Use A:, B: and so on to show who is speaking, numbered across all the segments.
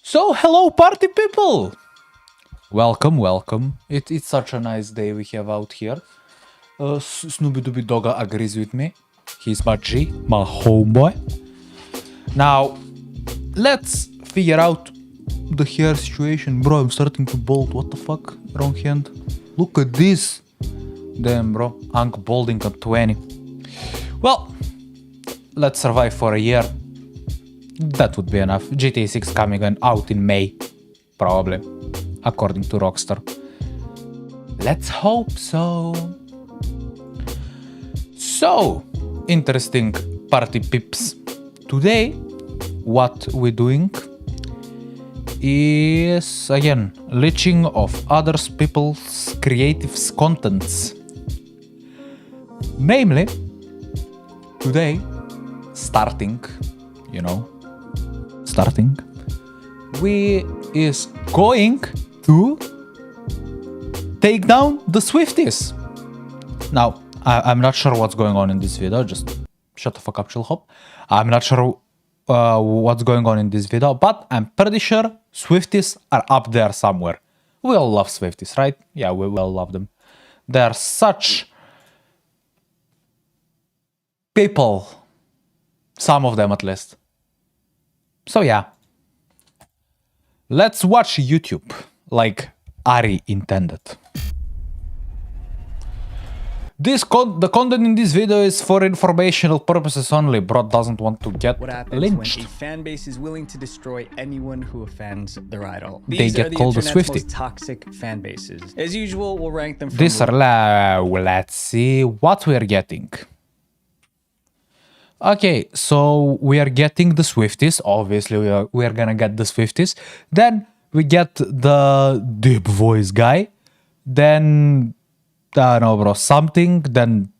A: So, hello party people! Welcome. It's such a nice day we have out here. Snoopy Dooby Dogga agrees with me. He's my G, my homeboy. Now, let's figure out the hair situation. Bro, I'm starting to bald. What the fuck? Wrong hand. Look at this. Damn, bro. I'm balding at 20. Well, let's survive for a year. That would be enough. GTA 6 coming out in May. Probably. According to Rockstar. Let's hope so. So, interesting party peeps. Today, what we're doing is, again, leeching of others people's creative contents. Namely, today, we is going to take down the Swifties. Now, I'm not sure what's going on in this video. Just shut the fuck up, chill hop. I'm not sure what's going on in this video, but I'm pretty sure Swifties are up there somewhere. We all love Swifties, right? Yeah, we all love them. They're such people. Some of them at least. So yeah. Let's watch YouTube like Ari intended. The content in this video is for informational purposes only. Bro doesn't want to get
B: what happens
A: lynched.
B: when a fan base is willing to destroy anyone who offends their idol.
A: They get called a Swiftie.
B: Most toxic fan bases. As usual, we'll rank them from
A: let's see what we are getting. Okay, so we are getting the Swifties. Obviously, we are gonna get the Swifties. Then we get the deep voice guy. Then, I don't know, bro, something. Then,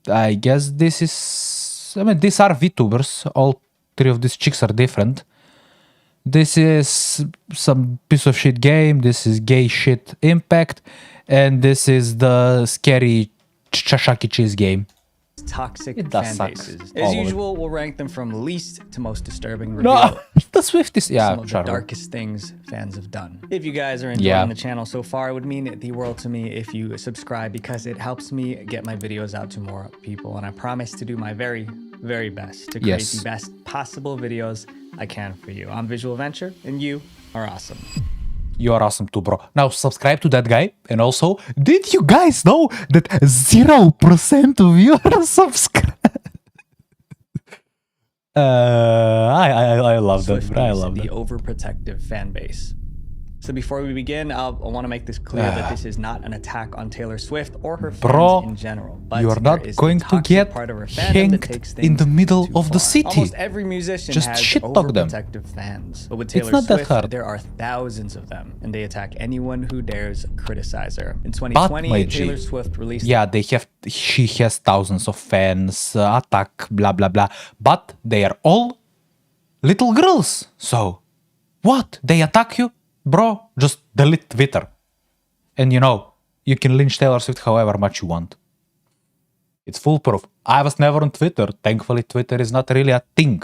A: I guess this is... I mean, these are VTubers. All three of these chicks are different. This is some piece of shit game. This is gay shit impact. And this is the scary Chashaki Cheese game.
B: Toxic
A: fan
B: bases. As usual, we'll rank them from least to most disturbing.
A: No, the Swifties, yeah,
B: some of the darkest things fans have done. If you guys are enjoying the channel so far, it would mean the world to me if you subscribe, because it helps me get my videos out to more people, and I promise to do my very, very best to create the best possible videos I can for you. I'm Visual Venture, and you are awesome.
A: You are awesome too, bro. Now subscribe to that guy. And also, did you guys know that 0% of you are subscribed? I love that. I love that.
B: The overprotective fan base. So before we begin, I want to make this clear that this is not an attack on Taylor Swift or her fans in general. But
A: you are not going to get hanged in the middle of the city.
B: Almost every musician has overprotective fans. But with Taylor Swift, there are thousands of them, and they attack anyone who dares criticize her. In 2020, Taylor Swift released...
A: Yeah, she has thousands of fans, attack, blah, blah, blah. But they are all little girls. So, what? They attack you? Bro, just delete Twitter. And you know, you can lynch Taylor Swift however much you want. It's foolproof. I was never on Twitter. Thankfully, Twitter is not really a thing.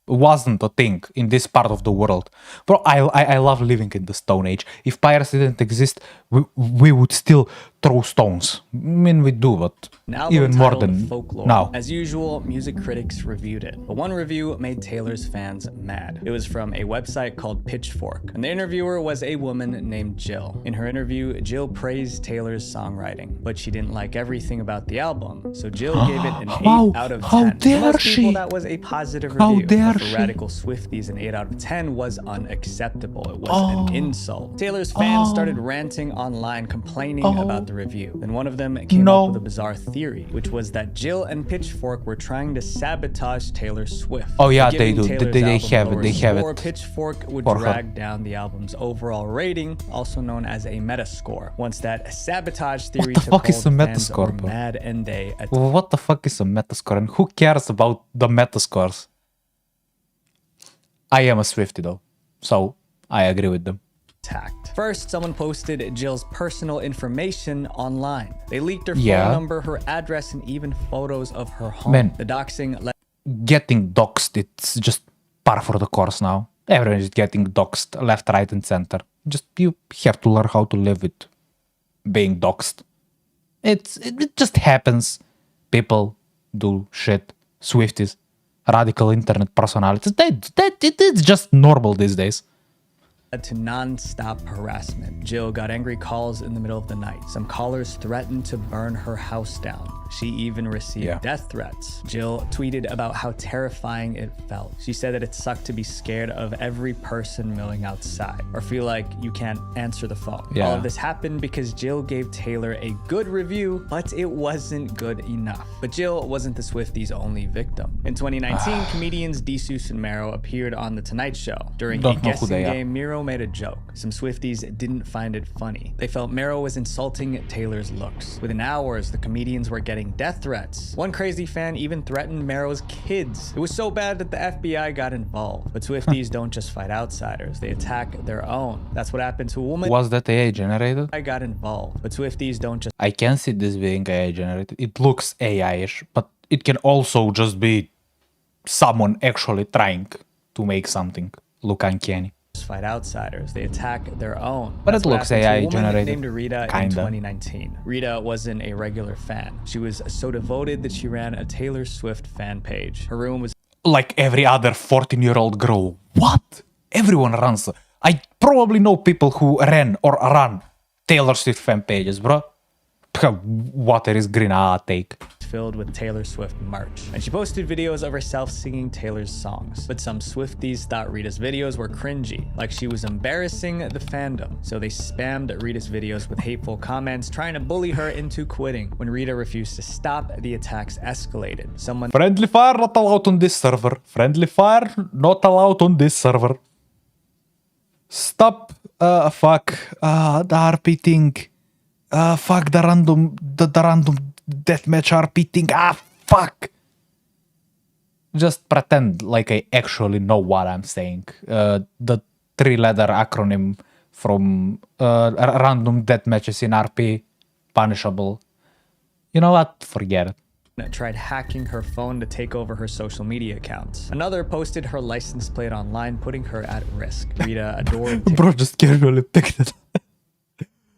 A: Wasn't a thing in this part of the world. Bro, I love living in the Stone Age. If piracy didn't exist, we would still throw stones. I mean, we do, but even more than
B: Folklore.
A: now.
B: As usual, music critics reviewed it. But one review made Taylor's fans mad. It was from a website called Pitchfork, and the interviewer was a woman named Jill. In her interview, Jill praised Taylor's songwriting, but she didn't like everything about the album, so Jill gave it an 8 out of 10.
A: How dare
B: For most
A: she?
B: people, that was a positive review. For radical Swifties, an 8 out of 10 was unacceptable. It was an insult. Taylor's fans started ranting online, complaining about the review. Then one of them came up with a bizarre theory, which was that Jill and Pitchfork were trying to sabotage Taylor Swift.
A: Oh yeah, they do. They have it.
B: Or Pitchfork would drag down the album's overall rating, also known as a metascore. Once that sabotage theory took hold, fans were mad and they attacked.
A: What the fuck is a metascore, and who cares about the metascores? I am a Swiftie though, so I agree with them.
B: First, someone posted Jill's personal information online. They leaked her phone number, her address, and even photos of her home.
A: Man,
B: the doxing...
A: Getting doxed, it's just par for the course now. Everyone is getting doxxed left, right, and center. Just you have to learn how to live with being doxxed. It just happens. People do shit. Swifties, radical internet personalities. It's just normal these days.
B: To non-stop harassment. Jill got angry calls in the middle of the night. Some callers threatened to burn her house down. She even received death threats. Jill tweeted about how terrifying it felt. She said that it sucked to be scared of every person milling outside or feel like you can't answer the phone. All of this happened because Jill gave Taylor a good review, but it wasn't good enough. But Jill wasn't the Swifties' only victim. In 2019, comedians Desus and Mero appeared on The Tonight Show. During a guessing game, Mero made a joke. Some Swifties didn't find it funny. They felt Mero was insulting Taylor's looks. Within hours, the comedians were getting death threats. One crazy fan even threatened Mero's kids. It was so bad that the FBI got involved. But Swifties don't just fight outsiders. They attack their own. That's what happened to a woman.
A: Was that AI generated?
B: I got involved. But Swifties don't just...
A: I can see this being AI generated. It looks AI-ish, but it can also just be someone actually trying to make something look uncanny.
B: Fight outsiders. They attack their own.
A: But it looks AI generated.
B: Named Rita in 2019. Rita wasn't a regular fan. She was so devoted that she ran a Taylor Swift fan page. Her room was
A: like every other 14-year-old girl. What? Everyone runs. I probably know people who ran or run Taylor Swift fan pages, bro. Water is green, take.
B: Filled with Taylor Swift merch. And she posted videos of herself singing Taylor's songs. But some Swifties thought Rita's videos were cringy, like she was embarrassing the fandom. So they spammed Rita's videos with hateful comments, trying to bully her into quitting. When Rita refused to stop, the attacks escalated. Someone...
A: Friendly fire not allowed on this server. Friendly fire not allowed on this server. Stop. Fuck. The RP thing. Fuck the random deathmatch RP thing. Fuck. Just pretend like I actually know what I'm saying. The three-letter acronym from random deathmatches in RP, punishable. You know what? Forget it.
B: Tried hacking her phone to take over her social media accounts. Another posted her license plate online, putting her at risk. Rita adored
A: Bro just casually picked it.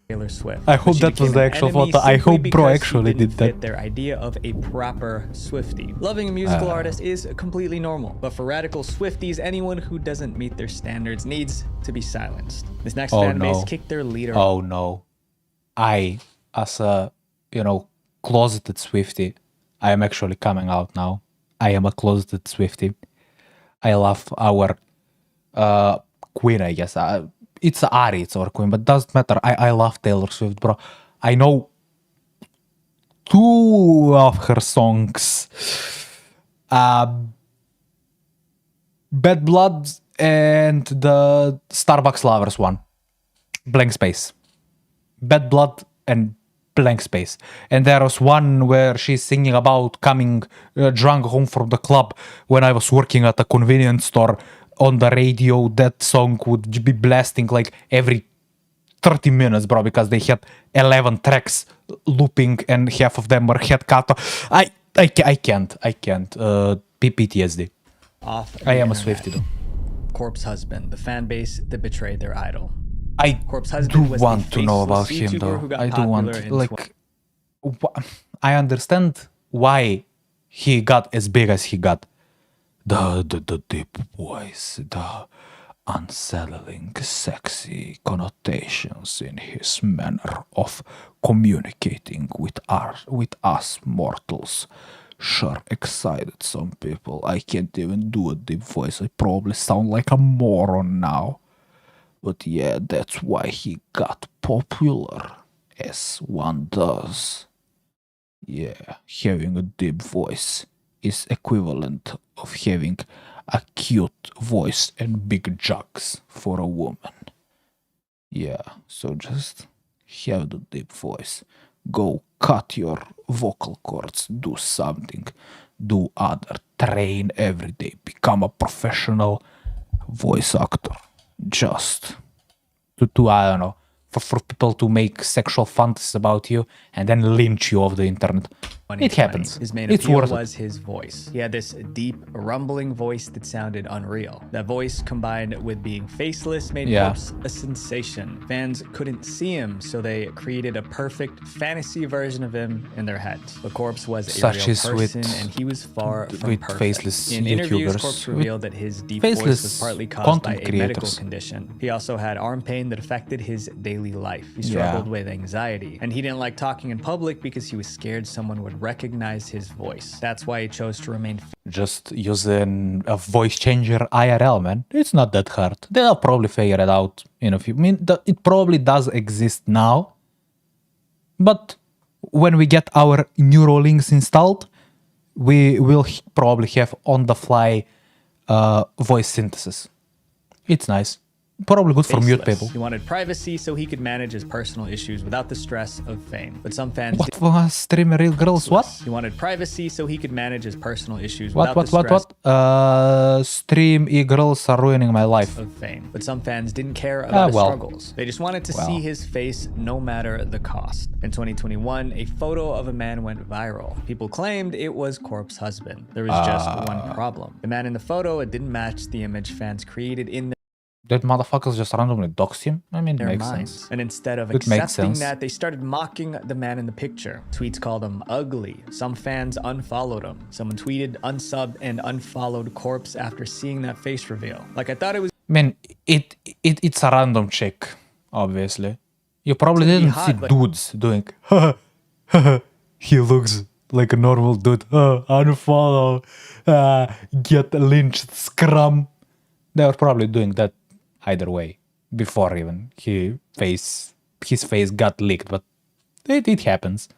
B: Taylor Swift.
A: I hope that was the actual photo. I hope bro actually did that.
B: Their idea of a proper Swiftie. Loving a musical artist is completely normal, but for radical Swifties, anyone who doesn't meet their standards needs to be silenced. This next fan base kicked their leader.
A: Oh no. I, as a, closeted Swiftie, I am actually coming out now. I am a closeted Swiftie. I love our queen, I guess. It's Ari, it's our queen, but doesn't matter. I love Taylor Swift, bro. I know 2 of her songs. Bad Blood and the Starbucks Lovers one. Blank Space. Bad Blood and Blank Space. And there was one where she's singing about coming drunk home from the club when I was working at a convenience store. On the radio, that song would be blasting like every 30 minutes, bro, because they had 11 tracks looping and half of them were head cut. I can't. PTSD. I am a Swiftie though.
B: Corpse Husband, the fan base that betrayed their idol.
A: I do want to know about him though. I do want, like, I understand why he got as big as he got. The deep voice, the unsettling, sexy connotations in his manner of communicating with us mortals. Sure, excited some people. I can't even do a deep voice. I probably sound like a moron now. But yeah, that's why he got popular, as one does. Yeah, having a deep voice is equivalent of having a cute voice and big jugs for a woman. Yeah, so just have the deep voice. Go cut your vocal cords, do something, do other, train every day, become a professional voice actor. Just to I don't know, for people to make sexual fantasies about you and then lynch you off the internet. It happens.
B: His main appeal was his voice. He had this deep, rumbling voice that sounded unreal. That voice, combined with being faceless, made Corpse a sensation. Fans couldn't see him, so they created a perfect fantasy version of him in their heads. But Corpse was a real person, and he was far from perfect.
A: Faceless
B: in interviews, Corpse revealed that his deep voice was partly caused by a medical condition. He also had arm pain that affected his daily life. He struggled with anxiety, and he didn't like talking in public because he was scared someone would recognize his voice. That's why he chose to remain
A: just using a voice changer IRL, man. It's not that hard. They'll probably figure it out in a few. I mean, it probably does exist now, but when we get our Neurolinks installed, we will probably have on-the-fly voice synthesis. It's nice. Probably good for mute people.
B: He wanted privacy so he could manage his personal issues without the stress of fame. But some fans
A: stream real girls, what?
B: He wanted privacy so he could manage his personal issues without the stress
A: stream e-girls are ruining my life.
B: Of fame. But some fans didn't care about his struggles. They just wanted to see his face no matter the cost. In 2021, a photo of a man went viral. People claimed it was Corpse's husband. There was just one problem. The man in the photo, it didn't match the image fans created in
A: that motherfuckers just randomly doxed him? I mean, it makes sense.
B: And instead of accepting that, they started mocking the man in the picture. Tweets called him ugly. Some fans unfollowed him. Someone tweeted, unsubbed, and unfollowed Corpse after seeing that face reveal. Like, I thought it was...
A: Man, it's a random chick, obviously. You probably didn't see dudes doing, he looks like a normal dude. Unfollow, get lynched, scrum. They were probably doing that either way, before even his face got leaked, but it happens.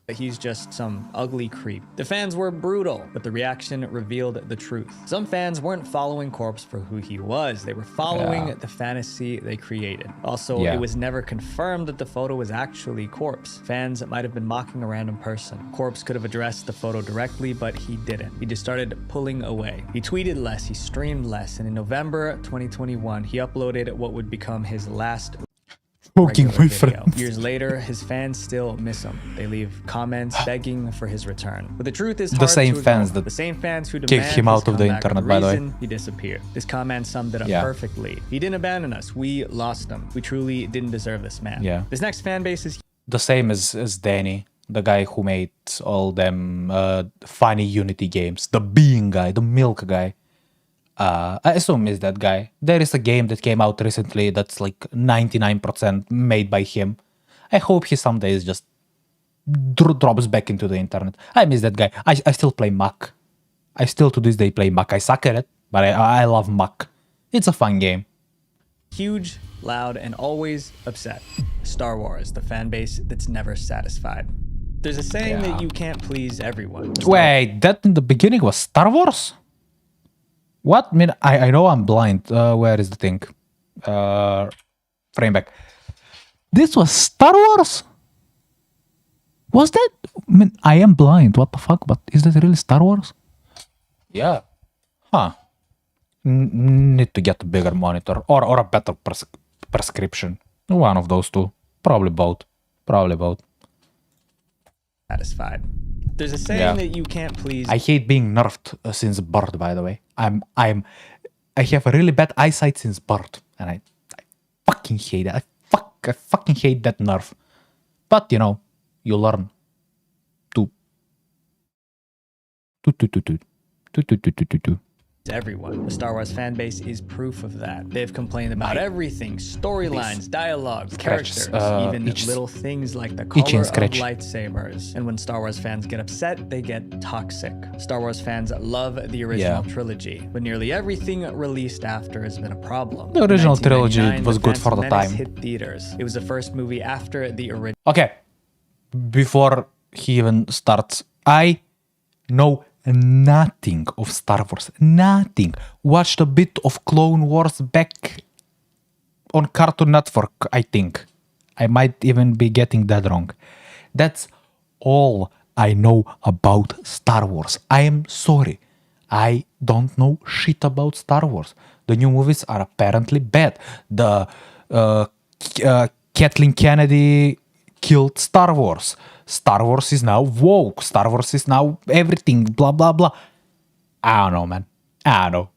B: He's just some ugly creep. The fans were brutal, but the reaction revealed the truth. Some fans weren't following Corpse for who he was. They were following the fantasy they created. Also, it was never confirmed that the photo was actually Corpse. Fans might have been mocking a random person. Corpse could have addressed the photo directly, but he didn't. He just started pulling away. He tweeted less, he streamed less, and in November 2021, he uploaded what would become his last
A: my friend.
B: Years later, his fans still miss him. They leave comments begging for his return. But the truth is
A: the same fans
B: who
A: kicked him out of the internet, by the way.
B: He disappeared. This comment summed it up perfectly. He didn't abandon us. We lost him. We truly didn't deserve this man. This next fan base is
A: the same as Danny, the guy who made all them funny Unity games. The bean guy, the milk guy. I assume is that guy. There is a game that came out recently that's like 99% made by him. I hope he someday just drops back into the internet. I miss that guy. I still play Mac. I still to this day play Mac. I suck at it, but I love Mac. It's a fun game.
B: Huge, loud, and always upset. Star Wars, the fan base that's never satisfied. There's a saying that you can't please everyone.
A: Wait, that in the beginning was Star Wars? What? I mean, I know I'm blind. Where is the thing? Frame back. This was Star Wars? Was that? I mean, I am blind. What the fuck? But is that really Star Wars? Yeah. Huh. Need to get a bigger monitor or a better prescription. One of those two. Probably both. Probably both.
B: Satisfied. There's a saying that you can't please.
A: I hate being nerfed since birth, by the way. I have a really bad eyesight since birth, and I fucking hate it. I fucking hate that nerf. But you know, you learn to
B: everyone. The Star Wars fan base is proof of that. They've complained about everything, storylines, dialogue, characters, even little things like the color of lightsabers. And when Star Wars fans get upset, they get toxic. Star Wars fans love the original trilogy, but nearly everything released after has been a problem.
A: The original trilogy was good for the time.
B: Hit theaters. It was the first movie after the original.
A: Okay, before he even starts, I know nothing of Star Wars. Nothing. Watched a bit of Clone Wars back on Cartoon Network, I think. I might even be getting that wrong. That's all I know about Star Wars. I am sorry. I don't know shit about Star Wars. The new movies are apparently bad. The Kathleen Kennedy killed Star Wars. Star Wars is now woke. Star Wars is now everything, blah, blah, blah. I don't know, man. I don't know.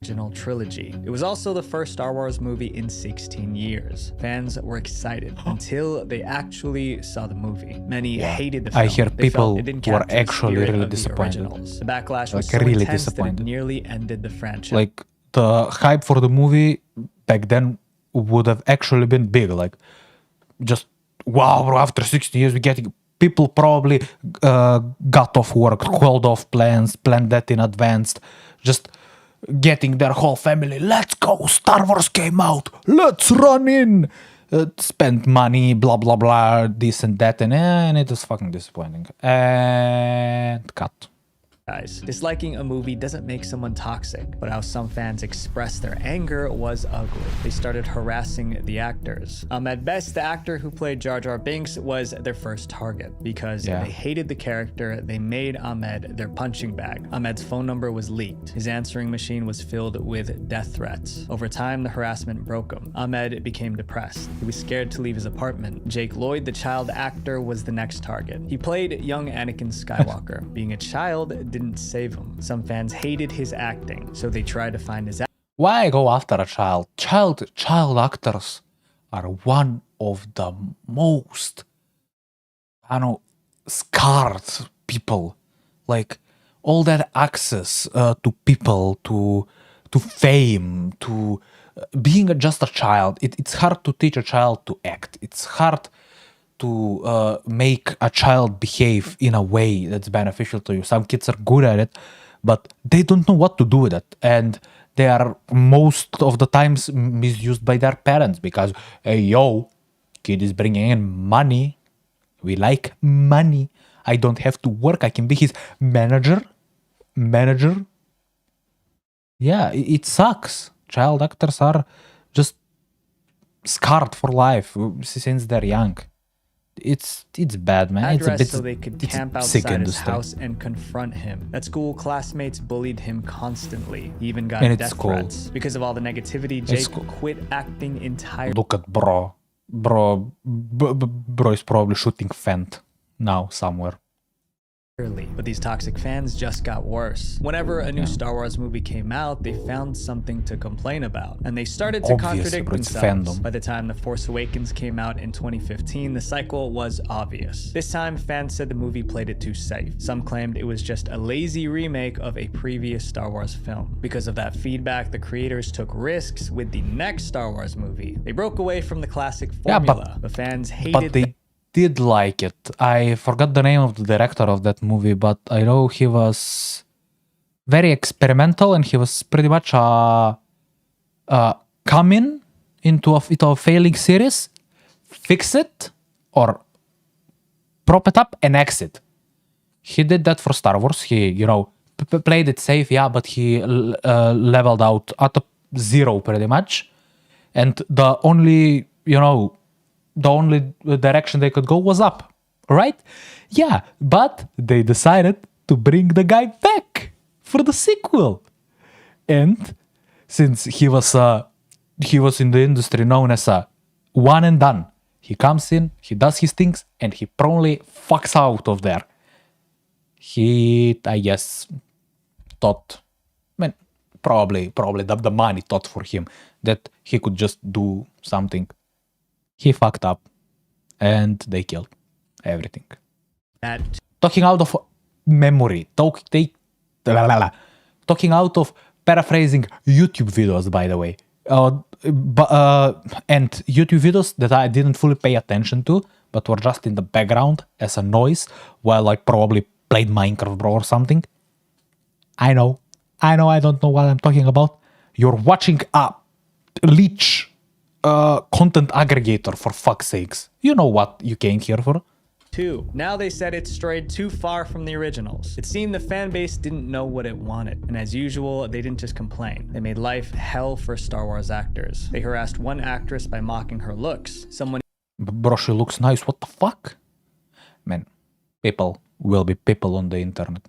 B: Original trilogy. It was also the first Star Wars movie in 16 years. Fans were excited until they actually saw the movie. Many hated the film.
A: I hear
B: They felt
A: people
B: it didn't
A: were
B: capture the
A: actually
B: spirit
A: really
B: of the
A: disappointed.
B: originals. The backlash was
A: Like,
B: so
A: really
B: intense that it
A: disappointed.
B: nearly ended the franchise.
A: Like, the hype for the movie back then would have actually been big. Like, just, wow, bro, after 60 years, we're getting... People probably got off work, called off plans, planned that in advance, just getting their whole family, let's go, Star Wars came out, let's run in, spend money, blah, blah, blah, this and that, and it was fucking disappointing. And cut.
B: Disliking a movie doesn't make someone toxic, but how some fans expressed their anger was ugly. They started harassing the actors. Ahmed Best, the actor who played Jar Jar Binks, was their first target because they hated the character. They made Ahmed their punching bag. Ahmed's phone number was leaked. His answering machine was filled with death threats. Over time, the harassment broke him. Ahmed became depressed. He was scared to leave his apartment. Jake Lloyd, the child actor, was the next target. He played young Anakin Skywalker. Being a child didn't save him. Some fans hated his acting, so they tried to find his...
A: Why go after a child? Child actors are one of the most, I don't know, scarred people. Like, all that access to people, to fame, to being just a child. It's hard to teach a child to act. It's hard to make a child behave in a way that's beneficial to you. Some kids are good at it, but they don't know what to do with it. And they are most of the times misused by their parents because, hey, yo, kid is bringing in money. We like money. I don't have to work. I can be his manager. Yeah, it sucks. Child actors are just scarred for life since they're young. It's bad, man. It's a bit
B: so they could camp
A: sick
B: outside his
A: industry.
B: house and confront him. At school, classmates bullied him constantly. He even got
A: And it's
B: death
A: cool.
B: threats. Because of all the negativity, Jake quit acting entirely.
A: Look at bro. Bro is probably shooting Fent now somewhere.
B: But these toxic fans just got worse. Whenever a new Star Wars movie came out, they found something to complain about, and they started to contradict themselves. By the time The Force Awakens came out in 2015, the cycle was obvious. This time, fans said the movie played it too safe. Some claimed it was just a lazy remake of a previous Star Wars film. Because of that feedback, the creators took risks with the next Star Wars movie. They broke away from the classic formula, but fans hated
A: But they did like it. I forgot the name of the director of that movie, but I know he was very experimental and he was pretty much come into a failing series, fix it, or prop it up and exit. He did that for Star Wars. He, played it safe, yeah, but he leveled out at a 0 pretty much. And the only direction they could go was up, right? Yeah, but they decided to bring the guy back for the sequel. And since he was in the industry known as a one and done, he comes in, he does his things, and he probably fucks out of there. He, I guess, thought, probably the money thought for him that he could just do something. He fucked up, and they killed everything. Talking out of memory, talking out of paraphrasing YouTube videos, by the way, and YouTube videos that I didn't fully pay attention to, but were just in the background as a noise while I probably played Minecraft, bro, or something. I know, I don't know what I'm talking about. You're watching a leech content aggregator, for fuck's sakes. You know what you came here for.
B: 2. Now they said it strayed too far from the originals. It seemed the fan base didn't know what it wanted, and as usual, they didn't just complain. They made life hell for Star Wars actors. They harassed one actress by mocking her looks. Someone...
A: Bro, she looks nice, what the fuck? Man, people will be people on the internet.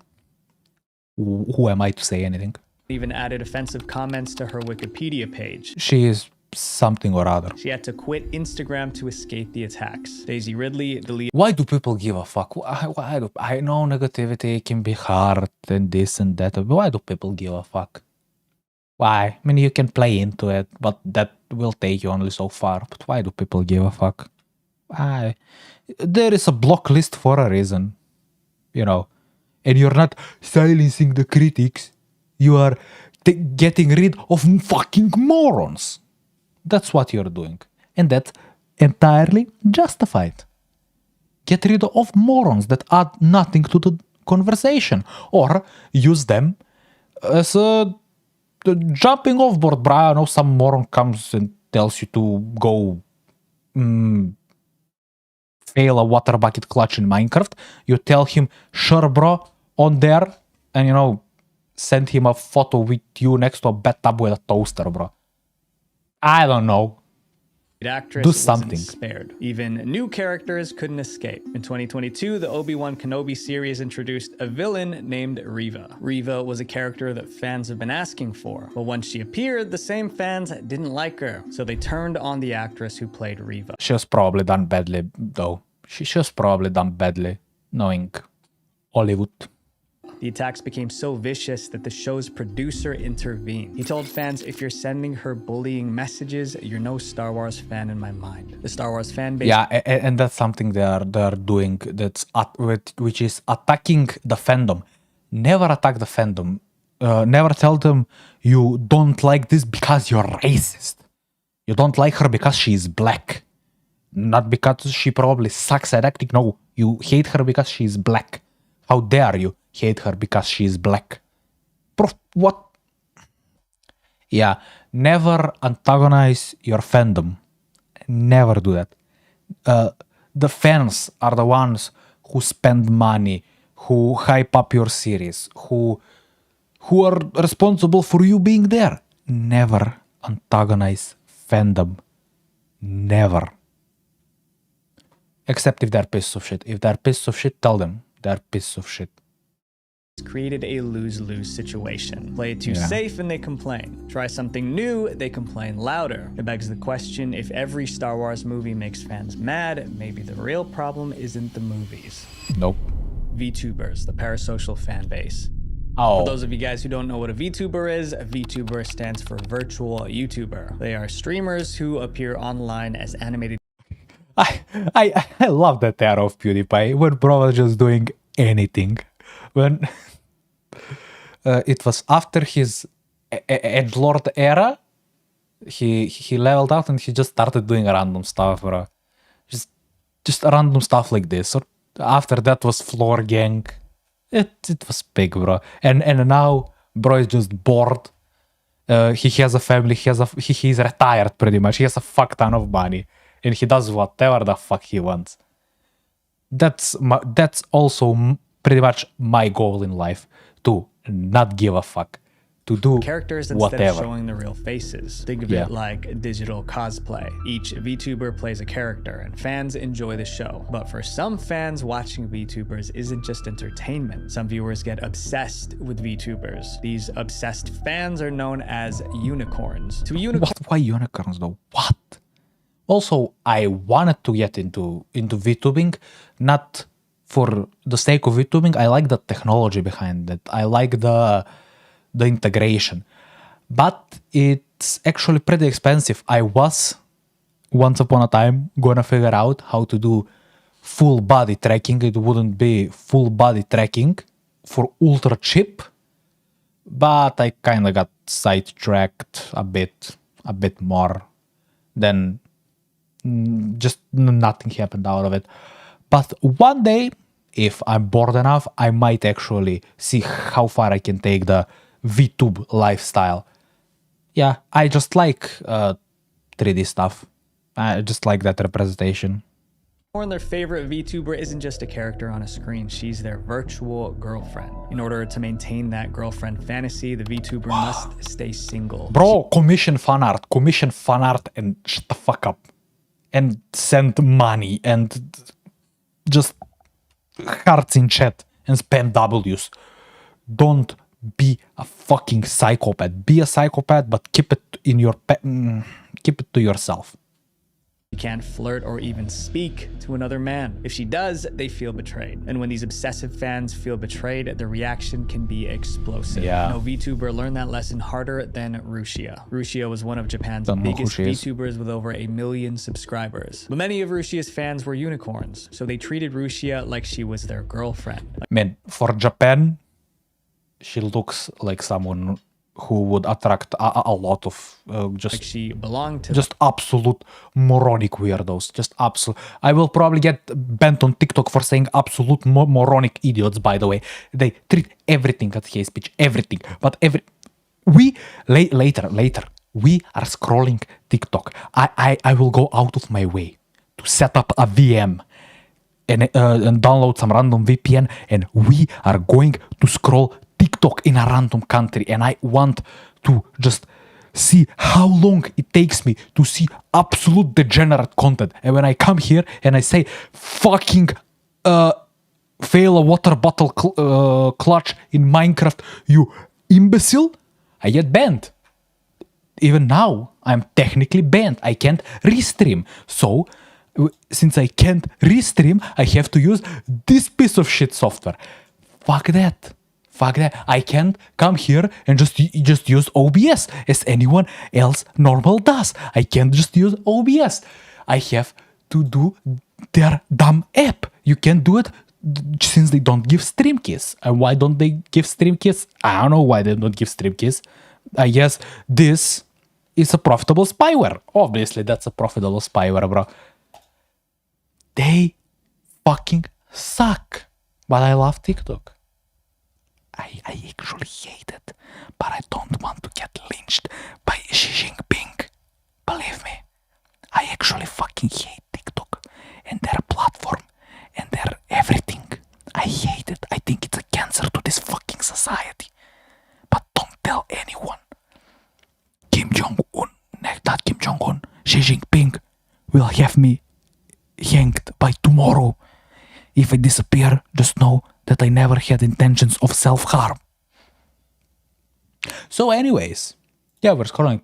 A: Who am I to say anything?
B: Even added offensive comments to her Wikipedia page.
A: She is something or other.
B: She had to quit Instagram to escape the attacks. Daisy Ridley deleted...
A: Why do people give a fuck? I know negativity can be hard and this and that, but why do people give a fuck? Why? I mean, you can play into it, but that will take you only so far. But why do people give a fuck? Why? There is a block list for a reason, you know. And you're not silencing the critics. You are getting rid of fucking morons. That's what you're doing. And that's entirely justified. Get rid of morons that add nothing to the conversation. Or use them as a jumping off board, bruh. I know some moron comes and tells you to go fail a water bucket clutch in Minecraft. You tell him, sure bro, on there, and you know, send him a photo with you next to a bathtub with a toaster, bro. I don't know.
B: Actress
A: do something.
B: Wasn't spared. Even new characters couldn't escape. In 2022, the Obi-Wan Kenobi series introduced a villain named Reva. Reva was a character that fans have been asking for, but once she appeared, the same fans didn't like her, so they turned on the actress who played Reva.
A: She was probably done badly, though. She was probably done badly, knowing Hollywood.
B: The attacks became so vicious that the show's producer intervened. He told fans, if you're sending her bullying messages, you're no Star Wars fan in my mind. The Star Wars fan base...
A: Yeah, and that's something they are doing, which is attacking the fandom. Never attack the fandom. Never tell them you don't like this because you're racist. You don't like her because she's black. Not because she probably sucks at acting. No, you hate her because she's black. How dare you hate her because she's black? What? Yeah, never antagonize your fandom. Never do that. The fans are the ones who spend money, who hype up your series, who are responsible for you being there. Never antagonize fandom. Never. Except if they're pieces of shit. If they're pieces of shit, tell them they're pieces of shit.
B: Created a lose-lose situation. Play it too safe and they complain. Try something new, they complain louder. It begs the question, if every Star Wars movie makes fans mad, maybe the real problem isn't the movies.
A: Nope.
B: VTubers, the parasocial fan base.
A: Oh.
B: For those of you guys who don't know what a VTuber is, a VTuber stands for virtual YouTuber. They are streamers who appear online as animated.
A: I love that era of PewDiePie when bro was just doing anything. When it was after his edgelord era, he leveled out and he just started doing random stuff, bro. Just random stuff like this. Or after that was Floor Gang. It was big, bro. And now bro is just bored. He has a family. He's retired pretty much. He has a fuck ton of money, and he does whatever the fuck he wants. That's also pretty much my goal in life, to not give a fuck, to do
B: characters instead
A: whatever.
B: Of showing the real faces. Think of it like digital cosplay. Each VTuber plays a character and fans enjoy the show. But for some fans, watching VTubers isn't just entertainment. Some viewers get obsessed with VTubers. These obsessed fans are known as unicorns.
A: Why unicorns though? What? Also, I wanted to get into VTubing, not for the sake of VTubing. I like the technology behind it. I like the integration. But it's actually pretty expensive. I was, once upon a time, gonna figure out how to do full body tracking. It wouldn't be full body tracking for ultra cheap, but I kind of got sidetracked a bit more. Then just nothing happened out of it. But one day, if I'm bored enough, I might actually see how far I can take the VTube lifestyle. Yeah, I just like 3D stuff. I just like that representation.
B: Their favorite VTuber isn't just a character on a screen, she's their virtual girlfriend. In order to maintain that girlfriend fantasy, the VTuber must stay single.
A: Bro, commission fan art and shut the fuck up. And send money and just hearts in chat and spam W's. Don't be a fucking psychopath. Be a psychopath, but keep it in your keep it to yourself.
B: She can't flirt or even speak to another man. If she does, they feel betrayed. And when these obsessive fans feel betrayed, the reaction can be explosive.
A: Yeah.
B: No VTuber learned that lesson harder than Rushia. Rushia was one of Japan's biggest VTubers with over 1 million subscribers. But many of Rushia's fans were unicorns, so they treated Rushia like she was their girlfriend.
A: Man, for Japan, she looks like someone who would attract a lot of just
B: like she belonged to
A: just absolute moronic weirdos. Just absolute. I will probably get banned on TikTok for saying absolute moronic idiots. By the way, they treat everything as hate speech. Everything, but later we are scrolling TikTok. I will go out of my way to set up a VM and download some random VPN, and we are going to scroll TikTok in a random country, and I want to just see how long it takes me to see absolute degenerate content. And when I come here and I say fucking fail a water bottle clutch in Minecraft, you imbecile, I get banned. Even now, I'm technically banned. I can't restream. So, since I can't restream, I have to use this piece of shit software. Fuck that. Fuck that. I can't come here and just use OBS as anyone else normal does. I can't just use OBS. I have to do their dumb app. You can't do it since they don't give stream keys. And why don't they give stream keys? I don't know why they don't give stream keys. I guess this is a profitable spyware. Obviously, that's a profitable spyware, bro. They fucking suck. But I love TikTok. I actually hate it, but I don't want to get lynched by Xi Jinping. Believe me, I actually fucking hate TikTok and their platform and their everything. I hate it. I think it's a cancer to this fucking society. But don't tell anyone. Kim Jong-un, not Kim Jong-un, Xi Jinping will have me hanged by tomorrow. If I disappear, just know that I never had intentions of self-harm. So anyways, yeah, we're scrolling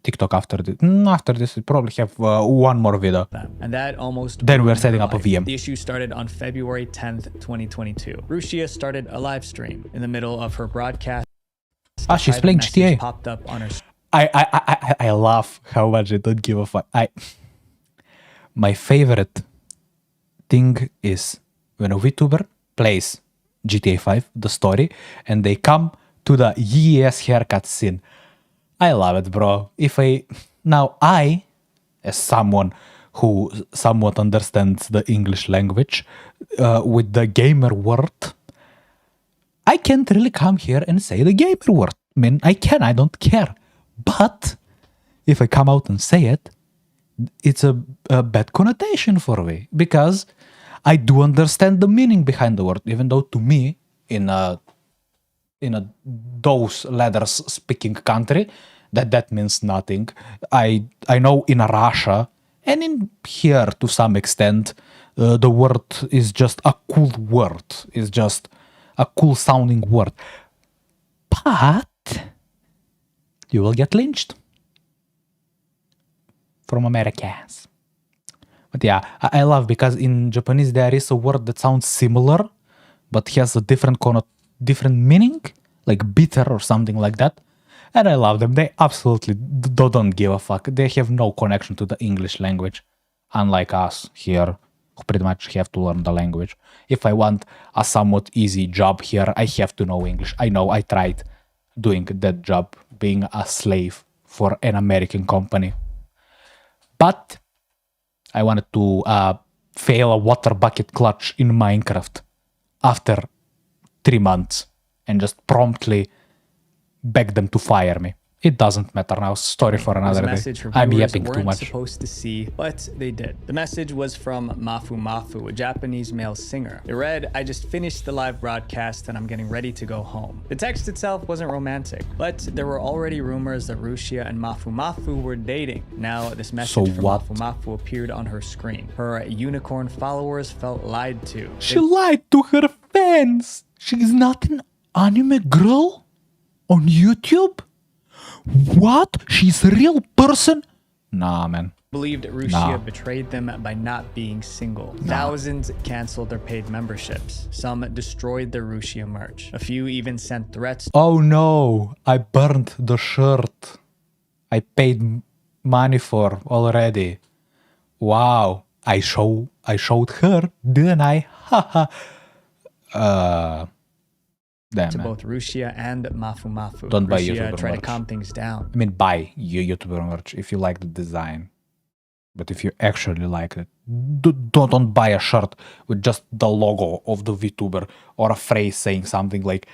A: TikTok after this. After this, we probably have one more video.
B: And that almost
A: then we're setting up a VM.
B: The issue started on February 10th, 2022. Rushia started a live stream. In the middle of her broadcast,
A: she's playing GTA.
B: Popped up on her.
A: I love how much I don't give a fuck. My favorite thing is when a VTuber plays GTA 5, the story, and they come to the yes haircut scene. I love it, bro. I, as someone who somewhat understands the English language, with the gamer word, I can't really come here and say the gamer word. I mean, I don't care. But if I come out and say it, it's a bad connotation for me, because I do understand the meaning behind the word, even though to me, in a those letters speaking country, that means nothing. I know in Russia and in here to some extent, the word is just a cool word. It's just a cool sounding word. But you will get lynched from Americans. But yeah, I love, because in Japanese there is a word that sounds similar, but has a different meaning, like bitter or something like that. And I love them. They absolutely don't give a fuck. They have no connection to the English language, unlike us here, who pretty much have to learn the language. If I want a somewhat easy job here, I have to know English. I know, I tried doing that job, being a slave for an American company. But I wanted to fail a water bucket clutch in Minecraft after 3 months and just promptly beg them to fire me. It doesn't matter now. Story for another day. I'm yapping too much.
B: Supposed to see, but they did. The message was from Mafu Mafu, a Japanese male singer. It read, "I just finished the live broadcast and I'm getting ready to go home." The text itself wasn't romantic, but there were already rumors that Rushia and Mafu Mafu were dating. Now, this message from Mafu Mafu appeared on her screen. Her unicorn followers felt lied to.
A: She lied to her fans. She's not an Anime girl? On YouTube? What? She's a real person? Nah, man.
B: Believed Rusia betrayed them by not being single. Thousands canceled their paid memberships. Some destroyed their Rusia merch. A few even sent threats.
A: Oh no, I burned the shirt I paid money for already. Wow, I showed her, didn't I? Haha. Damn,
B: to
A: man.
B: both Rusia and Mafu Mafu.
A: Don't buy
B: Rusia
A: YouTuber
B: tried
A: merch.
B: to calm things down.
A: I mean, buy your YouTuber merch if you like the design. But if you actually like it, don't buy a shirt with just the logo of the VTuber or a phrase saying something like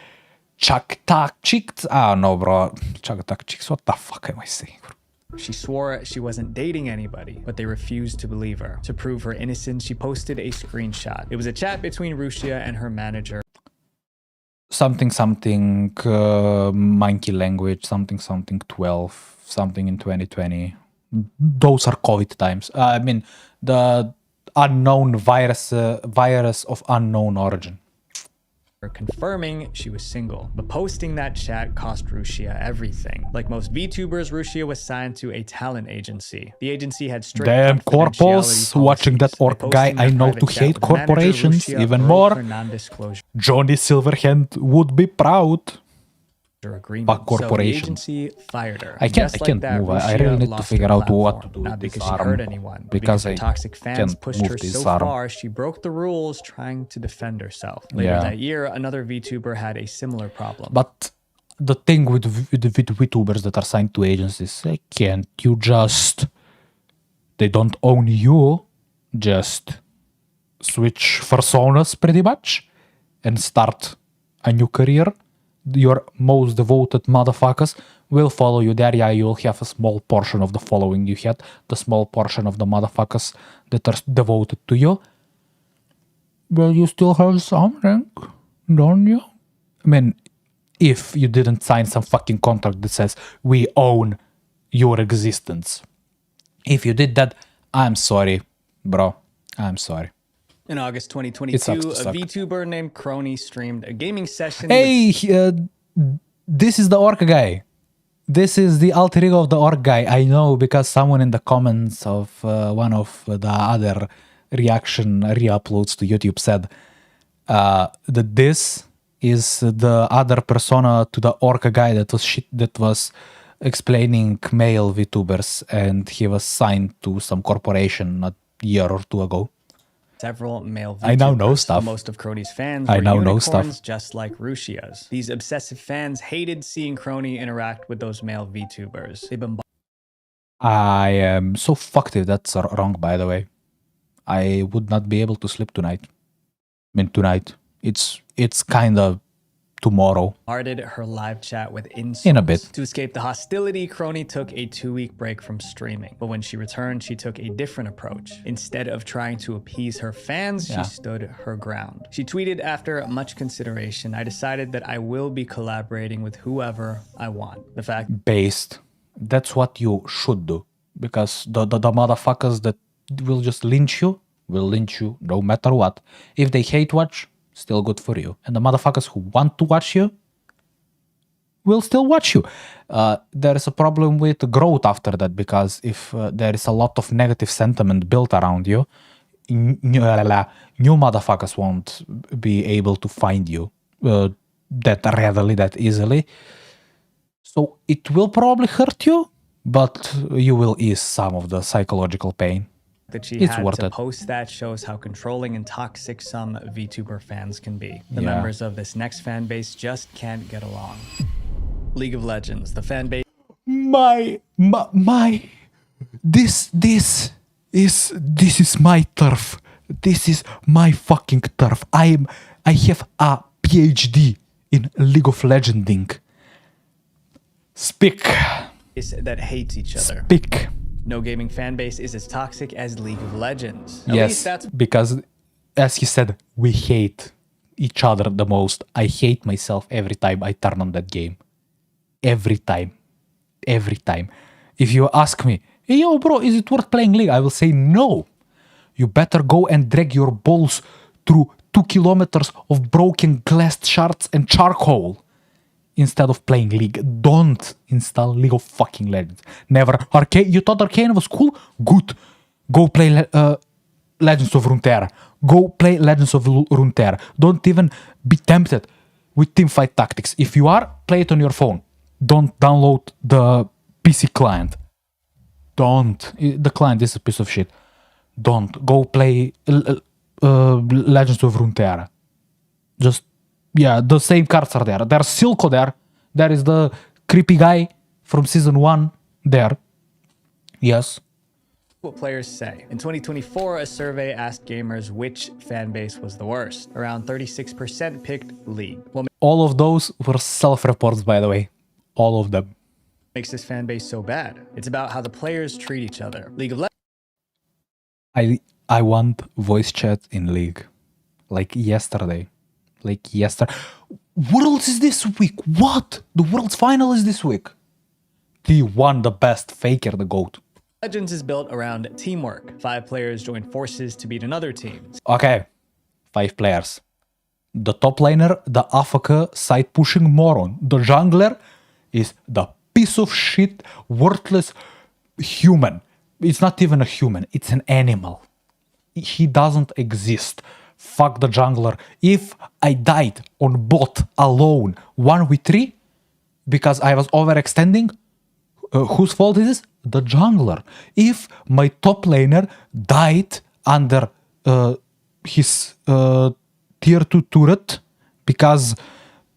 A: Chuck Tak Chicks. Ah, no, bro. Chuck Tak Chicks. What the fuck am I saying?
B: She swore she wasn't dating anybody, but they refused to believe her. To prove her innocence, she posted a screenshot. It was a chat between Rusia and her manager.
A: Something monkey language, something 12, something in 2020. Those are COVID times. I mean, the unknown virus of unknown origin.
B: Confirming she was single, but posting that chat cost Rusia everything. Like most VTubers, Rusia was signed to a talent agency. The agency had strict
A: Damn corpos, watching that orc guy, I know to hate corporations even more. Johnny Silverhand would be proud. Fuck corporation.
B: So the agency fired her.
A: I can't move. I really need to figure out what to do with this arm. Because I
B: toxic fans
A: can't
B: pushed
A: move
B: her
A: this
B: so
A: arm.
B: far, she broke the rules trying to defend herself. Later that year, another VTuber had a similar problem.
A: But the thing with VTubers that are signed to agencies, can't you just... They don't own you. Just switch personas pretty much and start a new career. Your most devoted motherfuckers will follow you there. Yeah, you'll have a small portion of the following you had, the small portion of the motherfuckers that are devoted to you. Well, you still have some rank, don't you? I mean, if you didn't sign some fucking contract that says, we own your existence. If you did that, I'm sorry, bro. I'm sorry.
B: In August 2022, a VTuber named Crony streamed a gaming session.
A: Hey, this is the orc guy. This is the alter ego of the orc guy. I know because someone in the comments of one of the other re-uploads to YouTube said that this is the other persona to the orc guy that was explaining male VTubers, and he was signed to some corporation a year or two ago.
B: Several male VTubers.
A: I now know stuff.
B: Most of Crony's fans were unicorns, just like Rusia's. These obsessive fans hated seeing Crony interact with those male VTubers.
A: I am so fucked if that's wrong, by the way. I would not be able to sleep tonight. I mean, tonight. It's kind of tomorrow.
B: Bombarded her live chat with insults.
A: In a bit.
B: To escape the hostility, Crony took a 2-week break from streaming. But when she returned, she took a different approach. Instead of trying to appease her fans, she stood her ground. She tweeted, after much consideration, I decided that I will be collaborating with whoever I want. The fact...
A: Based. That's what you should do. Because the motherfuckers that will just lynch you, will lynch you no matter what. If they hate watch, still good for you. And the motherfuckers who want to watch you will still watch you. There is a problem with growth after that, because if there is a lot of negative sentiment built around you, new motherfuckers won't be able to find you that readily, that easily. So it will probably hurt you, but you will ease some of the psychological pain.
B: That she had to post that shows how controlling and toxic some VTuber fans can be. The members of this next fan base just can't get along. League of Legends, the fan base.
A: This is my turf. This is my fucking turf. I have a PhD in League of Legending. Speak.
B: That hates each other.
A: Speak.
B: No gaming fan base is as toxic as League of Legends.
A: At least that's because, as he said, we hate each other the most. I hate myself every time I turn on that game. Every time. Every time. If you ask me, hey, yo, bro, is it worth playing League? I will say no. You better go and drag your balls through 2 kilometers of broken glass shards and charcoal instead of playing League. Don't install League of fucking Legends. Never. Arcane. You thought Arcane was cool? Good. Go play Legends of Runeterra. Go play Legends of Runeterra. Don't even be tempted with Teamfight Tactics. If you are, play it on your phone. Don't download the PC client. Don't. The client is a piece of shit. Don't. Go play Legends of Runeterra. Just, yeah, the same cards are there. There's Silco there. There is the creepy guy from Season 1 there. Yes.
B: What players say. In 2024, a survey asked gamers which fan base was the worst. Around 36% picked League. What
A: all of those were self-reports, by the way. All of them.
B: makes this fan base so bad? It's about how the players treat each other. League of Legends.
A: I want voice chat in League. Like yesterday. Worlds is this week. What? The Worlds final is this week. T1, the best. Faker, the GOAT.
B: Legends is built around teamwork. 5 players join forces to beat another team.
A: Okay. 5 players. The top laner, the AFK side-pushing moron. The jungler is the piece of shit, worthless human. It's not even a human. It's an animal. He doesn't exist. Fuck the jungler. If I died on bot alone 1v3 because I was overextending, whose fault is this? The jungler. If my top laner died under his tier 2 turret because,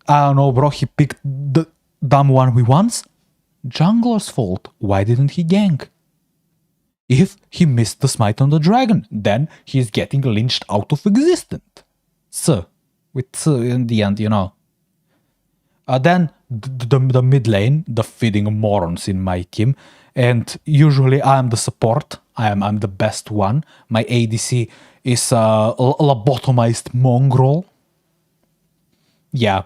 A: I don't know, bro, he picked the dumb 1v1s, jungler's fault. Why didn't he gank? If he missed the smite on the dragon, then he's getting lynched out of existence. So, with in the end, you know. Then the mid lane, the feeding morons in my team, and usually I'm the support. I'm the best one. My ADC is a lobotomized mongrel. Yeah.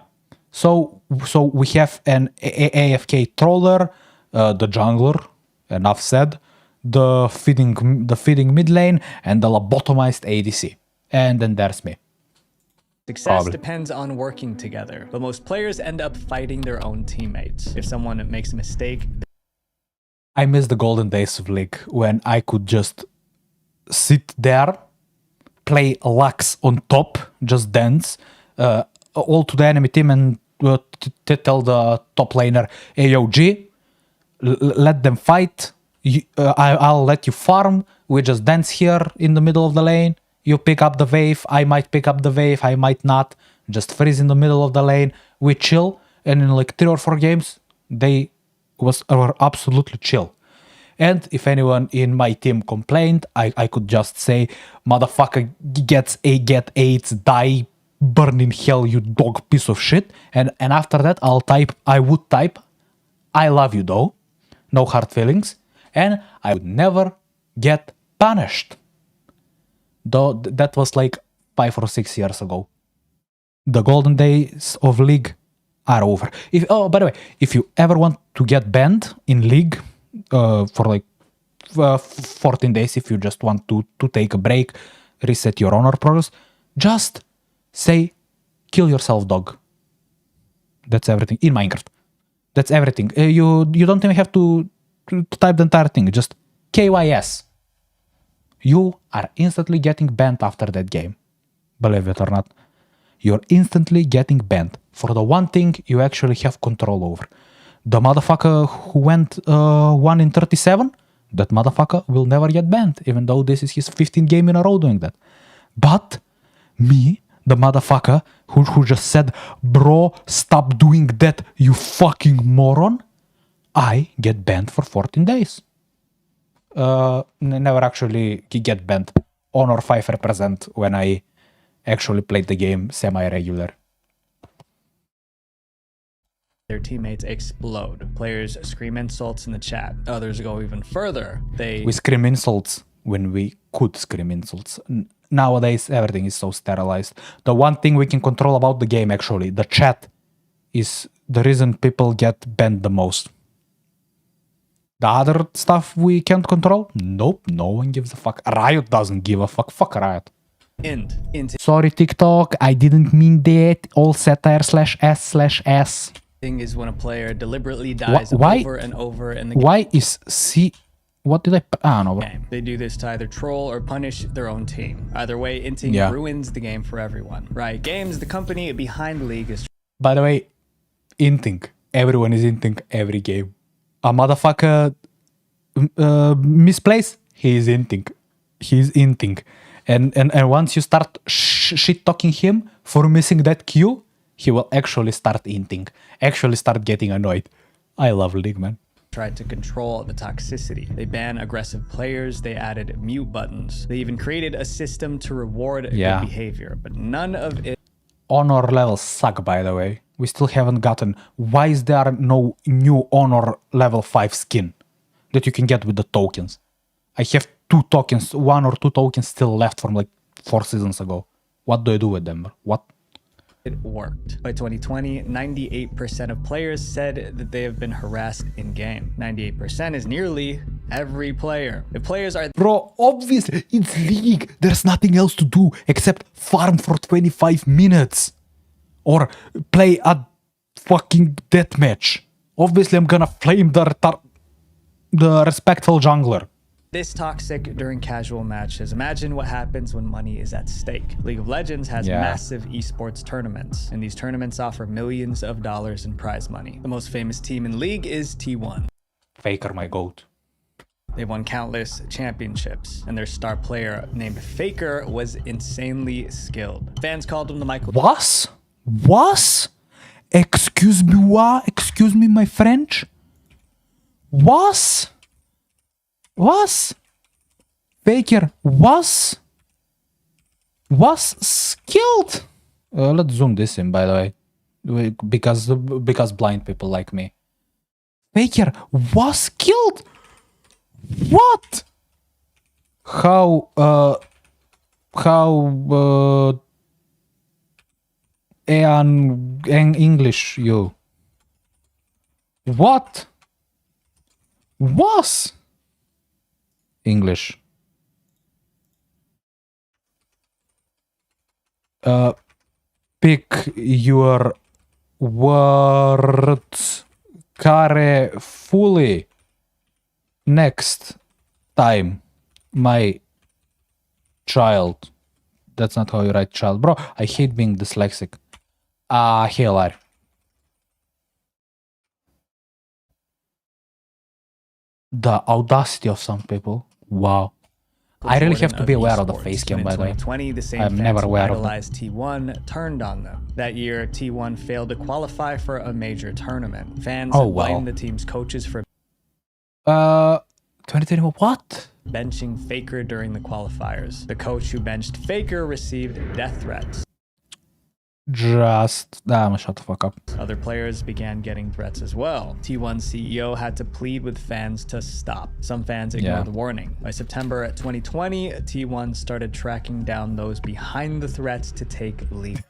A: So we have an AFK troller, the jungler, enough said, the feeding mid lane, and the lobotomized ADC. And then there's me.
B: Success depends on working together, but most players end up fighting their own teammates. If someone makes a mistake...
A: I miss the golden days of League when I could just sit there, play Lux on top, just dance, all to the enemy team and tell the top laner, hey, yo, G, let them fight. I'll let you farm. We just dance here in the middle of the lane. You pick up the wave. I might pick up the wave. I might not. Just freeze in the middle of the lane. We chill. And in like 3 or 4 games, they were absolutely chill. And if anyone in my team complained, I could just say, motherfucker get AIDS, die, burn in hell, you dog piece of shit. And after that, I would type, I love you though. No hard feelings. And I would never get punished. Though that was like 5 or 6 years ago. The golden days of League are over. By the way, if you ever want to get banned in League for like 14 days, if you just want to take a break, reset your honor progress, just say, kill yourself, dog. That's everything in Minecraft. That's everything. You don't even have to type the entire thing. Just KYS. You are instantly getting banned after that game. Believe it or not. You're instantly getting banned for the one thing you actually have control over. The motherfucker who went 1 in 37, that motherfucker will never get banned, even though this is his 15th game in a row doing that. But me, the motherfucker who just said, bro, stop doing that, you fucking moron, I get banned for 14 days. Never actually get banned. Honor 5 represent when I actually played the game semi-regular.
B: Their teammates explode. Players scream insults in the chat. Others go even further. We
A: scream insults when we could scream insults. Nowadays, everything is so sterilized. The one thing we can control about the game, actually, the chat, is the reason people get banned the most. The other stuff we can't control? Nope, no one gives a fuck. Riot doesn't give a fuck. Fuck Riot.
B: Int.
A: Sorry, TikTok. I didn't mean that. All satire/s/s.
B: Is when a player deliberately dies over and over in the game.
A: Why is C... What did I... Ah, no.
B: They do this to either troll or punish their own team. Either way, inting ruins the game for everyone. Riot Games, the company behind the league, is...
A: By the way, inting. Everyone is inting every game. A motherfucker misplays, he is inting. He's inting. And once you start shit-talking him for missing that cue, he will actually start inting. Actually start getting annoyed. I love League, man.
B: Tried to control the toxicity. They banned aggressive players. They added mute buttons. They even created a system to reward good behavior. But none of it...
A: Honor levels suck, by the way. We still haven't gotten... Why is there no new Honor level 5 skin that you can get with the tokens? I have 2 tokens, 1 or 2 tokens still left from like 4 seasons ago. What do I do with them? What?
B: It worked. By 2020, 98% of players said that they have been harassed in-game. 98% is nearly every player. If players are...
A: Bro, obviously, it's League. There's nothing else to do except farm for 25 minutes. Or play a fucking deathmatch. Obviously, I'm gonna flame the respectful jungler.
B: This toxic during casual matches. Imagine what happens when money is at stake. League of Legends has massive esports tournaments, and these tournaments offer millions of dollars in prize money. The most famous team in League is T1.
A: Faker, my goat.
B: They've won countless championships, and their star player named Faker was insanely skilled. Fans called him the Michael...
A: Was? Excuse me, what? Excuse me, my French? Was Faker was skilled. Let's zoom this in, by the way, because blind people like me. Faker was skilled. What? How in English you? What was English? Pick your words carefully next time, my child. That's not how you write child. Bro, I hate being dyslexic. Hell, the audacity of some people. Wow. I really have to be aware of the face cam, by the way. I'm never aware of it.
B: T1 turned on them. That year, T1 failed to qualify for a major tournament. Fans blamed the team's coaches for
A: 2021, what?
B: Benching Faker during the qualifiers. The coach who benched Faker received death threats.
A: Shut the fuck up.
B: Other players began getting threats as well. T1 CEO had to plead with fans to stop. Some fans ignored the warning. By September 2020, T1 started tracking down those behind the threats to take lead.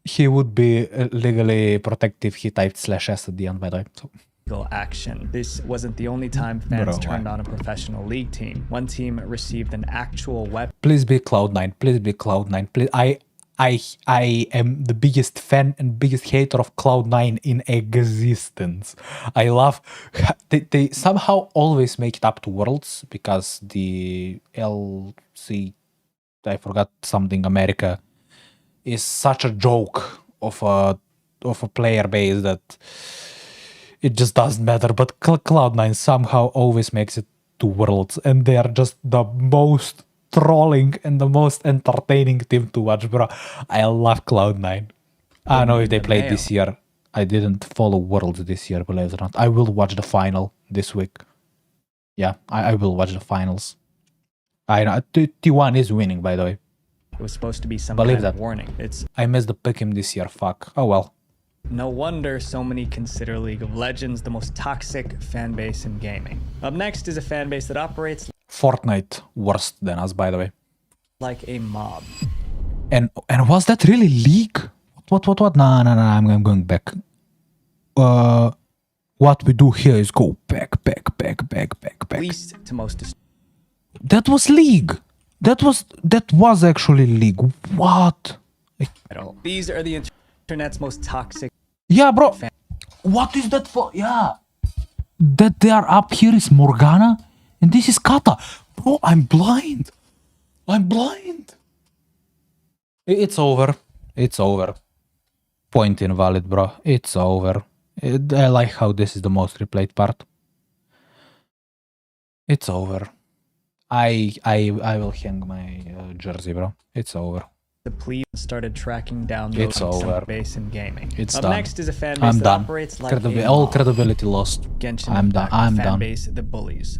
A: He would be legally protective. He typed /s at the end, by the way. So.
B: Action. This wasn't the only time fans turned on a professional league team. One team received an actual weapon.
A: Please be Cloud9. Please be Cloud9. Please. I am the biggest fan and biggest hater of Cloud9 in existence. I love... They somehow always make it up to Worlds because the LC... I forgot something, America, is such a joke of a player base that it just doesn't matter. But Cloud9 somehow always makes it to Worlds, and they are just the most trolling and the most entertaining team to watch, bro. I love Cloud9. I don't know if they played this year. I didn't follow Worlds this year, believe it or not. I will watch the final this week. Yeah, I will watch the finals. I know T1 is winning, by the way.
B: It was supposed to be some kind of warning.
A: I missed the pick'em this year. Fuck. Oh well.
B: No wonder so many consider League of Legends the most toxic fan base in gaming. Up next is a fan base that operates
A: Fortnite worse than us, by the way.
B: Like a mob.
A: And was that really League? What? Nah, I'm going back. What we do here is go back.
B: Least to most
A: That was League. That was actually League. What?
B: These are the internet's most toxic.
A: Yeah, bro. What is that for? Yeah. That they are up here is Morgana, and this is Kata. Bro, I'm blind. I'm blind. It's over. It's over. Point invalid, bro. It's over. I like how this is the most replayed part. It's over. I will hang my jersey, bro. It's over.
B: The police started tracking down those fan base in gaming.
A: It's
B: Up
A: done.
B: next is a fan base
A: I'm
B: that
A: done.
B: operates like
A: All credibility lost.
B: Genshin
A: I'm done.
B: Impact,
A: I'm
B: the fan
A: done.
B: base that bullies.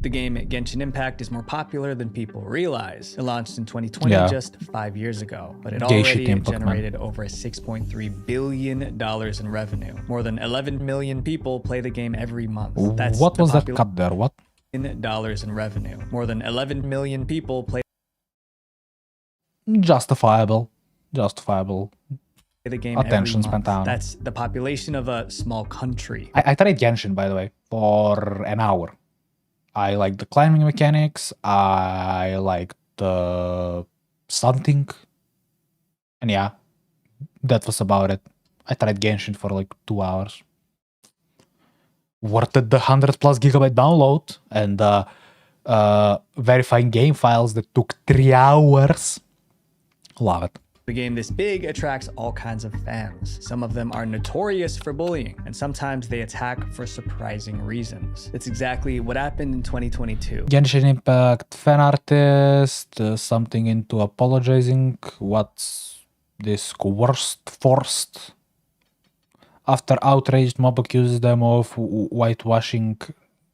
B: The game Genshin Impact is more popular than people realize. It launched in 2020, just 5 years ago, but it already generated over $6.3 billion in revenue. More than 11 million people play the game every month. That's
A: what was that cut there? What?
B: Dollars in revenue. More than 11 million people play
A: Justifiable. Justifiable.
B: The game
A: Attention span down.
B: That's the population of a small country.
A: I tried Genshin, by the way, for an hour. I like the climbing mechanics. I like the something. And yeah, that was about it. I tried Genshin for like 2 hours. Worth it, the 100+ gigabyte download and verifying game files that took 3 hours. Love it.
B: The game this big attracts all kinds of fans. Some of them are notorious for bullying, and sometimes they attack for surprising reasons. It's exactly what happened in 2022.
A: Genshin Impact fan artist, something into apologizing. What's this forced? After outraged mob accuses them of whitewashing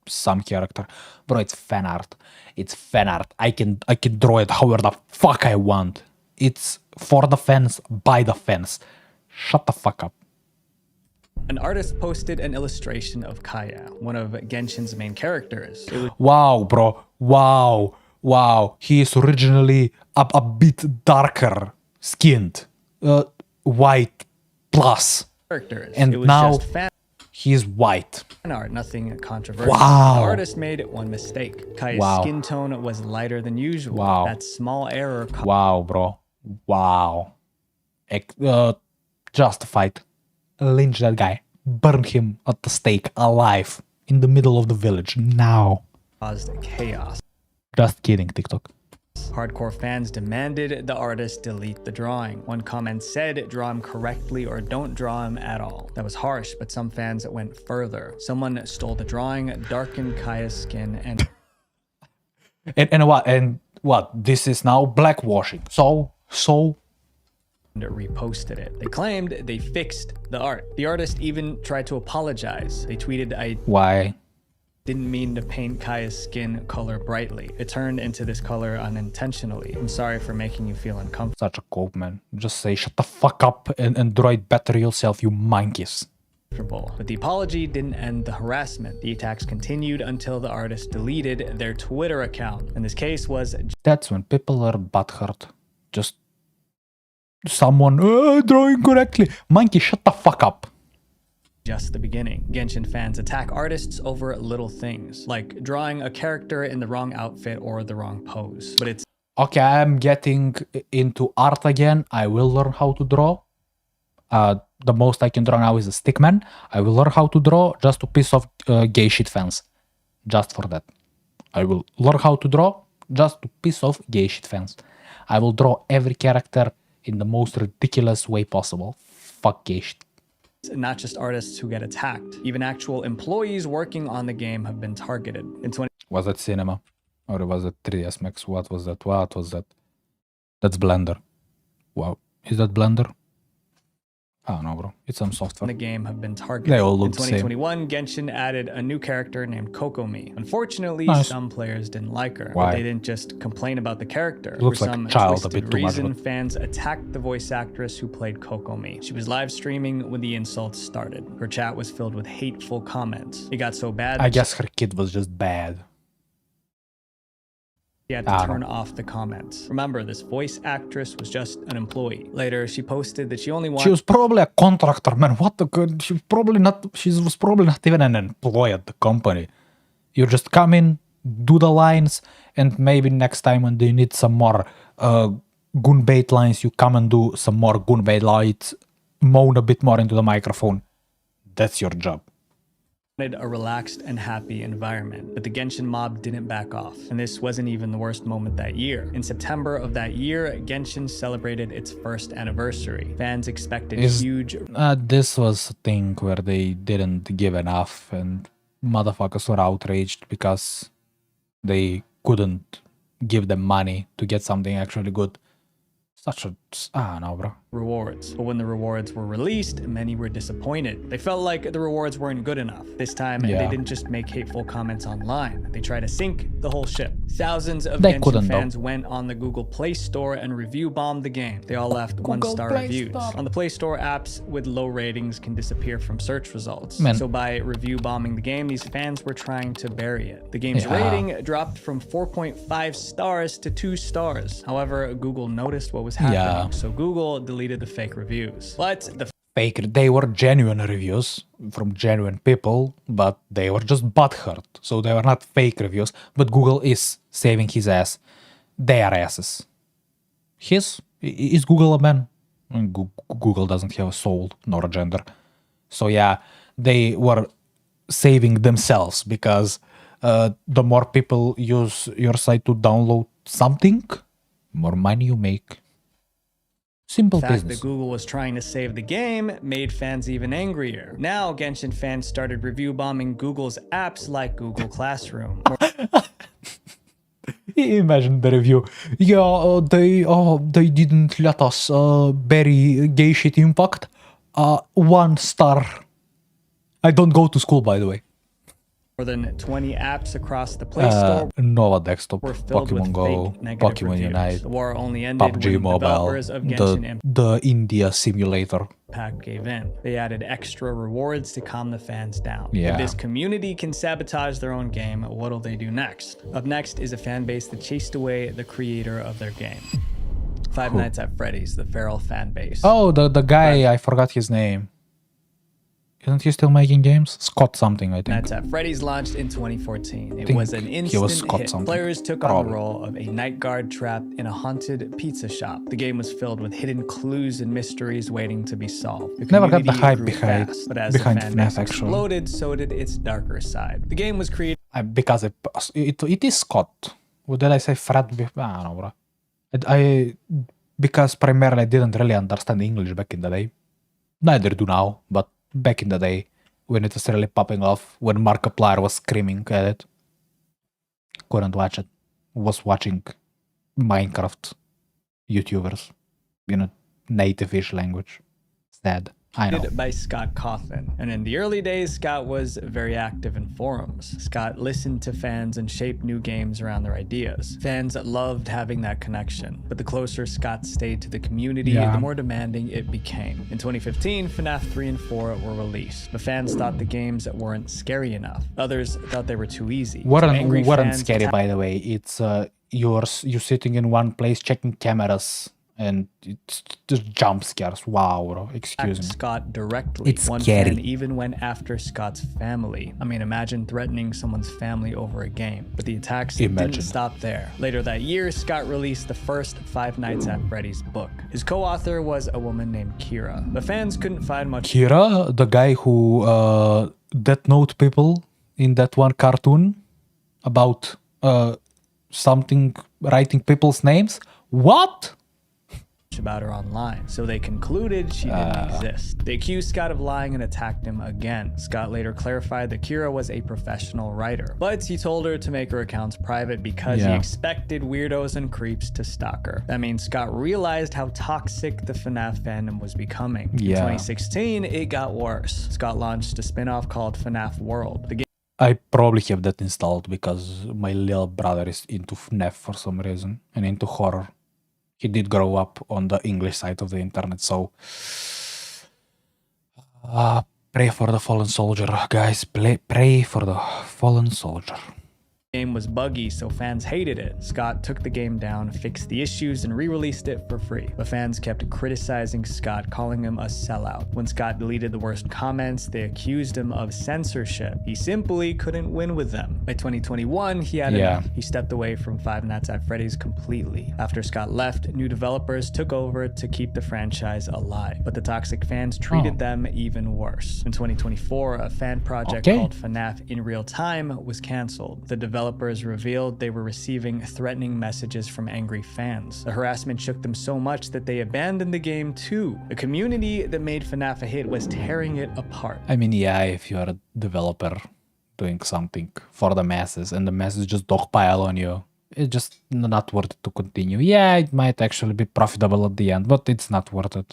A: some character. Bro, it's fan art. It's fan art. I can draw it however the fuck I want. It's for the fans, by the fans. Shut the fuck up.
B: An artist posted an illustration of Kaya, one of Genshin's main characters.
A: Wow, bro. Wow. Wow. He is originally a bit darker skinned. White plus. And now he is white.
B: Art, nothing controversial.
A: Wow.
B: The artist made one mistake. Kaya's skin tone was lighter than usual.
A: Wow.
B: That small error.
A: Wow, bro. Wow. Justified. Lynch that guy. Burn him at the stake alive in the middle of the village now.
B: Caused chaos.
A: Just kidding, TikTok.
B: Hardcore fans demanded the artist delete the drawing. One comment said, draw him correctly or don't draw him at all. That was harsh, but some fans went further. Someone stole the drawing, darkened Kaya's skin, and
A: what? This is now blackwashing. So
B: reposted it. They claimed they fixed the art. The artist even tried to apologize. They tweeted,
A: why?
B: Didn't mean to paint Kaya's skin color brightly. It turned into this color unintentionally. I'm sorry for making you feel uncomfortable.
A: Such a cope, man. Just say shut the fuck up and draw it better yourself, you monkeys.
B: But the apology didn't end the harassment. The attacks continued until the artist deleted their Twitter account. And this case was...
A: That's when people are butthurt. Just someone drawing correctly. Monkey, shut the fuck up.
B: Just the beginning. Genshin fans attack artists over little things, like drawing a character in the wrong outfit or the wrong pose. But it's...
A: Okay, I'm getting into art again. I will learn how to draw. The most I can draw now is a stickman. I will learn how to draw just to piss off gay shit fans. Just for that. I will learn how to draw just to piss off gay shit fans. I will draw every character in the most ridiculous way possible. Fuck gay shit.
B: Not just artists who get attacked. Even actual employees working on the game have been targeted.
A: Was that cinema? Or was it 3ds Max? What was that? What was that? That's Blender. Wow. Is that Blender? I don't know, bro. It's some software.
B: The game have been targeted.
A: They all look
B: the same. In 2021, Genshin added a new character named Kokomi. Unfortunately, some players didn't like her.
A: Why?
B: But they didn't just complain about the character.
A: Looks
B: For
A: like
B: some
A: a child a
B: twisted
A: bit too much.
B: reason, fans attacked the voice actress who played Kokomi. She was live streaming when the insults started. Her chat was filled with hateful comments. It got so bad
A: I guess her kid was just bad.
B: She had to turn off the comments. Remember, this voice actress was just an employee. Later, she posted that she only wanted...
A: She was probably a contractor, man. What the good? She was probably not even an employee at the company. You just come in, do the lines, and maybe next time when they need some more gunbait lines, you come and do some more gunbait lines, moan a bit more into the microphone. That's your job.
B: A relaxed and happy environment, but the Genshin mob didn't back off, and this wasn't even the worst moment that year. In September of that year, Genshin celebrated its first anniversary. Fans expected huge...
A: This was a thing where they didn't give enough, and motherfuckers were outraged because they couldn't give them money to get something actually good. Such a... I don't know, bro.
B: Rewards. But when the rewards were released, many were disappointed. They felt like the rewards weren't good enough. This time, they didn't just make hateful comments online. They tried to sink the whole ship. Thousands of Genshin fans went on the Google Play Store and review bombed the game. They all left one-star reviews. On the Play Store, apps with low ratings can disappear from search results. So by review bombing the game, these fans were trying to bury it. The game's rating dropped from 4.5 stars to 2 stars. However, Google noticed what was happening, so Google deleted the fake reviews. But the
A: they were genuine reviews from genuine people, but they were just butthurt. So they were not fake reviews, but Google is saving his ass. Their asses. Is Google a man? Google doesn't have a soul nor a gender. So yeah, they were saving themselves because the more people use your site to download something, more money you make. Simple business.
B: The fact that Google was trying to save the game made fans even angrier. Now, Genshin fans started review bombing Google's apps like Google Classroom.
A: Imagine the review. Yeah, they didn't let us bury gay shit impact. 1 star. I don't go to school, by the way.
B: More than 20 apps across the Play Store
A: Nova Desktop,
B: were filled
A: Pokemon
B: with
A: Go,
B: fake
A: Pokemon
B: reviews.
A: Unite,
B: The war only ended
A: PUBG
B: when
A: Mobile,
B: developers of Genshin
A: the India simulator.
B: Impact gave in. They added extra rewards to calm the fans down.
A: Yeah.
B: If this community can sabotage their own game, what'll they do next? Up next is a fan base that chased away the creator of their game. Five Nights at Freddy's, the feral fan base.
A: Oh, the guy, I forgot his name. Isn't he still making games? Scott something, I think.
B: Nights at Freddy's launched in 2014. It was an instant hit.
A: Something.
B: Players took on the role of a night guard trapped in a haunted pizza shop. The game was filled with hidden clues and mysteries waiting to be solved. The
A: Never got the hype
B: grew
A: behind
B: fast, but as the fan
A: FNAF,
B: base
A: actually.
B: exploded, so did its darker side. The game was created
A: Because it is Scott. What did I say? Fred? I don't know, bro. Because primarily I didn't really understand English back in the day. Neither do now, but back in the day, when it was really popping off, when Markiplier was screaming at it, couldn't watch it. Was watching Minecraft YouTubers in a native-ish language. Sad. I know.
B: by Scott Cawthon. And in the early days, Scott was very active in forums. Scott listened to fans and shaped new games around their ideas. Fans loved having that connection, but the closer Scott stayed to the community, the more demanding it became. In 2015, FNAF 3 and 4 were released, but fans thought the games weren't scary enough. Others thought they were too easy.
A: Weren't scary, by the way. It's you sitting in one place checking cameras, and it's just jump scares. Wow, bro. Excuse me.
B: Scott directly.
A: It's
B: One
A: scary.
B: fan even went after Scott's family. I mean, imagine threatening someone's family over a game. But the attacks didn't stop there. Later that year, Scott released the first Five Nights at Freddy's book. His co-author was a woman named Kira. The fans couldn't find much.
A: Kira, the guy who Death Note people in that one cartoon about something writing people's names. What?
B: About her online, so they concluded she didn't exist. They accused Scott of lying and attacked him again. Scott later clarified that Kira was a professional writer, but he told her to make her accounts private because he expected weirdos and creeps to stalk her. That means Scott realized how toxic the FNAF fandom was becoming. In 2016, it got worse. Scott launched a spin-off called FNAF World. The game
A: I probably have that installed because my little brother is into FNAF for some reason and into horror. He did grow up on the English side of the internet, so pray for the fallen soldier, guys. Pray for the fallen soldier.
B: game was buggy, so fans hated it. Scott took the game down, fixed the issues, and re-released it for free. But fans kept criticizing Scott, calling him a sellout. When Scott deleted the worst comments, they accused him of censorship. He simply couldn't win with them. By 2021, he had enough. He stepped away from Five Nights at Freddy's completely. After Scott left, new developers took over to keep the franchise alive. But the toxic fans treated them even worse. In 2024, a fan project called FNAF in Real Time was canceled. The developers revealed they were receiving threatening messages from angry fans. The harassment shook them so much that they abandoned the game too. The community that made FNAF a hit was tearing it apart.
A: I mean, yeah, if you're a developer doing something for the masses and the masses just dogpile on you, it's just not worth it to continue. Yeah, it might actually be profitable at the end, but it's not worth it.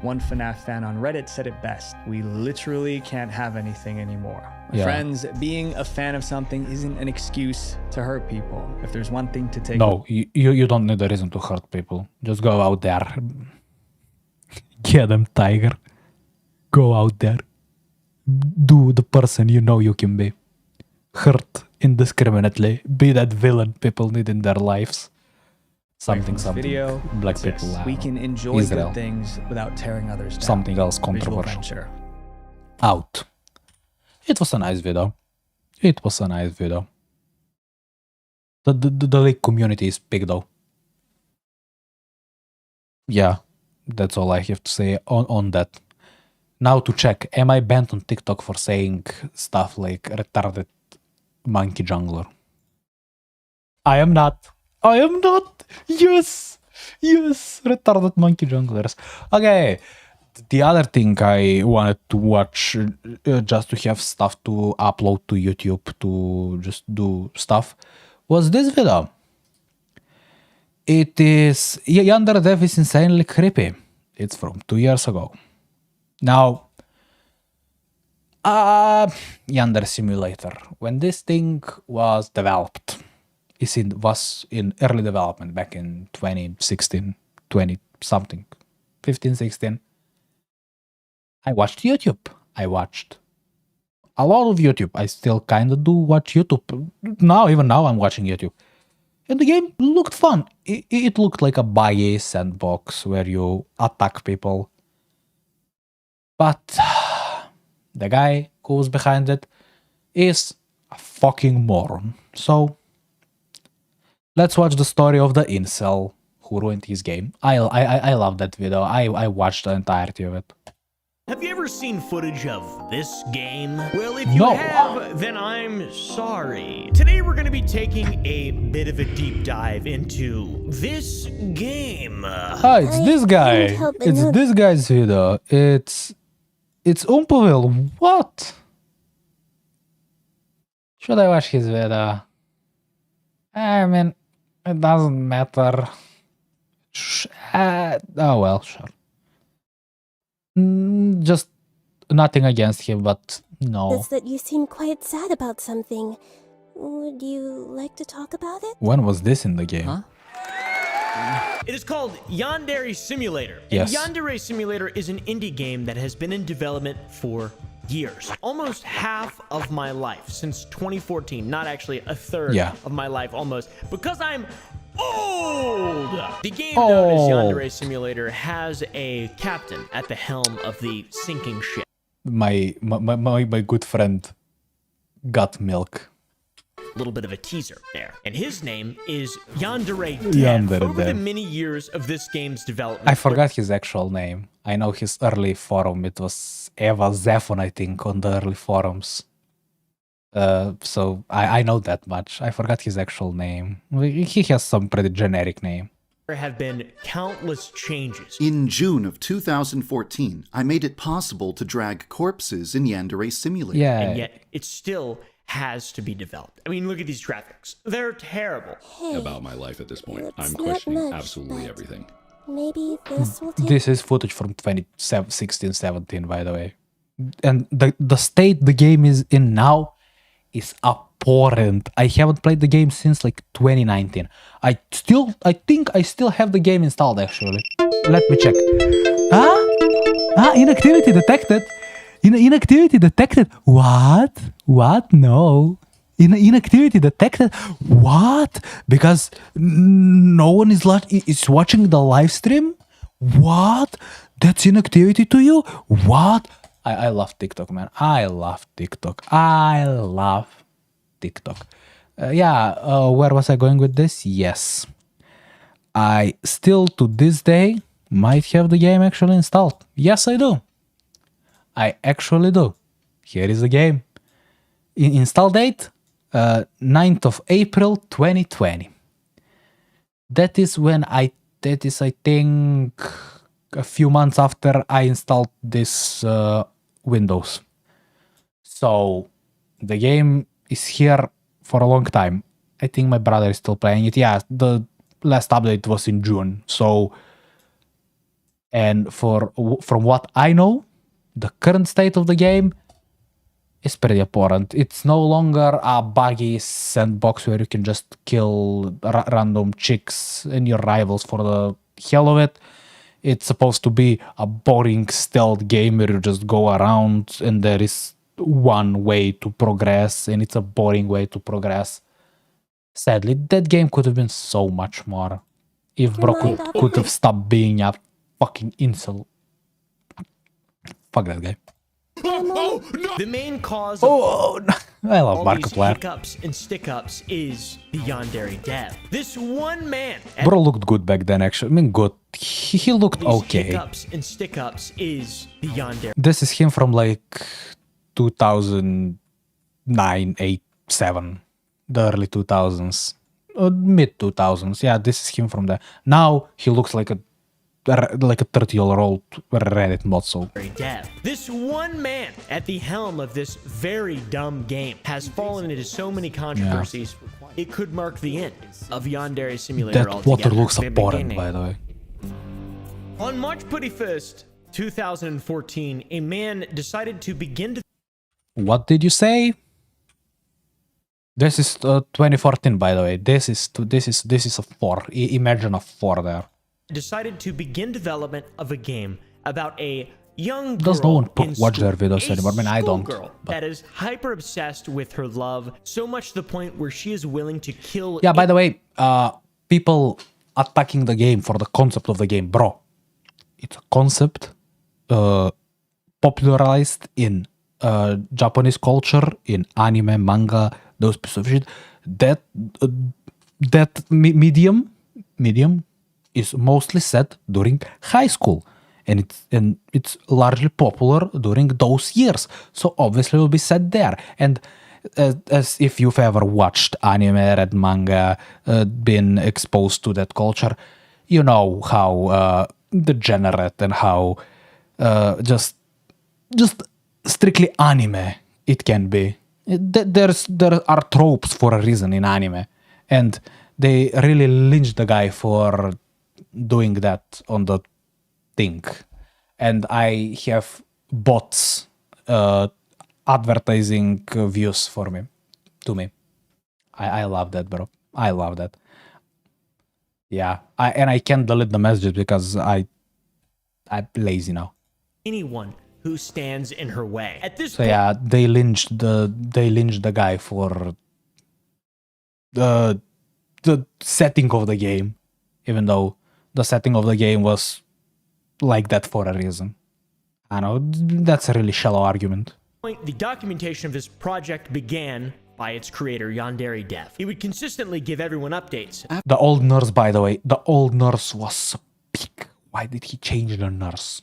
B: One FNAF fan on Reddit said it best: we literally can't have anything anymore. Friends, being a fan of something isn't an excuse to hurt people. If there's one thing to take...
A: No, you don't need a reason to hurt people. Just go out there. Get them, tiger. Go out there. Do the person you know you can be. Hurt indiscriminately. Be that villain people need in their lives. Something.
B: Video,
A: Black people.
B: We can enjoy Israel. Good things without tearing others down.
A: Something else controversial. Out. It was a nice video. It was a nice video. The League community is big though. Yeah, that's all I have to say on that. Now to check, am I banned on TikTok for saying stuff like retarded monkey jungler? I am not. I am not. Yes. Yes. Retarded monkey junglers. Okay. The other thing I wanted to watch just to have stuff to upload to YouTube to just do stuff was this video. It is Yandere Dev is insanely creepy. It's from 2 years ago. Now, Yandere Simulator, when this thing was developed, was in early development back in 2016, 20 something, 15, 16. I watched YouTube. I watched a lot of YouTube. I still kind of do watch YouTube. Even now I'm watching YouTube. And the game looked fun. It looked like a buggy sandbox where you attack people. But the guy who was behind it is a fucking moron. So let's watch the story of the incel who ruined his game. I love that video. I watched the entirety of it.
C: Have you ever seen footage of this game? Well, if you have, then I'm sorry. Today we're going to be taking a bit of a deep dive into this game.
A: Ah, it's this guy. It's this guy's video. It's Umpaville. What? Should I watch his video? I mean, it doesn't matter. Oh well, sure. Just nothing against him, but no.
D: It's that you seem quite sad about something. Would you like to talk about it?
A: When was this in the game?
C: Huh? It is called Yandere Simulator.
A: Yes.
C: And Yandere Simulator is an indie game that has been in development for years. Almost half of my life since 2014. Not actually a third of my life, almost. Because I'm old! The game known as Yandere Simulator has a captain at the helm of the sinking ship.
A: My good friend got milk.
C: A little bit of a teaser there. And his name is Yandere Dev. Over the many years of this game's development...
A: I forgot his actual name. I know his early forum. It was Eva Zephon, I think, on the early forums. So I know that much. I forgot his actual name. He has some pretty generic name.
C: There have been countless changes.
E: In June of 2014, I made it possible to drag corpses in Yandere Simulator.
A: Yeah.
C: And yet it still has to be developed. I mean, look at these graphics. They're terrible.
D: Hey,
F: about my life at this point. I'm questioning absolutely everything.
D: Maybe this will take...
A: This is footage from 2016-17, by the way. And the state the game is in now is abhorrent. I haven't played the game since like 2019. I think I still have the game installed actually. Let me check. Inactivity detected. Inactivity detected. What? No. inactivity detected. What? Because no one is watching the live stream? What? That's inactivity to you? What? I love TikTok, man. I love TikTok. Where was I going with this? Yes. I still, to this day, might have the game actually installed. Yes, I do. I actually do. Here is the game. Install date, 9th of April 2020. That is I think, a few months after I installed this Windows. So, the game is here for a long time. I think my brother is still playing it. Yeah, the last update was in June. So, and from what I know, the current state of the game is pretty important. It's no longer a buggy sandbox where you can just kill random chicks and your rivals for the hell of it. It's supposed to be a boring stealth game where you just go around and there is one way to progress, and it's a boring way to progress. Sadly, that game could have been so much more if bro could have stopped being a fucking incel. Fuck that guy.
C: The main cause
A: of I love
C: all these
A: Markiplier.
C: hiccups and stick-ups is the Yandere dev. This one man...
A: Bro looked good back then, actually. I mean, good. He looked okay.
C: Hiccups and stick-ups is the Yandere.
A: This is him from like 2009, 8, 7. The early 2000s. Mid 2000s. Yeah, this is him from there. Now, he looks like a 30-year-old Reddit mod. So
C: this one man at the helm of this very dumb game has fallen into so many controversies. It could mark the end of Yandere Simulator
A: altogether. That water looks abhorrent, by the way.
C: On March 21st, 2014, a man decided to begin to...
A: What did you say? This is 2014, by the way. This is a 4. Imagine a 4 there.
C: Decided to begin development of a game about a young girl.
A: Does no one watch their videos anymore? I mean, I don't.
C: Girl that is hyper obsessed with her love, so much to the point where she is willing to kill.
A: Yeah, by the way, people attacking the game for the concept of the game, bro. It's a concept popularized in Japanese culture, in anime, manga, those pieces of shit. That medium is mostly set during high school, and it's largely popular during those years. So obviously it will be set there. And as if you've ever watched anime, read manga, been exposed to that culture, you know how degenerate and how just strictly anime it can be. There are tropes for a reason in anime, and they really lynched the guy for doing that on the thing. And I have bots advertising views to me. I love that, bro. I love that. Yeah, I can't delete the messages because I'm lazy now.
C: Anyone who stands in her way. At this
A: point, yeah, they lynched the guy for the setting of the game, even though the setting of the game was like that for a reason. I know that's a really shallow argument.
C: The documentation of this project began by its creator, Yandere Dev. He would consistently give everyone updates.
A: The old nurse, by the way, the old nurse was so big. Why did he change the nurse?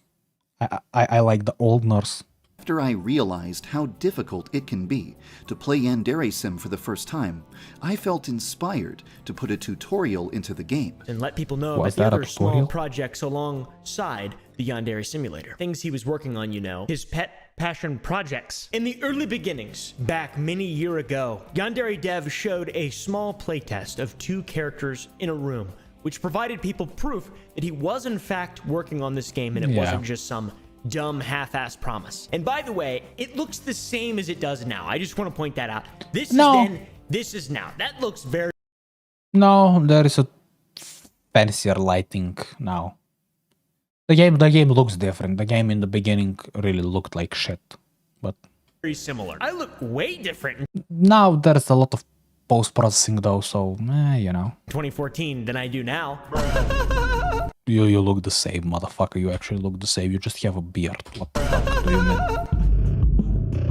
A: I like the old nurse.
E: After I realized how difficult it can be to play Yandere Sim for the first time, I felt inspired to put a tutorial into the game.
C: And let people know about the other small projects alongside the Yandere Simulator. Things he was working on, you know, his pet passion projects. In the early beginnings, back many years ago, Yandere Dev showed a small playtest of 2 characters in a room, which provided people proof that he was in fact working on this game and it wasn't just some dumb half-ass promise. And by the way, it looks the same as it does now. I just want to point that out. This is then, this is now. That looks very...
A: No, there is a fancier lighting now. The game looks different. The game in the beginning really looked like shit, but...
C: very similar. I look way different
A: Now there's a lot of post-processing though, so, you know.
C: 2014 than I do now.
A: You look the same, motherfucker. You actually look the same. You just have a beard. What the fuck do you mean?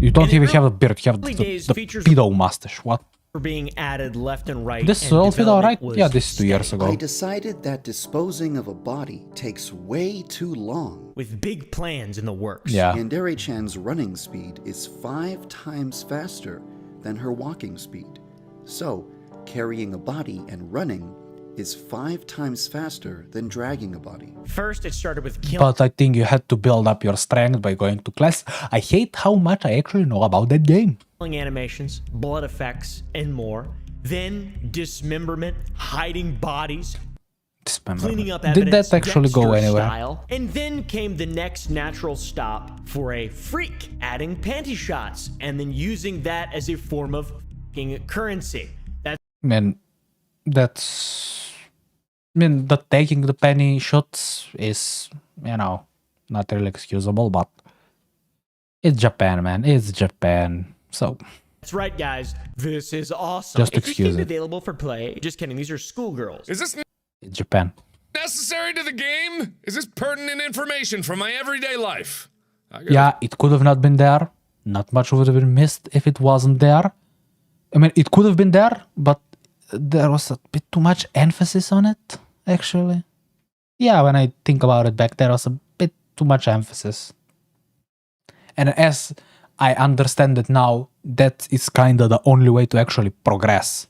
A: You don't even have a beard. You have the pedo mustache. What?
C: For being added left and right.
A: This is outfit alright? Yeah, this is 2 years ago.
E: I decided that disposing of a body takes way too long.
C: With big plans in the works.
A: Yeah.
E: Yandere-chan's running speed is 5 times faster than her walking speed. So, carrying a body and running is 5 times faster than dragging a body.
C: First, it started with killing.
A: But I think you had to build up your strength by going to class. I hate how much I actually know about that game.
C: Animations, blood effects, and more. Then dismemberment, hiding bodies, cleaning up evidence.
A: Did that actually go anywhere?
C: Style. And then came the next natural stop for a freak, adding panty shots, and then using that as a form of currency.
A: The taking the penny shots is, you know, not really excusable, but it's Japan, man. It's Japan. So
C: that's right, guys. This is awesome.
A: Just excuse it.
C: Available for play. Just kidding. These are schoolgirls.
G: Is this
A: it's Japan.
G: necessary to the game? Is this pertinent information from my everyday life?
A: Yeah, it could have not been there. Not much would have been missed if it wasn't there. I mean, it could have been there, but there was a bit too much emphasis on it, actually. Yeah, when I think about it back, there was a bit too much emphasis. And as I understand it now, that is kind of the only way to actually progress.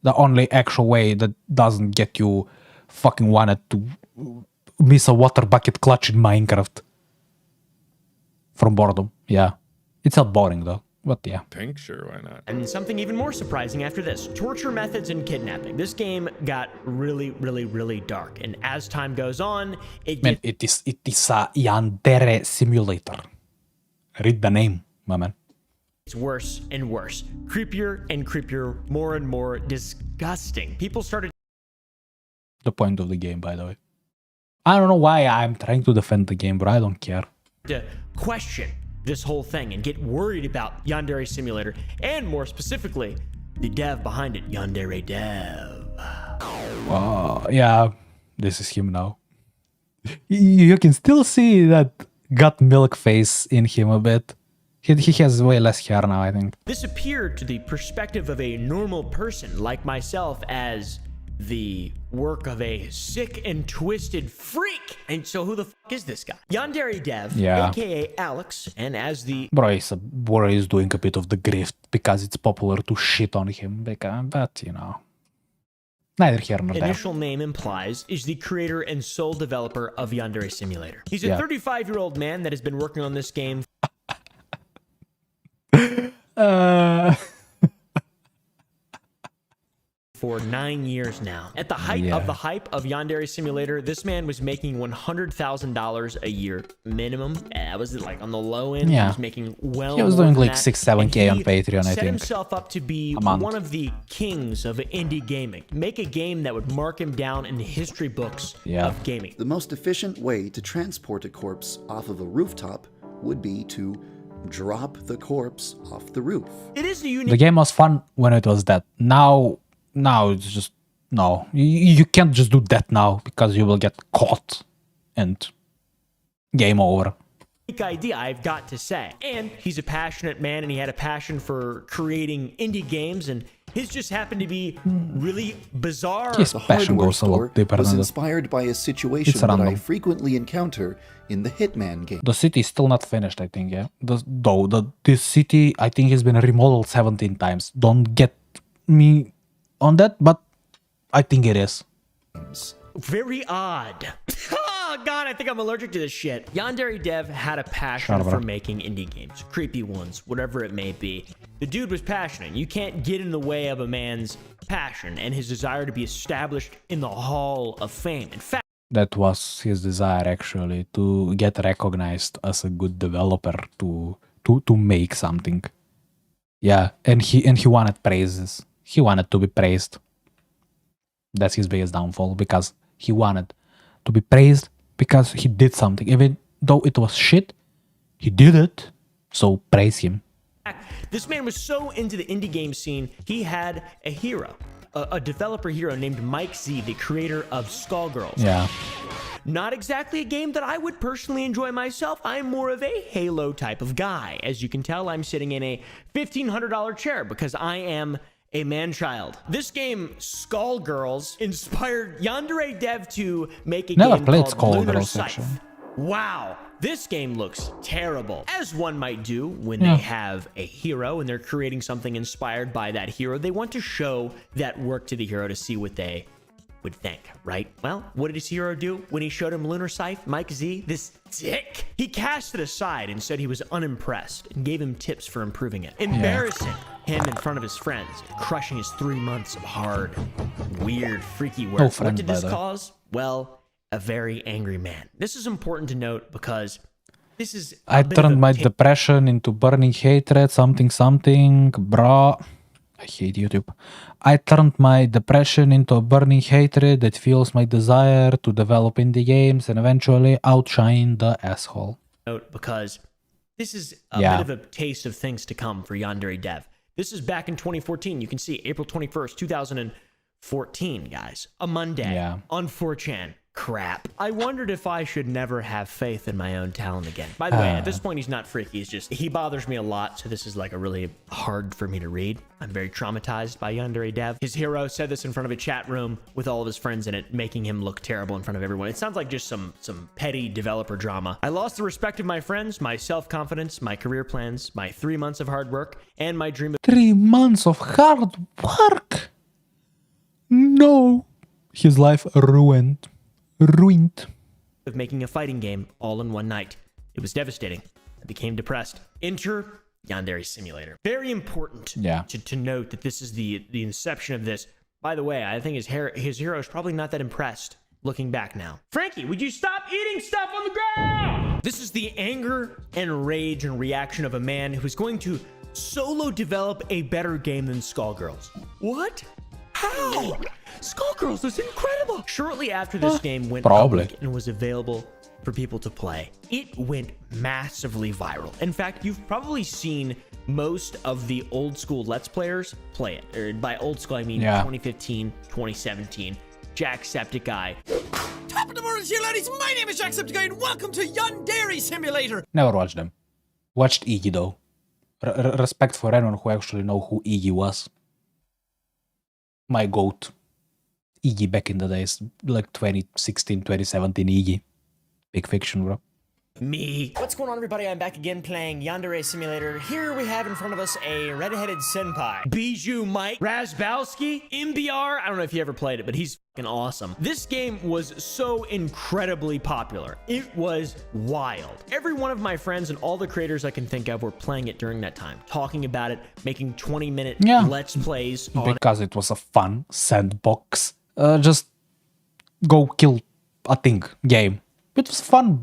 A: The only actual way that doesn't get you fucking wanted to miss a water bucket clutch in Minecraft. From boredom, yeah. It's not boring though, but yeah.
G: Pink, sure, why not?
C: And something even more surprising after this, torture methods and kidnapping. This game got really, really, really dark. And as time goes on, it is
A: a yandere simulator. Read the name, my man.
C: It's worse and worse. Creepier and creepier, more and more disgusting. People started...
A: The point of the game, by the way. I don't know why I'm trying to defend the game, but I don't care.
C: To question this whole thing and get worried about Yandere Simulator, and more specifically, the dev behind it, Yandere Dev.
A: Yeah, this is him now. You can still see that got milk face in him a bit. He has way less hair now, I think.
C: This appeared to the perspective of a normal person like myself as the work of a sick and twisted freak. And so who the fuck is this guy? Yandere Dev, aka Alex, and as the...
A: Bro is doing a bit of the grift because it's popular to shit on him, but you know. Neither here nor there.
C: Initial name implies is the creator and sole developer of Yandere Simulator. He's a 35-year-old man that has been working on this game for 9 years now. At the height of the hype of Yandere Simulator, this man was making $100,000 a year minimum. That was like on the low end.
A: Yeah.
C: He was making well.
A: He was doing like 6-7K on Patreon, I think.
C: Set himself up to be one of the kings of indie gaming. Make a game that would mark him down in the history books of gaming.
E: The most efficient way to transport a corpse off of a rooftop would be to drop the corpse off the roof.
C: It is a unique...
A: The game was fun when it was that. Now it's just, no. You can't just do that now because you will get caught and game over.
C: Idea, I've got to say. And he's a passionate man, and he had a passion for creating indie games, and his just happened to be really bizarre.
A: His passion goes a lot deeper
E: was
A: than
E: inspired by a situation that I frequently encounter in the Hitman game.
A: The city is still not finished, I think, yeah? This city, I think, has been remodeled 17 times. Don't get me on that, but I think it is.
C: Very odd. Oh god, I think I'm allergic to this shit. Yandere Dev had a passion for making indie games. Creepy ones, whatever it may be. The dude was passionate. You can't get in the way of a man's passion and his desire to be established in the Hall of Fame. In fact,
A: that was his desire, actually, to get recognized as a good developer, to make something. Yeah, and he wanted praises. He wanted to be praised. That's his biggest downfall, because he wanted to be praised because he did something. Even though it was shit, he did it, so praise him.
C: This man was so into the indie game scene, he had a hero, a developer hero named Mike Z, the creator of Skullgirls.
A: Yeah.
C: Not exactly a game that I would personally enjoy myself. I'm more of a Halo type of guy. As you can tell, I'm sitting in a $1,500 chair because I am a man-child. This game, Skullgirls, inspired Yandere Dev to make a game called Lunar Scythe. Wow, this game looks terrible, as one might do when they have a hero and they're creating something inspired by that hero. They want to show that work to the hero to see what they would think, right? Well, what did his hero do when he showed him Lunar Scythe, Mike Z, this dick? He cast it aside and said he was unimpressed and gave him tips for improving it, embarrassing him in front of his friends, crushing his 3 months of hard, weird, freaky work. What did this cause? Well, a very angry man. This is important to note because this is
A: I turned my depression into burning hatred, something, bruh. I hate YouTube. I turned my depression into a burning hatred that fuels my desire to develop indie games and eventually outshine the asshole.
C: Because this is a bit of a taste of things to come for Yandere Dev. This is back in 2014. You can see April 21st, 2014, guys. A Monday on 4chan. Crap. I wondered if I should never have faith in my own talent again. By the way, at this point, he's not freaky. He's just, he bothers me a lot. So this is like a really hard for me to read. I'm very traumatized by Yandere Dev. His hero said this in front of a chat room with all of his friends in it, making him look terrible in front of everyone. It sounds like just some petty developer drama. I lost the respect of my friends, my self-confidence, my career plans, my 3 months of hard work, and my dream of
A: 3 months of hard work? No. His life ruined.
C: Of making a fighting game all in one night. It was devastating. I became depressed. Enter Yandere Simulator. Very important to note that this is the inception of this. By the way, I think his hero is probably not that impressed looking back now. Frankie, would you stop eating stuff on the ground? This is the anger and rage and reaction of a man who is going to solo develop a better game than Skullgirls. What? How? Skullgirls is incredible. Shortly after this game went public and was available for people to play, it went massively viral. In fact, you've probably seen most of the old school Let's Players play it. Or by old school, I mean 2015, 2017. Jacksepticeye.
H: Top of the morning, you ladies. My name is Jacksepticeye, and welcome to Yandere Simulator.
A: Never watched them. Watched Iggy though. Respect for anyone who actually know who Iggy was. My goat. Iggy back in the days, like 2016, 2017 Iggy. Big fiction, bro.
C: Me. What's going on, everybody? I'm back again playing Yandere Simulator. Here we have in front of us a red-headed senpai. Bijou Mike Razbowski, MBR. I don't know if you ever played it, but he's fucking awesome. This game was so incredibly popular. It was wild. Every one of my friends and all the creators I can think of were playing it during that time, talking about it, making 20-minute Let's Plays on
A: because it was a fun sandbox. Just go kill a thing game. It was fun,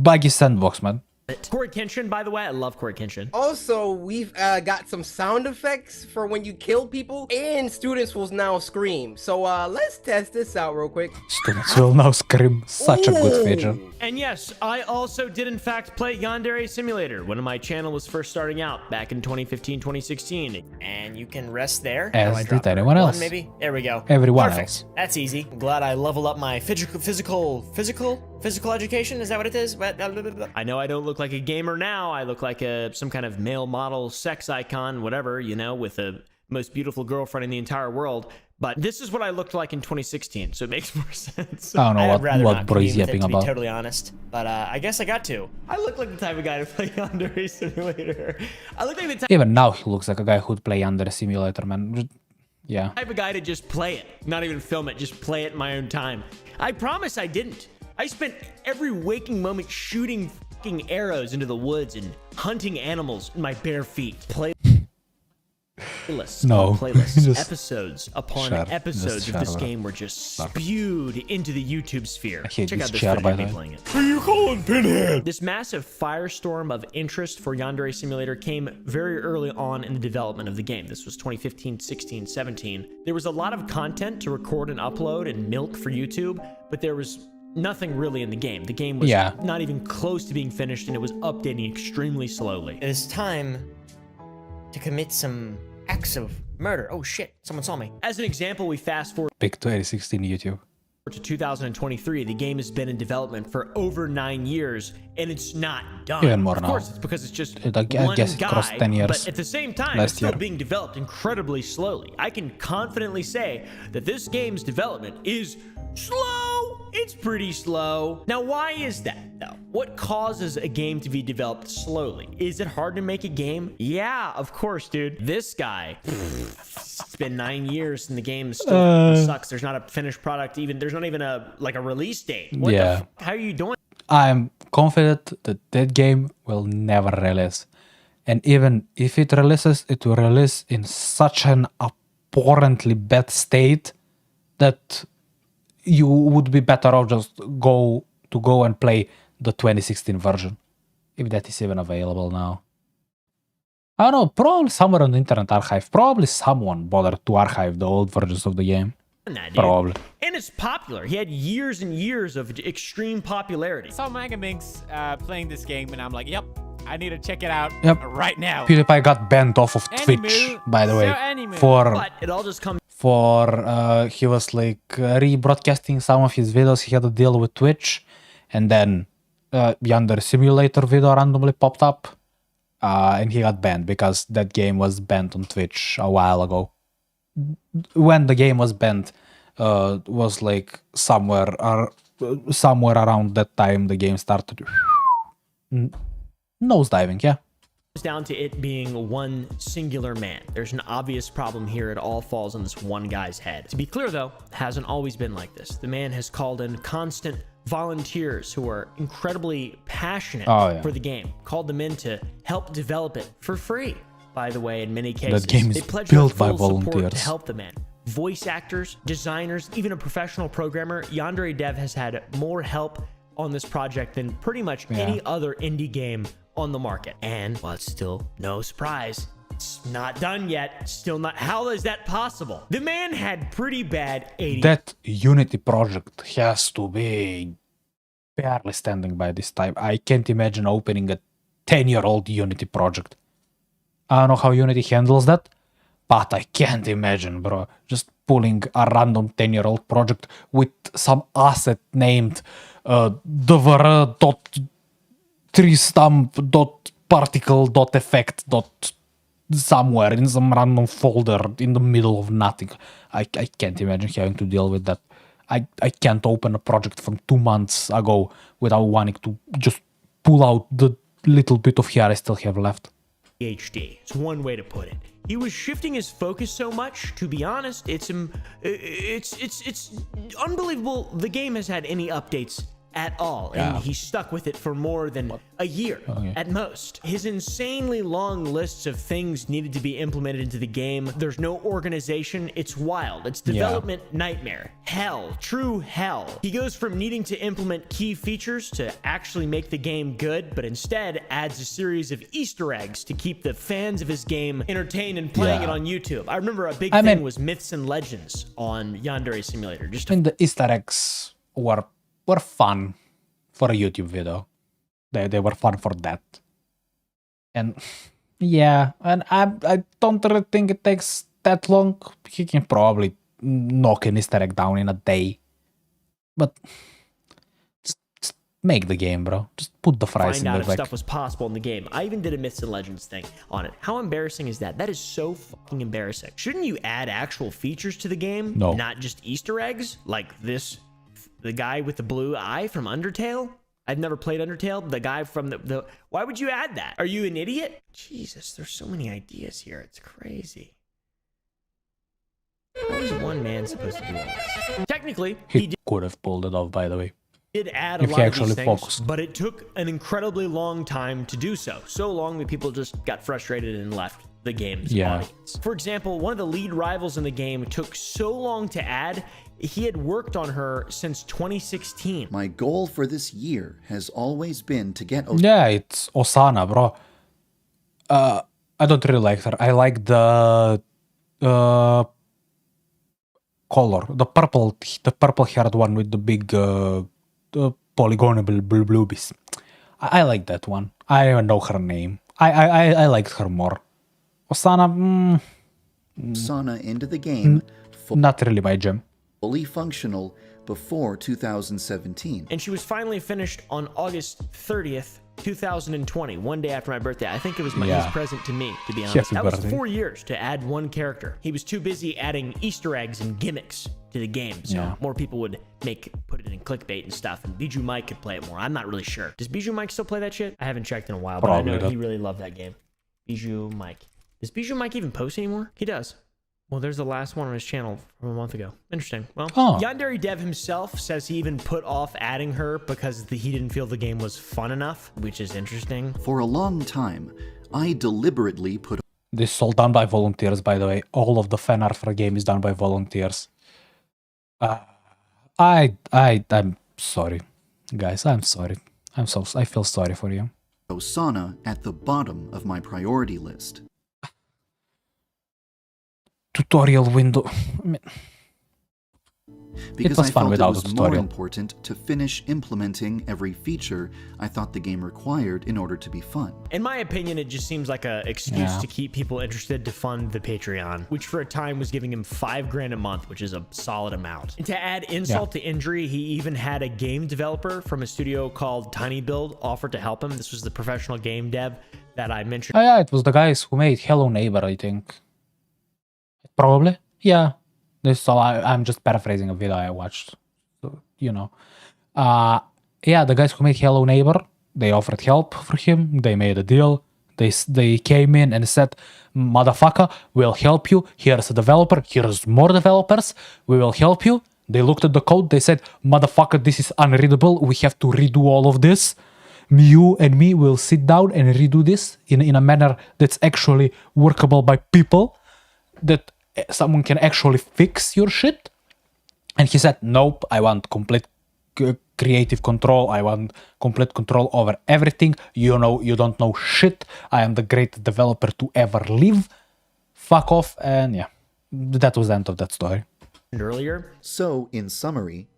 A: buggy sandbox, man.
C: Corey Kenshin, by the way, I love Corey Kenshin.
I: Also, we've got some sound effects for when you kill people, and students will now scream. So let's test this out real quick.
A: Students will now scream. Such a good feature.
C: And yes, I also did in fact play Yandere Simulator when my channel was first starting out back in 2015, 2016. And you can rest there.
A: As did anyone else.
C: Maybe. There we go.
A: Everyone
C: Perfect.
A: else.
C: That's easy. I'm glad I level up my physical education. Is that what it is? I know I don't look like a gamer now. I look like some kind of male model sex icon, whatever, you know, with the most beautiful girlfriend in the entire world. But this is what I looked like in 2016, so it makes more sense.
A: I don't know what bro is yapping about.
C: To be totally honest, but I guess I got to. I look like the type of guy to play Yandere Simulator. I look like the type.
A: Even now, he looks like a guy who'd play Yandere Simulator, man. Yeah.
C: Type of guy to just play it, not even film it, just play it in my own time. I promise I didn't. I spent every waking moment shooting fucking arrows into the woods and hunting animals in my bare feet. Playlists, playlists, episodes upon episodes of this game were just spewed into the YouTube sphere. Check out this footage of me playing it.
G: Who you calling, Pinhead?
C: This massive firestorm of interest for Yandere Simulator came very early on in the development of the game. This was 2015, 16, 17. There was a lot of content to record and upload and milk for YouTube, but there was nothing really in the game. The game was not even close to being finished, and it was updating extremely slowly. It is time to commit some acts of murder. Oh shit, someone saw me. As an example, we fast forward
A: Big 2016 YouTube.
C: to 2023. The game has been in development for over 9 years, and it's not done.
A: Even more
C: of
A: now.
C: course, it's because it's just
A: I
C: one
A: guess it crossed
C: guy,
A: 10 years
C: but at the same time,
A: last
C: it's still
A: year.
C: being developed incredibly slowly. I can confidently say that this game's development is slow. It's pretty slow. Now, why is that, though? What causes a game to be developed slowly? Is it hard to make a game? Yeah, of course, dude. This guy, it's been 9 years and the game still sucks. There's not a finished product. There's not even a release date. What
A: Yeah.
C: the how are you doing?
A: I'm confident that game will never release. And even if it releases, it will release in such an abhorrently bad state that you would be better off just go and play the 2016 version. If that is even available now. I don't know, probably somewhere on the Internet Archive. Probably someone bothered to archive the old versions of the game.
C: That,
A: Probably.
C: And it's popular. He had years and years of extreme popularity.
J: I saw Megaminx playing this game, and I'm like, yep, I need to check it out right now.
A: PewDiePie got banned off of Twitch,
J: Anywho,
A: by the way,
J: so anywho.
C: But it all just comes
A: he was like rebroadcasting some of his videos. He had a deal with Twitch, and then Yandere Simulator video randomly popped up, and he got banned because that game was banned on Twitch a while ago. When the game was banned, was like somewhere around that time the game started nosediving. Yeah.
C: down to it being one singular man. There's an obvious problem here. It all falls on this one guy's head. To be clear, though, it hasn't always been like this. The man has called in constant volunteers who are incredibly passionate for the game, called them in to help develop it for free. By the way, in many cases,
A: that game is
C: they pledge
A: built
C: their
A: by
C: full support
A: volunteers.
C: to help the man. Voice actors, designers, even a professional programmer, Yandere Dev has had more help on this project than pretty much any other indie game on the market. And while it's still no surprise, it's not done yet. Still not. How is that possible? The man had pretty bad 80.
A: That Unity project has to be barely standing by this time. I can't imagine opening a 10-year-old Unity project. I don't know how Unity handles that, but I can't imagine, bro. Just pulling a random 10-year-old project with some asset named dvr.treestump.particle.effect. Somewhere in some random folder in the middle of nothing. I can't imagine having to deal with that. I can't open a project from 2 months ago without wanting to just pull out the little bit of hair I still have left.
C: PhD. It's one way to put it. He was shifting his focus so much. To be honest, it's unbelievable. The game has had any updates at all, and he stuck with it for more than a year at most. His insanely long lists of things needed to be implemented into the game. There's no organization. It's wild. It's development nightmare. Hell. True hell. He goes from needing to implement key features to actually make the game good, but instead adds a series of Easter eggs to keep the fans of his game entertained and playing it on YouTube. I remember a big thing was myths and legends on Yandere Simulator.
A: And the Easter eggs were fun for a YouTube video. They were fun for that. And and I don't really think it takes that long. He can probably knock an Easter egg down in a day. But just make the game, bro. Just put the fries in
C: Find out
A: there.
C: if stuff was possible in the game. I even did a myths and legends thing on it. How embarrassing is that? That is so fucking embarrassing. Shouldn't you add actual features to the game?
A: No.
C: Not just Easter eggs like this. The guy with the blue eye from Undertale? I've never played Undertale. The guy from the... Why would you add that? Are you an idiot? Jesus, there's so many ideas here. It's crazy. How is one man supposed to do all this? Technically,
A: He could have pulled it off, by the way.
C: did add a
A: If he
C: lot of these
A: actually
C: things,
A: focused.
C: but it took an incredibly long time to do so. So long that people just got frustrated and left the game's audience. For example, one of the lead rivals in the game took so long to add, he had worked on her since 2016.
E: My goal for this year has always been to get...
A: Yeah, it's Osana, bro. I don't really like her. I like the color, the purple-haired one with the big polygonal bluebies. I like that one. I don't even know her name. I liked her more. Osana,
E: Sana into the game,
A: not really my jam.
E: fully functional before 2017.
C: And she was finally finished on August 30th, 2020, one day after my birthday. I think it was his present to me, to be honest.
A: Happy
C: That was
A: birthday.
C: 4 years to add one character. He was too busy adding Easter eggs and gimmicks to the game, so more people would put it in clickbait and stuff, and Bijou Mike could play it more. I'm not really sure. Does Bijou Mike still play that shit? I haven't checked in a while, but
A: Probably
C: I know
A: not.
C: he really loved that game. Bijou Mike. Does Bijou Mike even post anymore? He does. Well, there's the last one on his channel from a month ago. Interesting. Well, Yandere Dev himself says he even put off adding her because he didn't feel the game was fun enough, which is interesting.
E: For a long time, I deliberately put
A: This is all done by volunteers, by the way. All of the fan art for the game is done by volunteers. I'm sorry, guys. I'm sorry. I feel sorry for you.
E: Osana at the bottom of my priority list.
A: Tutorial window.
E: Because
A: was
E: I
A: fun
E: felt it
A: without
E: was
A: a
E: more
A: tutorial.
E: important to finish implementing every feature I thought the game required in order to be fun.
C: In my opinion, it just seems like an excuse to keep people interested to fund the Patreon, which for a time was giving him $5,000 a month, which is a solid amount. And to add insult to injury, he even had a game developer from a studio called Tiny Build offer to help him. This was the professional game dev that I mentioned.
A: Oh yeah, it was the guys who made Hello Neighbor, I think. Probably. Yeah. So I'm just paraphrasing a video I watched. So, you know. Yeah, the guys who made Hello Neighbor, they offered help for him. They made a deal. They came in and said, motherfucker, we'll help you. Here's a developer. Here's more developers. We will help you. They looked at the code. They said, motherfucker, this is unreadable. We have to redo all of this. You and me will sit down and redo this in a manner that's actually workable by people, that someone can actually fix your shit. And he said, nope, I want complete creative control. I want complete control over everything. You know, you don't know shit. I am the greatest developer to ever live. Fuck off. And yeah, that was the end of that story.
C: Earlier.
E: So, in summary,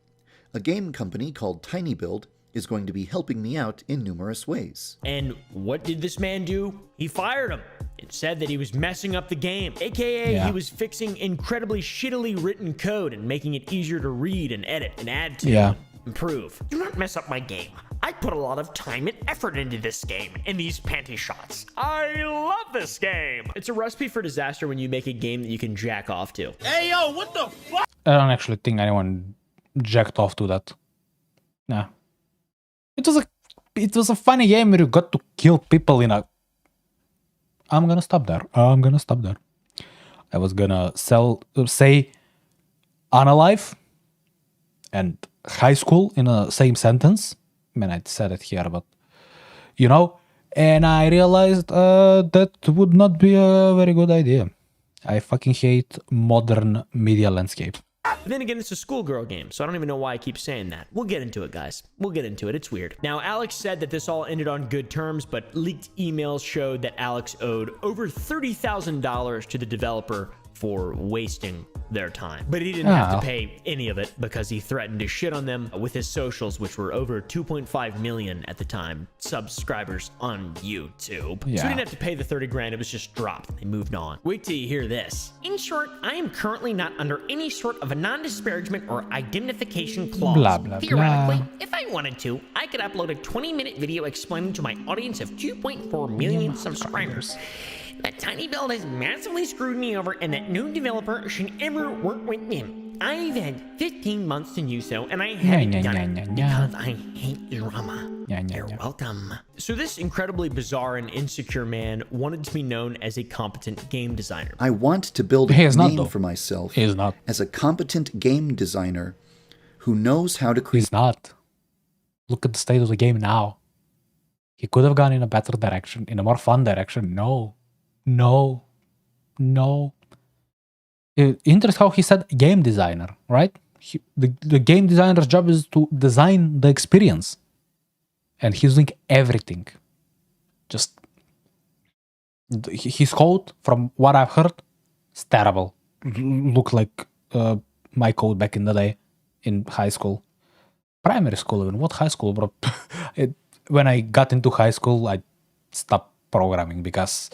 E: a game company called Tiny Build is going to be helping me out in numerous ways.
C: And what did this man do? He fired him. It said that he was messing up the game, aka he was fixing incredibly shittily written code and making it easier to read and edit and add to and improve.
K: Do not mess up my game. I put a lot of time and effort into this game and these panty shots. I love this game.
C: It's a recipe for disaster when you make a game that you can jack off to.
H: Hey, yo, what the fuck?
A: I don't actually think anyone jacked off to that. Nah. It was a funny game where you got to kill people in a... I'm gonna stop there. I was gonna say Unalive and high school in the same sentence. I mean, I said it here, but you know, and I realized that would not be a very good idea. I fucking hate modern media landscape.
C: But then again, it's a schoolgirl game, so I don't even know why I keep saying that. We'll get into it, guys. We'll get into it. It's weird. Now, Alex said that this all ended on good terms, but leaked emails showed that Alex owed over $30,000 to the developer for wasting their time. But he didn't have to pay any of it because he threatened to shit on them with his socials, which were over 2.5 million at the time subscribers on YouTube. So he didn't have to pay the 30 grand. It was just dropped. They moved on. Wait till you hear this.
K: In short, I am currently not under any sort of a non-disparagement or indemnification clause.
A: Blah, blah,
K: Theoretically,
A: blah.
K: if I wanted to, I could upload a 20-minute video explaining to my audience of 2.4 million subscribers that Tiny Build has massively screwed me over and that no developer should ever work with them. I've had 15 months to do so, and I haven't done it because I hate drama. You're welcome.
C: So this incredibly bizarre and insecure man wanted to be known as a competent game designer.
E: I want to build a name for myself as a competent game designer who knows how to create.
A: He's not. Look at the state of the game now. He could have gone in a better direction, in a more fun direction. No. Interesting how he said game designer, right? The game designer's job is to design the experience. And he's doing everything. Just his code, from what I've heard, is terrible. Look like my code back in the day in high school. Primary school even. What high school, bro? When I got into high school, I stopped programming because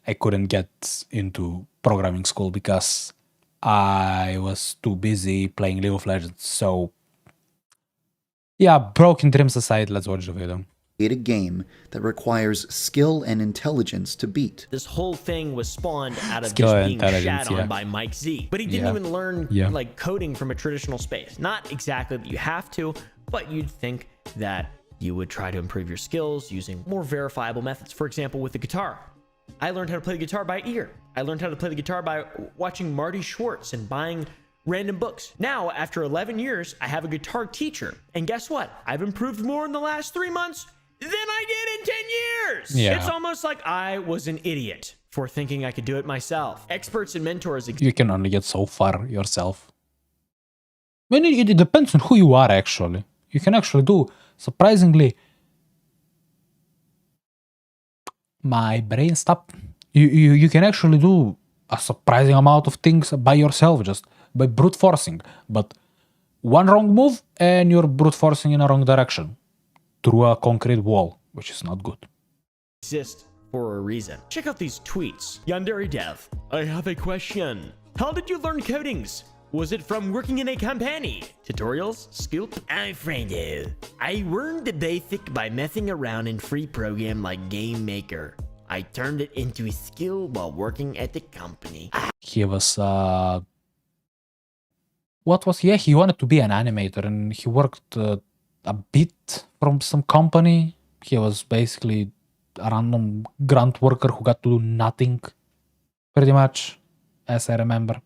A: I couldn't get into programming school because I was too busy playing League of Legends. So, yeah, broken dreams aside, let's watch the video.
E: A game that requires skill and intelligence to beat.
C: This whole thing was spawned out of just being shat on by Mike Z. But he didn't even learn like coding from a traditional space. Not exactly that you have to, but you'd think that you would try to improve your skills using more verifiable methods. For example, with the guitar. I learned how to play the guitar by ear. I learned how to play the guitar by watching Marty Schwartz and buying random books. Now, after 11 years, I have a guitar teacher. And guess what? I've improved more in the last 3 months than I did in 10 years.
A: Yeah.
C: It's almost like I was an idiot for thinking I could do it myself. Experts and mentors.
A: You can only get so far yourself. I mean, it depends on who you are, actually. You can actually do, surprisingly... My brain stopped. You can actually do a surprising amount of things by yourself, just by brute forcing. But one wrong move and you're brute forcing in a wrong direction. Through a concrete wall, which is not good.
C: Exist for a reason. Check out these tweets. Yandere Dev, I have a question. How did you learn codings? Was it from working in a company? Tutorials? Scoop? Fredo. I learned the basic by messing around in free program like Game Maker. I turned it into a skill while working at the company.
A: He was what was he wanted to be an animator, and he worked a bit from some company. He was basically a random grunt worker who got to do nothing, pretty much, as I remember.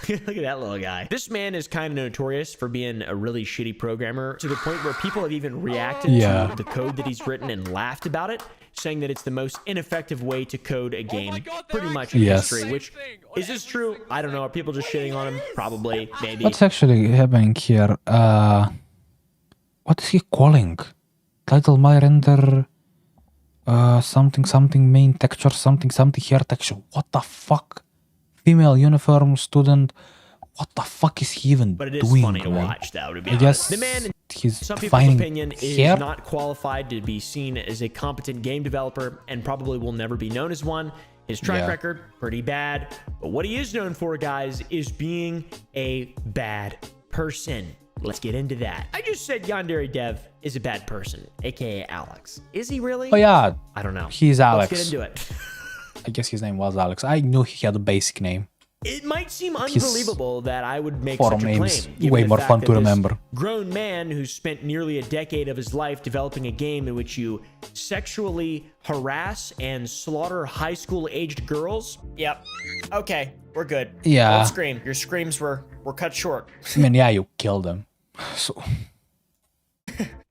C: Look at that little guy. This man is kind of notorious for being a really shitty programmer, to the point where people have even reacted to the code that he's written and laughed about it, saying that it's the most ineffective way to code a game pretty much in history. Which, is this true? I don't know. Are people just shitting on him? Probably, maybe.
A: What's actually happening here? What is he calling? Title my render something main texture something here texture. What the fuck? Female uniform student. What the fuck is he even doing?
C: But it is funny to watch, though, to be honest. The man, in some people's opinion, is not qualified to be seen as a competent game developer and probably will never be known as one. His track record, pretty bad. But what he is known for, guys, is being a bad person. Let's get into that. I just said Yandere Dev is a bad person, aka Alex. Is he really?
A: Oh yeah.
C: I don't know.
A: He's Alex.
C: Let's get into it.
A: I guess his name was Alex. I knew he had a basic name.
C: It might seem unbelievable that I would make
A: such
C: a claim.
A: Way more fun to remember.
C: Grown man who spent nearly a decade of his life developing a game in which you sexually harass and slaughter high school aged girls. Yep. Okay, we're good.
A: Yeah.
C: Don't scream. Your screams were cut short.
A: I mean, yeah, you killed them. So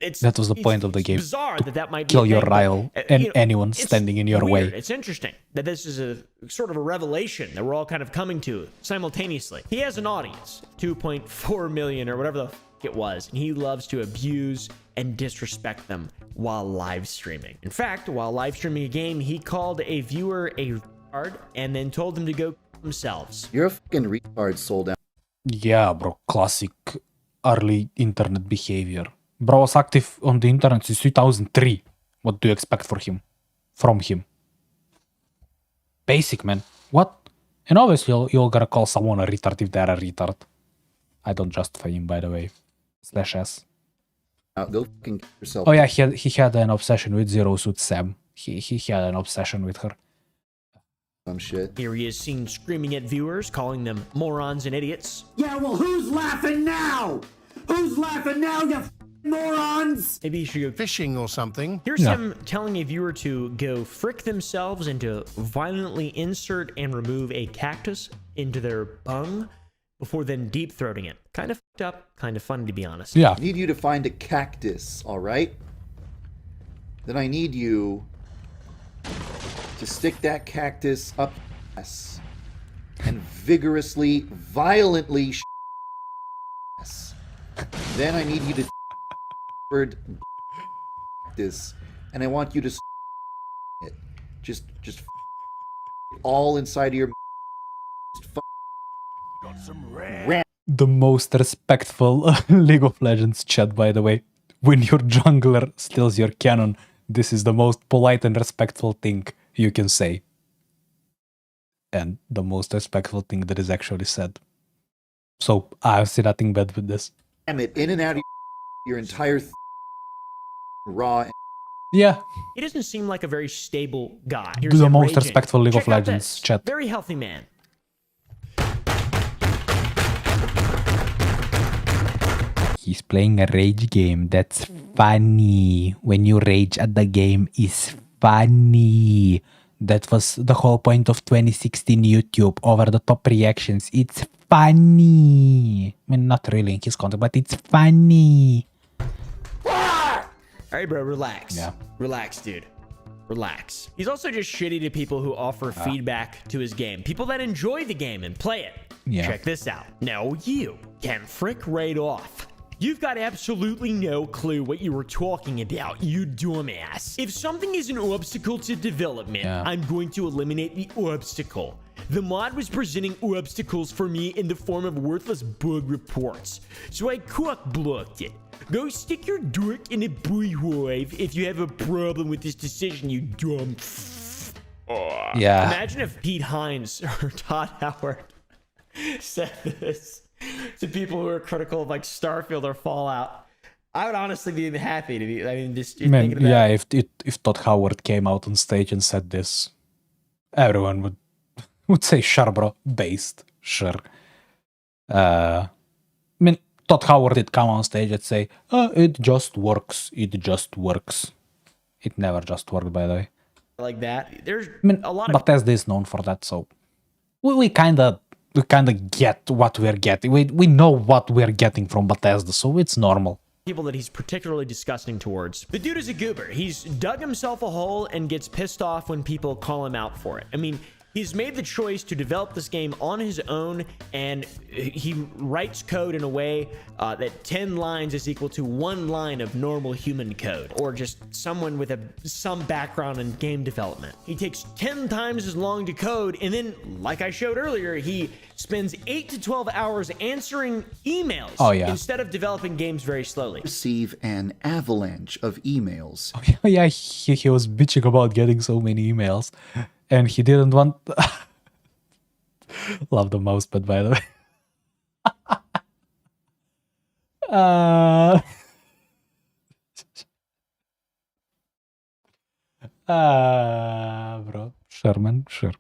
A: that was the point of the game.
C: Bizarre that might
A: kill
C: be
A: your rival and anyone standing in your way.
C: It's interesting that this is a sort of a revelation that we're all kind of coming to simultaneously. He has an audience, 2.4 million or whatever the f it was, and he loves to abuse and disrespect them while live streaming. In fact, while live streaming a game, he called a viewer a retard and then told them to go themselves.
E: You're a fucking retard, sold out.
A: Yeah, bro, classic early internet behavior. Bro was active on the internet since 2003. What do you expect from him? Basic, man. What? And obviously you're gonna call someone a retard if they're a retard. I don't justify him, by the way. /s.
E: Go fucking yourself.
A: Oh yeah, he had an obsession with Zero Suit Sam. He had an obsession with her.
E: Some shit.
C: Here he is seen screaming at viewers, calling them morons and idiots.
H: Yeah, well, who's laughing now? Who's laughing now, you morons?
C: Maybe he should go
L: fishing or something.
C: Here's him telling a viewer to go frick themselves and to violently insert and remove a cactus into their bung before then deep throating it. Kind of fucked up, kind of funny to be honest.
A: Yeah.
E: I need you to find a cactus, alright? Then I need you to stick that cactus up your ass and vigorously, violently ass. Then I need you to this, and I want you to it. Just all inside of your
A: the most respectful League of Legends chat, by the way. When your jungler steals your cannon, this is the most polite and respectful thing you can say. And the most respectful thing that is actually said. So I see nothing bad with this.
E: Damn it, in and out of your entire raw.
A: Yeah.
C: He doesn't seem like a very stable guy.
A: Do the most respectful League of Legends chat.
C: Very healthy man.
A: He's playing a rage game. That's funny. When you rage at the game is funny. That was the whole point of 2016 YouTube. Over the top reactions. It's funny. I mean, not really in his content, but it's funny.
C: All right, bro, relax.
A: Yeah.
C: Relax, dude. Relax. He's also just shitty to people who offer feedback to his game. People that enjoy the game and play it.
A: Yeah.
C: Check this out. Now you can frick right off. You've got absolutely no clue what you were talking about, you dumbass. If something is an obstacle to development, I'm going to eliminate the obstacle. The mod was presenting obstacles for me in the form of worthless bug reports, so I cock-blocked it. Go stick your dork in a beehive if you have a problem with this decision, you dumb.
A: Yeah.
C: Imagine if Pete Hines or Todd Howard said this to people who are critical of like Starfield or Fallout. I would honestly be happy to be. I mean, just
A: Man, yeah. If Todd Howard came out on stage and said this, everyone would say, "Sure, bro, based, sure." I mean, Todd Howard did come on stage and say, "It just works. It just works." It never just worked, by the way.
C: Like that. There's a lot of
A: Bethesda is known for that, so we kind of get what we're getting. We know what we're getting from Bethesda, so it's normal.
C: people that he's particularly disgusting towards. The dude is a goober. He's dug himself a hole and gets pissed off when people call him out for it. I mean, he's made the choice to develop this game on his own, and he writes code in a way that 10 lines is equal to 1 line of normal human code, or just someone with some background in game development. He takes 10 times as long to code, and then, like I showed earlier, he spends 8 to 12 hours answering emails instead of developing games very slowly.
E: Receive an avalanche of emails.
A: Oh, yeah, he was bitching about getting so many emails. And he didn't want... Love the mousepad, by the way. Bro. Sure, man. Sure.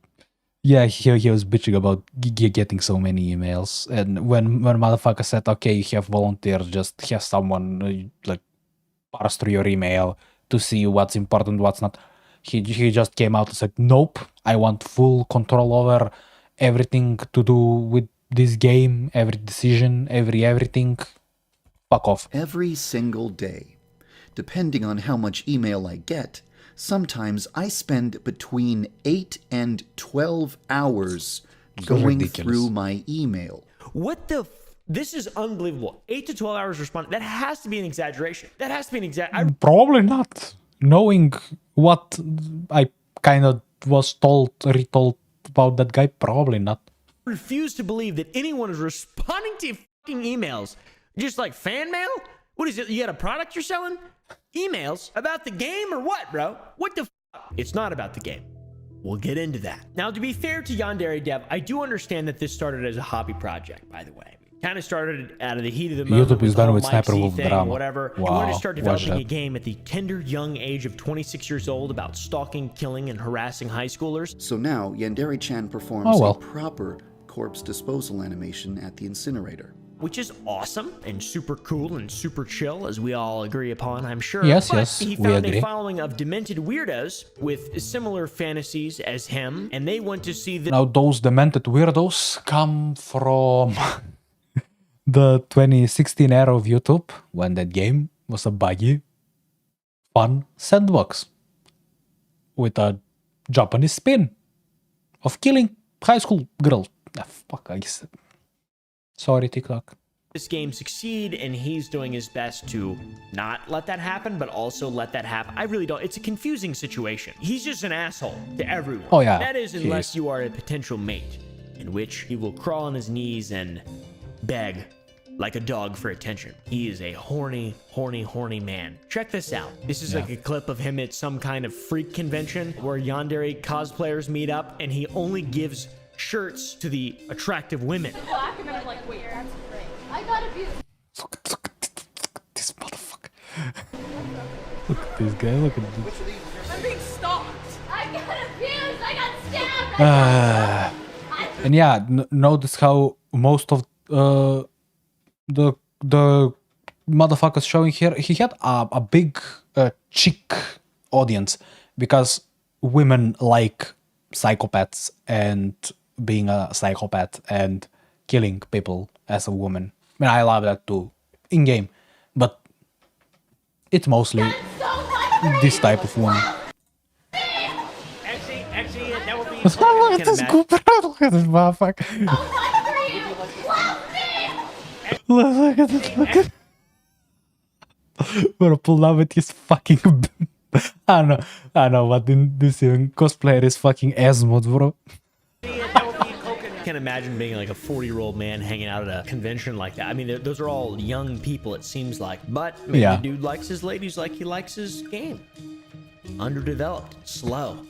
A: Yeah, he was bitching about getting so many emails. And when motherfucker said, okay, you have volunteers, just have someone like parse through your email to see what's important, what's not. He just came out and said, nope, I want full control over everything to do with this game, every decision, everything. Fuck off.
E: Every single day. Depending on how much email I get, sometimes I spend between 8 and 12 hours going through my email.
C: What the... This is unbelievable. 8 to 12 hours responding. That has to be an exaggeration. That has to be an
A: Probably not. Knowing what I kind of was retold about that guy, probably not.
C: I refuse to believe that anyone is responding to fucking emails. Just like fan mail? What is it? You got a product you're selling? Emails? About the game or what, bro? What the fuck? It's not about the game. We'll get into that. Now, to be fair to Yandere Dev, I do understand that this started as a hobby project, by the way. Kind of started out of the heat of the moment.
A: YouTube is done with Sniper Wolf drama.
C: Whatever.
A: Wow.
C: He wanted to start developing a game at the tender young age of 26 years old about stalking, killing, and harassing high schoolers.
E: So now, Yandere-chan performs a proper corpse disposal animation at the incinerator.
C: Which is awesome and super cool and super chill, as we all agree upon, I'm sure.
A: Yes,
C: but
A: yes,
C: he found a following of demented weirdos with similar fantasies as him, and they want to see the...
A: Now, those demented weirdos come from... the 2016 era of YouTube, when that game was a buggy, fun sandbox with a Japanese spin of killing high school girls. Fuck, I said. Sorry, TikTok.
C: This game succeed, and he's doing his best to not let that happen, but also let that happen. I really don't. It's a confusing situation. He's just an asshole to everyone.
A: Oh, yeah.
C: That is, unless you are a potential mate, in which he will crawl on his knees and beg like a dog for attention. He is a horny, horny, horny man. Check this out. This is like a clip of him at some kind of freak convention where yandere cosplayers meet up, and he only gives shirts to the attractive women.
L: Black, and then I'm like, wait, that's great. I got abused.
A: Look at this motherfucker. Look at this guy. Look at this.
L: I'm being stalked. I got abused. I got stabbed.
A: And yeah, notice how most of the motherfuckers showing here, he had a big chick audience because women like psychopaths and being a psychopath and killing people as a woman. I mean, I love that too in game, but it's mostly this type of woman.
C: Actually, that would be.
A: Look at this Cooper. Look at this motherfucker. Look at this. Look at. Bro, pull out with his fucking. I don't know what this even cosplayer is fucking Asmod, bro.
C: I can't imagine being like a 40-year-old man hanging out at a convention like that. I mean, those are all young people, it seems like. But maybe the dude likes his ladies like he likes his game. Underdeveloped, slow.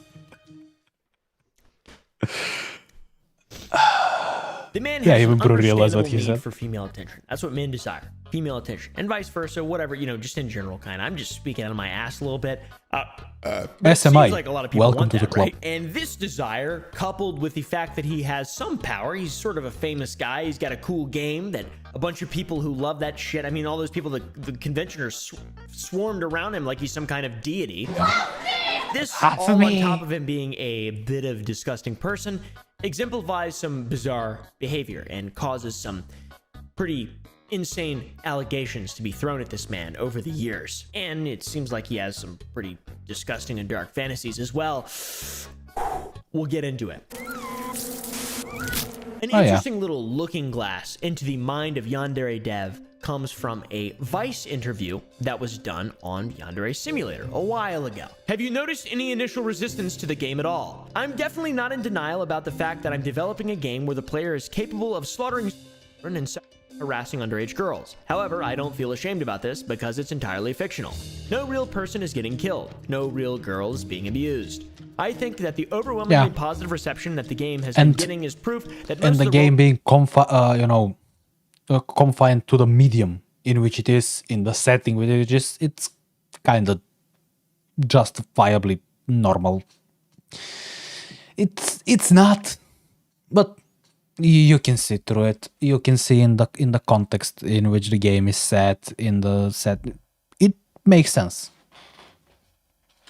C: The man has
A: even
C: an
A: Bro realized what he
C: understandable need
A: said.
C: for female attention. That's what men desire. Female attention. And vice versa, whatever, just in general kind of. I'm just speaking out of my ass a little bit. It seems like a lot of people
A: welcome
C: want
A: to the
C: that,
A: club.
C: right? And this desire, coupled with the fact that he has some power, he's sort of a famous guy, he's got a cool game that a bunch of people who love that shit, I mean, all those people, the conventioners swarmed around him like he's some kind of deity. This, all on top of him being a bit of a disgusting person, exemplifies some bizarre behavior and causes some pretty insane allegations to be thrown at this man over the years. And it seems like he has some pretty disgusting and dark fantasies as well. We'll get into it. An interesting little looking glass into the mind of Yandere Dev comes from a Vice interview that was done on Yandere Simulator a while ago. Have you noticed any initial resistance to the game at all? I'm definitely not in denial about the fact that I'm developing a game where the player is capable of slaughtering children and harassing underage girls. However, I don't feel ashamed about this because it's entirely fictional. No real person is getting killed. No real girl is being abused. I think that the overwhelmingly positive reception that the game has been getting is proof that most
A: and the game being confined to the medium in which it is, in the setting which it is, it's kind of justifiably normal. It's not, but you can see through it. You can see in the context in which the game is set, it makes sense.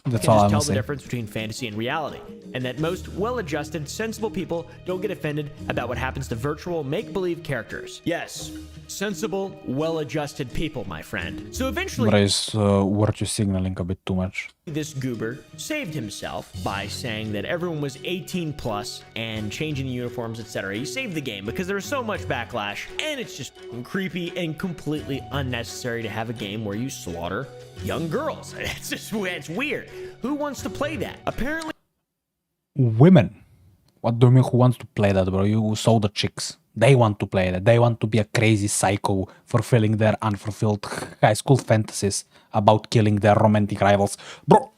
A: That's all I'm saying.
C: Tell the difference between fantasy and reality, and that most well-adjusted, sensible people don't get offended about what happens to virtual make-believe characters. Yes, sensible, well-adjusted people, my friend. So eventually,
A: Bryce, weren't you signaling a bit too much?
C: This goober saved himself by saying that everyone was 18 plus and changing the uniforms, etc. He saved the game because there was so much backlash, and it's just creepy and completely unnecessary to have a game where you slaughter young girls. It's weird. Who wants to play that? Apparently,
A: women. What do you mean who wants to play that, bro? You saw the chicks. They want to play that. They want to be a crazy psycho fulfilling their unfulfilled high school fantasies about killing their romantic rivals. Bro!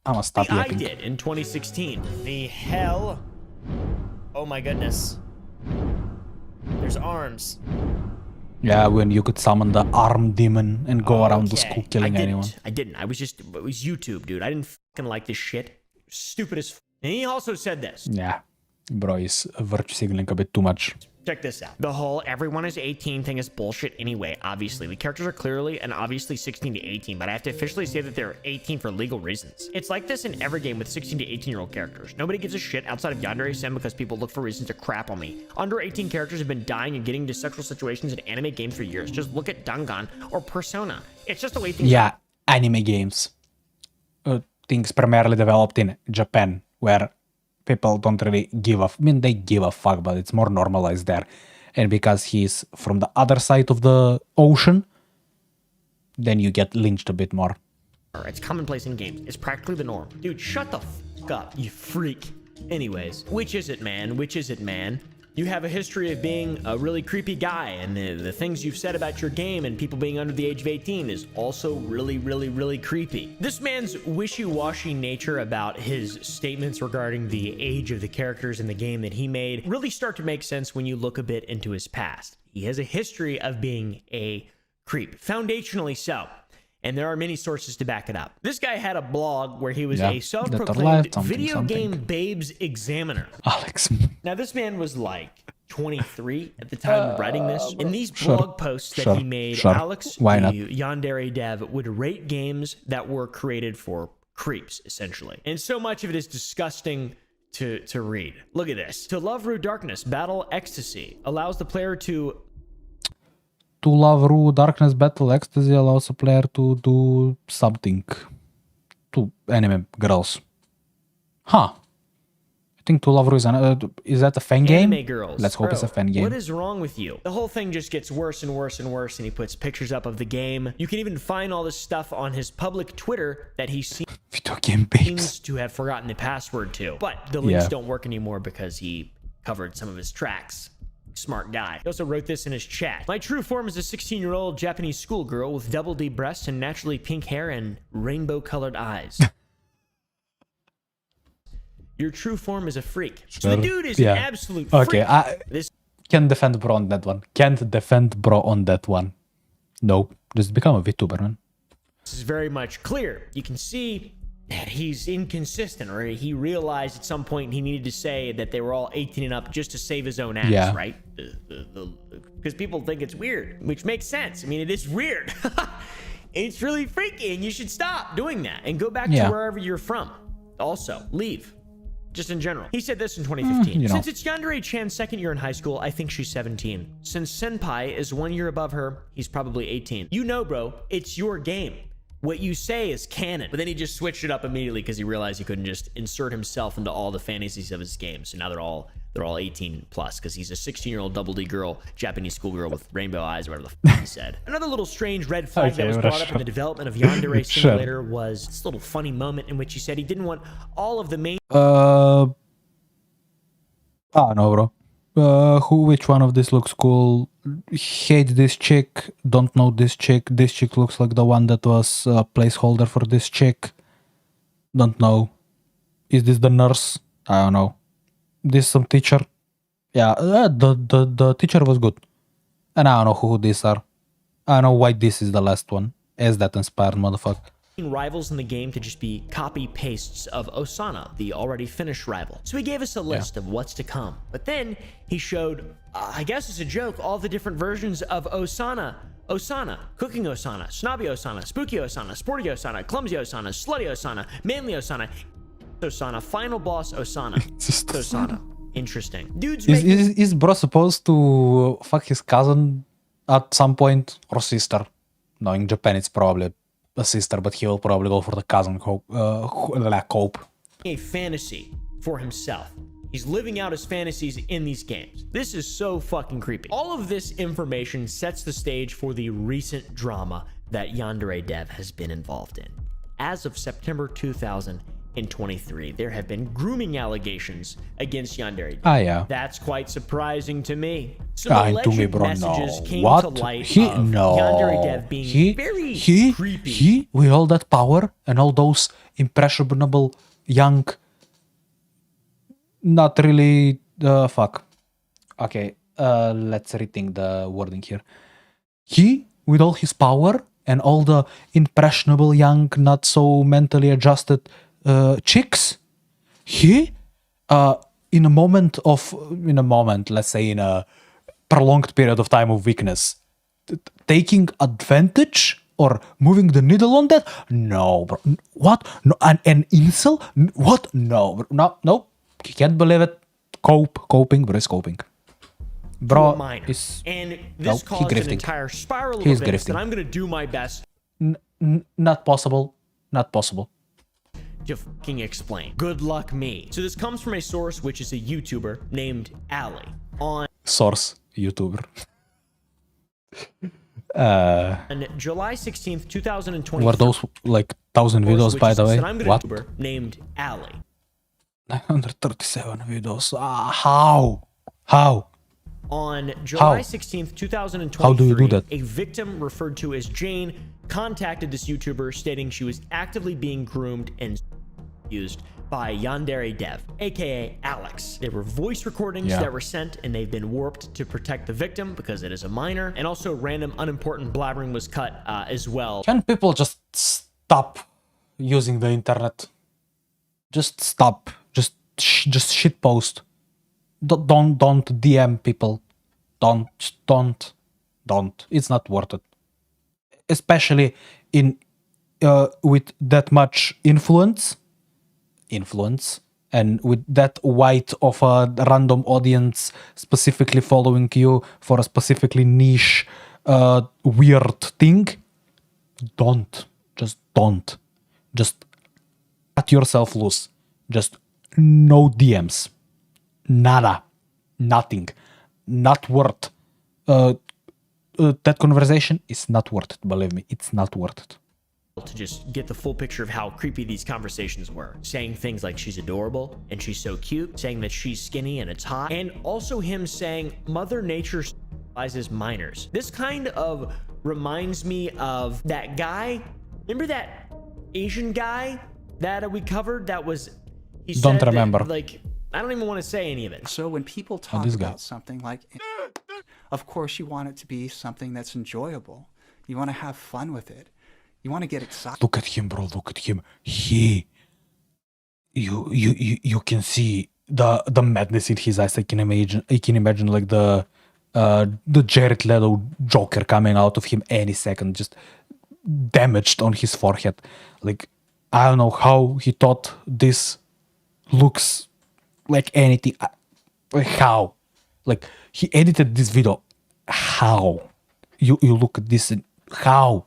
A: I'm gonna stop yapping.
C: I did in 2016. The hell? Oh my goodness. There's arms.
A: Yeah, when you could summon the arm demon and go around the school killing anyone.
C: I didn't. It was YouTube, dude. I didn't fucking like this shit. Stupid as f. And he also said this.
A: Yeah. Bro is virtue signaling a bit too much.
C: Check this out. The whole everyone is 18 thing is bullshit anyway, obviously. The characters are clearly and obviously 16 to 18, but I have to officially say that they're 18 for legal reasons. It's like this in every game with 16 to 18-year-old characters. Nobody gives a shit outside of Yandere Sim because people look for reasons to crap on me. Under 18 characters have been dying and getting into sexual situations in anime games for years. Just look at Dangan or Persona. It's just the way things
A: are. Anime games. Things primarily developed in Japan, where people don't really give a... I mean, they give a fuck, but it's more normalized there. And because he's from the other side of the ocean, then you get lynched a bit more.
C: It's commonplace in games. It's practically the norm. Dude, shut the fuck up, you freak. Anyways, which is it, man? Which is it, man? You have a history of being a really creepy guy, and the things you've said about your game and people being under the age of 18 is also really, really, really creepy. This man's wishy-washy nature about his statements regarding the age of the characters in the game that he made really start to make sense when you look a bit into his past. He has a history of being a creep, foundationally so. And there are many sources to back it up. This guy had a blog where he was a self-proclaimed video game babes examiner.
A: Alex.
C: Now, this man was like 23 at the time of writing this. In these blog posts that he made, Alex, the yandere dev, would rate games that were created for creeps, essentially. And so much of it is disgusting to read. Look at this. To love Rude Darkness, Battle Ecstasy allows the player to
A: love Rude Darkness Battle Ecstasy allows a player to do something to anime girls. Huh. I think To Love Ru is that a fan game?
C: Girls.
A: Let's hope it's a fan game.
C: What is wrong with you? The whole thing just gets worse and worse and worse, and he puts pictures up of the game. You can even find all this stuff on his public Twitter that he seems to have forgotten the password to. But the links don't work anymore because he covered some of his tracks. Smart guy. He also wrote this in his chat. My true form is a 16-year-old Japanese schoolgirl with double D breasts and naturally pink hair and rainbow-colored eyes. Your true form is a freak. So the dude is an absolute freak.
A: Okay, I can't defend bro on that one. Can't defend bro on that one. Nope. Just become a VTuber, man.
C: This is very much clear. You can see he's inconsistent, or he realized at some point he needed to say that they were all 18 and up just to save his own ass, right? Because people think it's weird, which makes sense. I mean, it is weird. It's really freaky, and you should stop doing that and go back to wherever you're from. Also, leave. Just in general. He said this in 2015. Since it's Yandere-chan's second year in high school, I think she's 17. Since Senpai is 1 year above her, he's probably 18. You know, bro, it's your game. What you say is canon. But then he just switched it up immediately because he realized he couldn't just insert himself into all the fantasies of his game. So now they're all 18 plus because he's a 16-year-old double D girl, Japanese schoolgirl with rainbow eyes, or whatever the f he said. Another little strange red flag that was brought up in the development of Yandere Simulator was this little funny moment in which he said he didn't want all of the main...
A: I don't know, bro. Which one of this looks cool? Hate this chick. Don't know this chick. This chick looks like the one that was a placeholder for this chick. Don't know. Is this the nurse? I don't know. This some teacher? Yeah, the teacher was good. And I don't know who these are. I don't know why this is the last one. As that inspired motherfucker.
C: Rivals in the game to just be copy pastes of Osana, the already finished rival. So he gave us a list of what's to come. But then he showed, I guess it's a joke, all the different versions of Osana. Osana, Cooking Osana, Snobby Osana, Spooky Osana, Sporty Osana, Clumsy Osana, Slutty Osana, Manly Osana, Osana, Final Boss Osana. Osana. Interesting. Dude's
A: is bro supposed to fuck his cousin at some point? Or sister? No, in Japan it's probably a sister, but he will probably go for the cousin cope.
C: A fantasy for himself. He's living out his fantasies in these games. This is so fucking creepy. All of this information sets the stage for the recent drama that Yandere Dev has been involved in. As of September 2023, there have been grooming allegations against Yandere Dev. That's quite surprising to me. Some alleged messages came to light of Yandere Dev being very creepy.
A: He, with all that power and all those impressionable young... Not really... fuck. Okay, let's rethink the wording here. He, with all his power and all the impressionable young, not so mentally adjusted chicks, he, in a moment, let's say in a prolonged period of time of weakness, taking advantage or moving the needle on that? No, bro. What? No, an incel? What? No, bro. No. You can't believe it. Coping, bro, is coping. Bro, is...
C: And this caused an entire spiral of events that I'm gonna do my best...
A: Not possible. Not possible.
C: To fucking explain. Good luck me. So this comes from a source which is a YouTuber named Ali. On
A: YouTuber.
C: On July 16th, 2020.
A: Were those like 1,000 videos, by the way? What?
C: Named Ali.
A: 937 videos. How? How?
C: On July 16th, 2023,
A: How do you do that?
C: a victim referred to as Jane contacted this YouTuber stating she was actively being groomed and used by Yandere Dev, aka Alex. There were voice recordings that were sent and they've been warped to protect the victim because it is a minor, and also random unimportant blabbering was cut as well.
A: Can people just stop using the internet? Just stop. Just shitpost. Don't DM people. Don't. It's not worth it. Especially in with that much influence, and with that wide of a random audience specifically following you for a specifically niche weird thing. Just cut yourself loose. Just no DMs. Nada. Nothing. Not worth. That conversation is not worth it. Believe me, it's not worth it.
C: To just get the full picture of how creepy these conversations were. Saying things like she's adorable and she's so cute, saying that she's skinny and it's hot, and also him saying Mother Nature specializes minors. This kind of reminds me of that guy. Remember that Asian guy that we covered that was...
A: Don't remember.
C: That, like, I don't even want to say any of it.
M: So when people talk about something like... Of course you want it to be something that's enjoyable. You want to have fun with it. You want to get excited.
A: Look at him, bro. Look at him. You can see the madness in his eyes. I can imagine like the Jared Leto Joker coming out of him any second, just damaged on his forehead. Like, I don't know how he thought this looks like anything. How? Like, he edited this video. How? You look at this and how?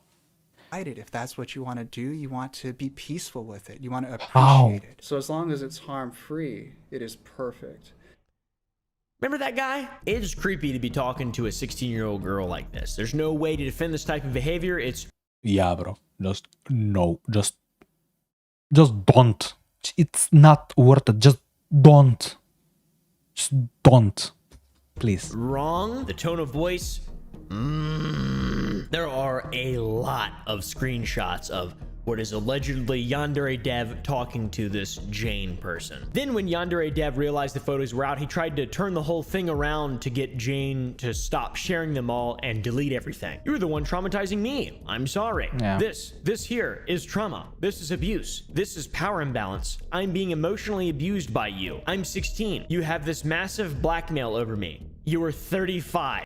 M: If that's what you want to do, you want to be peaceful with it. You want to appreciate it. So as long as it's harm-free, it is perfect.
C: Remember that guy? It's creepy to be talking to a 16-year-old girl like this. There's no way to defend this type of behavior. It's...
A: Yeah, bro. Just don't. It's not worth it. Just don't. Please.
C: Wrong. The tone of voice... There are a lot of screenshots of what is allegedly Yandere Dev talking to this Jane person. Then when Yandere Dev realized the photos were out, he tried to turn the whole thing around to get Jane to stop sharing them all and delete everything. You're the one traumatizing me. I'm sorry.
A: Yeah.
C: This here is trauma. This is abuse. This is power imbalance. I'm being emotionally abused by you. I'm 16. You have this massive blackmail over me. You are 35.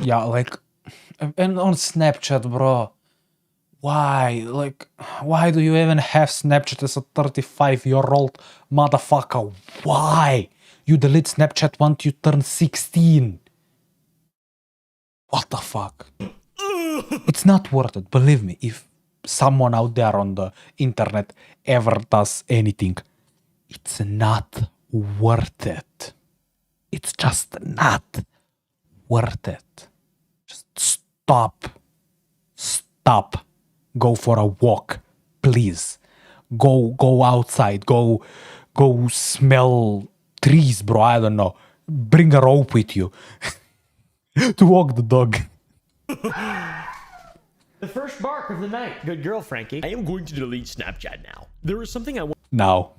A: Yeah, like, and on Snapchat, bro. Why? Like, why do you even have Snapchat as a 35-year-old motherfucker? Why? You delete Snapchat once you turn 16. What the fuck? It's not worth it. Believe me, if someone out there on the internet ever does anything, it's not worth it. It's just not worth it. Just stop. Go for a walk, please. Go outside. Go smell trees, bro. I don't know. Bring a rope with you to walk the dog.
C: The first bark of the night. Good girl, Frankie. I am going to delete Snapchat now. There is something I want.
A: Now.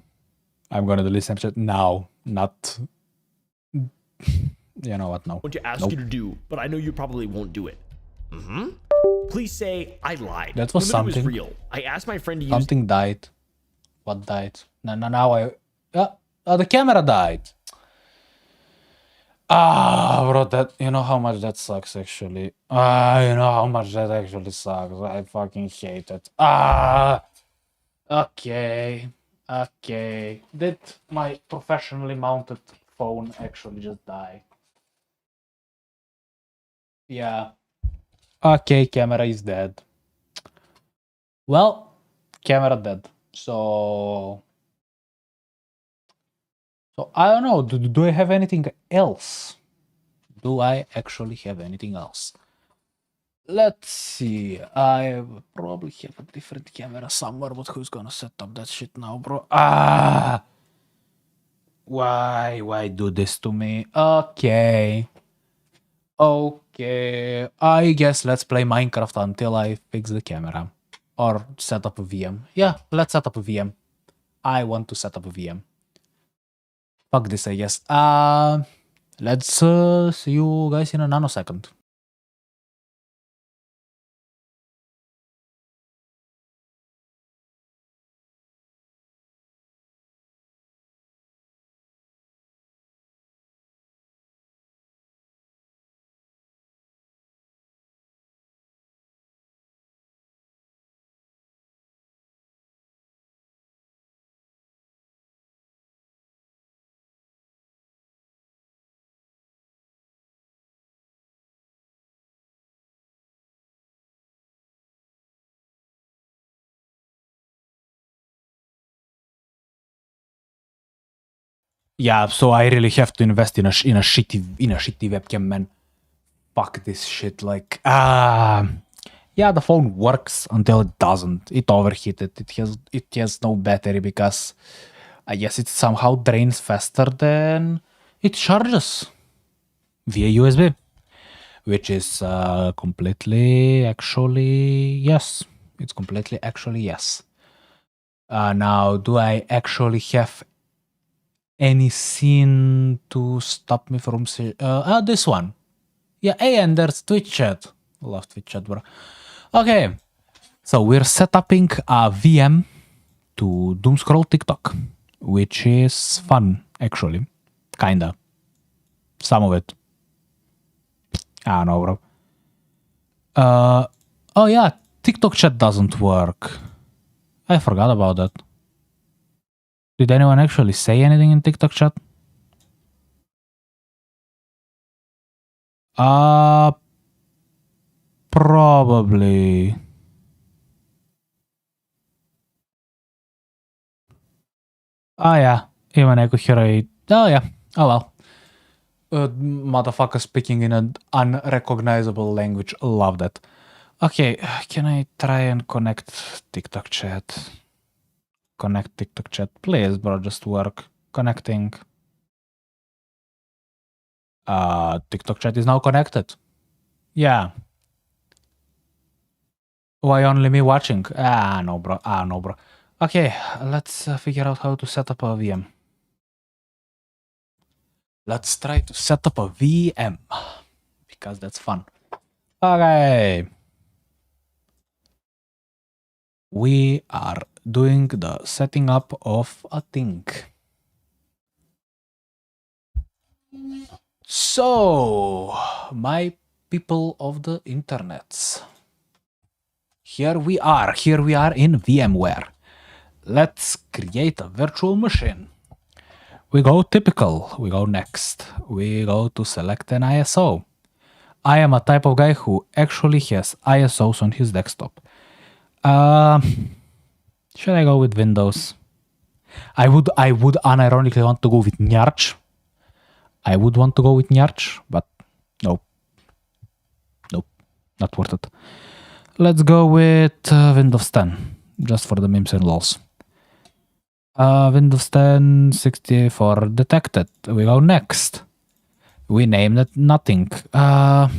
A: I'm gonna delete Snapchat now. Not... You know what? No.
C: I want to ask you to do, but I know you probably won't do it. Please say I lied.
A: That was
C: something.
A: something.
C: It was real. I asked my friend to use...
A: Something died. What died? Now I... the camera died. Bro, that... You know how much that sucks, actually. You know how much that actually sucks. I fucking hate it. Okay. Did my professionally mounted phone actually just die? Yeah. Okay, camera is dead. Well, camera dead. So I don't know. Do I have anything else? Do I actually have anything else? Let's see. I probably have a different camera somewhere, but who's gonna set up that shit now, bro? Why do this to me? Okay. Okay. I guess let's play Minecraft until I fix the camera. Or set up a VM. Yeah, let's set up a VM. I want to set up a VM. Fuck this, I guess. Let's see you guys in a nanosecond. Yeah, so I really have to invest in a shitty webcam, man. Fuck this shit. Like, yeah, the phone works until it doesn't. It overheated. It has no battery because I guess it somehow drains faster than it charges via USB, which is completely actually yes. It's completely actually yes. Now, do I actually have any scene to stop me from this one? Yeah, and there's Twitch chat. Love Twitch chat, bro. Okay, so we're setting a VM to doomscroll TikTok, which is fun, actually. Kinda. Some of it. I don't know, bro. Oh yeah, TikTok chat doesn't work. I forgot about that. Did anyone actually say anything in TikTok chat? Probably. Oh yeah, even I could hear it. Oh yeah, oh well. Motherfucker speaking in an unrecognizable language. Love that. Okay, can I try and connect TikTok chat? Connect TikTok chat. Please, bro, just work. Connecting. TikTok chat is now connected. Yeah. Why only me watching? No, bro. No, bro. Okay, let's figure out how to set up a VM. Let's try to set up a VM because that's fun. Okay. We are doing the setting up of a thing. So, my people of the internets. Here we are in VMware. Let's create a virtual machine. We go typical, we go next. We go to select an ISO. I am a type of guy who actually has ISOs on his desktop. Should I go with Windows? I would unironically want to go with Nyarch. But nope. Nope, not worth it. Let's go with Windows 10, just for the memes and lols. Windows 10 64 detected. We go next. We named it nothing. Where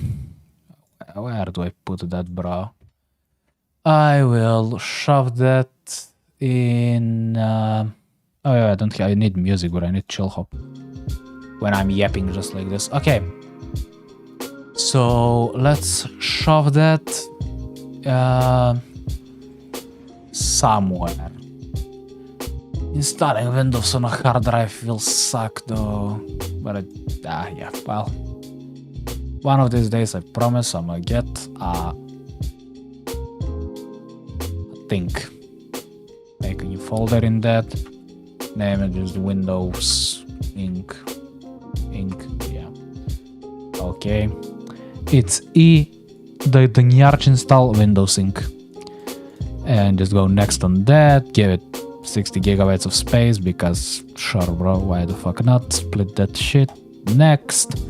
A: do I put that, bro? I will shove that in. Oh yeah, I need music, but I need chill hop when I'm yapping just like this. Okay. So let's shove that somewhere. Installing Windows on a hard drive will suck though. But yeah, well. One of these days I promise I'm gonna get a thing. Make a new folder in that. Name it just Windows Inc. Yeah. Okay. It's the Nyarch install Windows Inc. And just go next on that. Give it 60 gigabytes of space because sure, bro, why the fuck not? Split that shit. Next.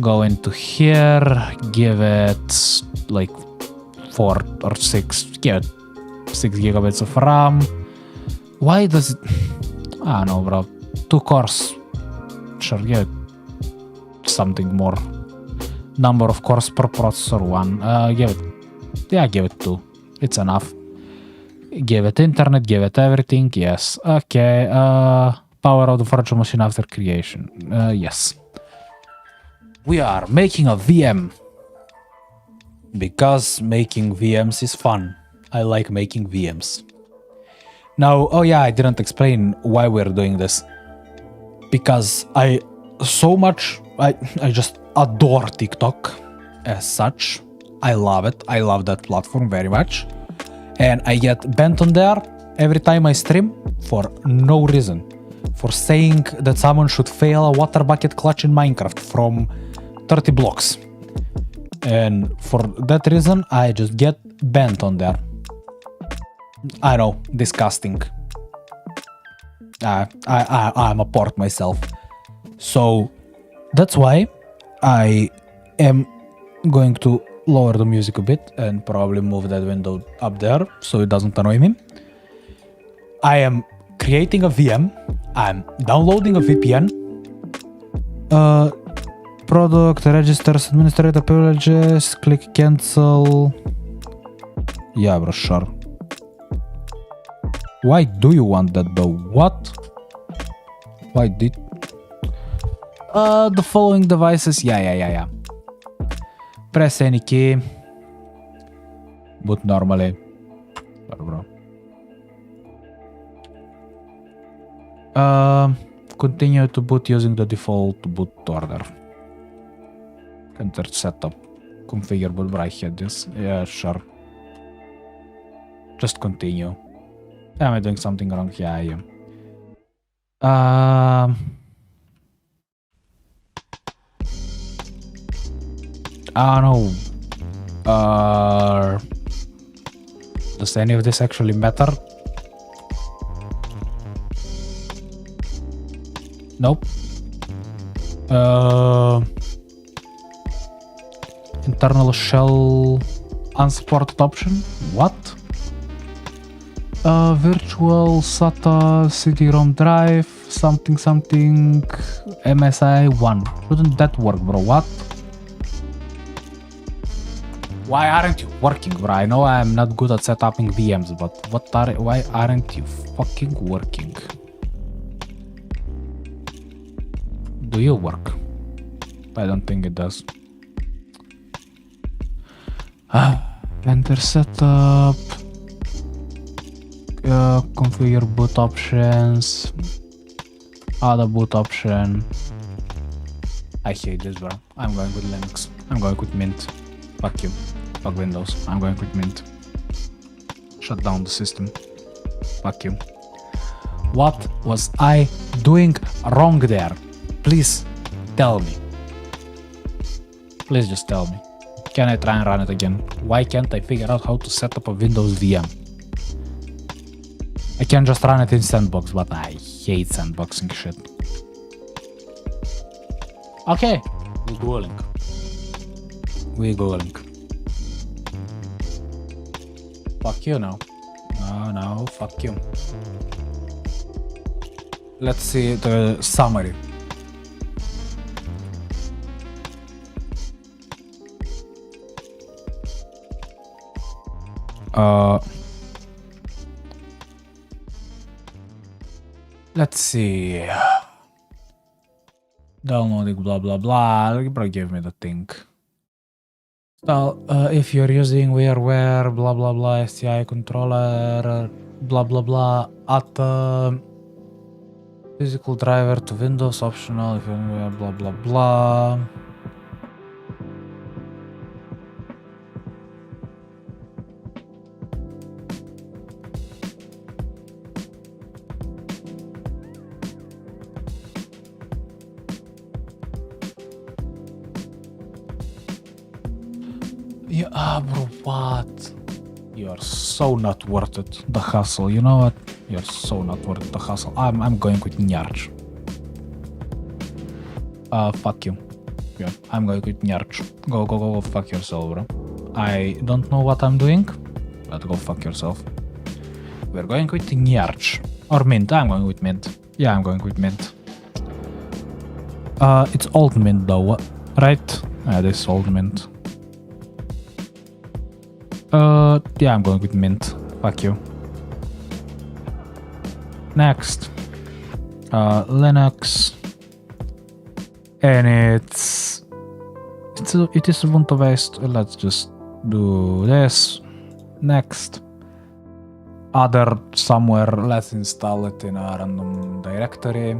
A: Go into here. Give it like 4 or 6. Give it 6 gigabytes of RAM. Why does it? I don't know, bro. 2 cores. Sure, yeah. Something more. Number of cores per processor, 1. Give it 2. It's enough. Give it internet, give it everything, yes. Okay, power of the virtual machine after creation. Yes. We are making a VM. Because making VMs is fun. I like making VMs. Now, oh yeah, I didn't explain why we're doing this. Because I just adore TikTok as such. I love it. I love that platform very much. And I get banned on there every time I stream for no reason. For saying that someone should fail a water bucket clutch in Minecraft from 30 blocks. And for that reason, I just get banned on there. I know, disgusting. I'm appalled myself. So that's why I am going to lower the music a bit and probably move that window up there so it doesn't annoy me. I am creating a VM. I'm downloading a VPN. Product, registers, administrator privileges, click cancel. Yeah, bro, sure. Why do you want that though? What? Why did... the following devices, yeah. Press any key. Boot normally. Bro. Continue to boot using the default boot order. Enter setup. Configure boot, but I had this. Yeah, sure. Just continue. Am I doing something wrong? Yeah, I am. I don't know. Does any of this actually matter? Nope. Internal shell unsupported option? What? Virtual SATA CD-ROM drive something MSI 1. Shouldn't that work, bro? What? Why aren't you working, bro? I know I'm not good at setuping VMs, but why aren't you fucking working? Do you work? I don't think it does. Enter setup. Configure boot options. Other boot option. I hate this, bro. I'm going with Linux. I'm going with Mint. Fuck you. Fuck Windows. I'm going with Mint. Shut down the system. Fuck you. What was I doing wrong there? Please tell me. Please just tell me. Can I try and run it again? Why can't I figure out how to set up a Windows VM? I can just run it in Sandbox, but I hate sandboxing shit. Okay, we're googling. Fuck you now. No, fuck you. Let's see the summary. Let's see. Downloading blah blah blah. Bro, give me the thing. So, if you're using WireWare blah blah blah STI controller blah blah blah at physical driver to Windows optional if you blah blah blah. Yeah, bro, what? You're so not worth it, the hustle. You know what? You're so not worth it, the hustle. I'm going with Nyarch. Fuck you. Yeah, I'm going with Nyarch. Go, fuck yourself, bro. I don't know what I'm doing, but go fuck yourself. We're going with Nyarch. Or Mint. I'm going with Mint. Yeah, I'm going with Mint. It's old mint though, right? Yeah, this is old mint. Yeah, I'm going with mint. Fuck you. Next. Linux. And it is Ubuntu based. Let's just do this. Next. Other somewhere, let's install it in a random directory.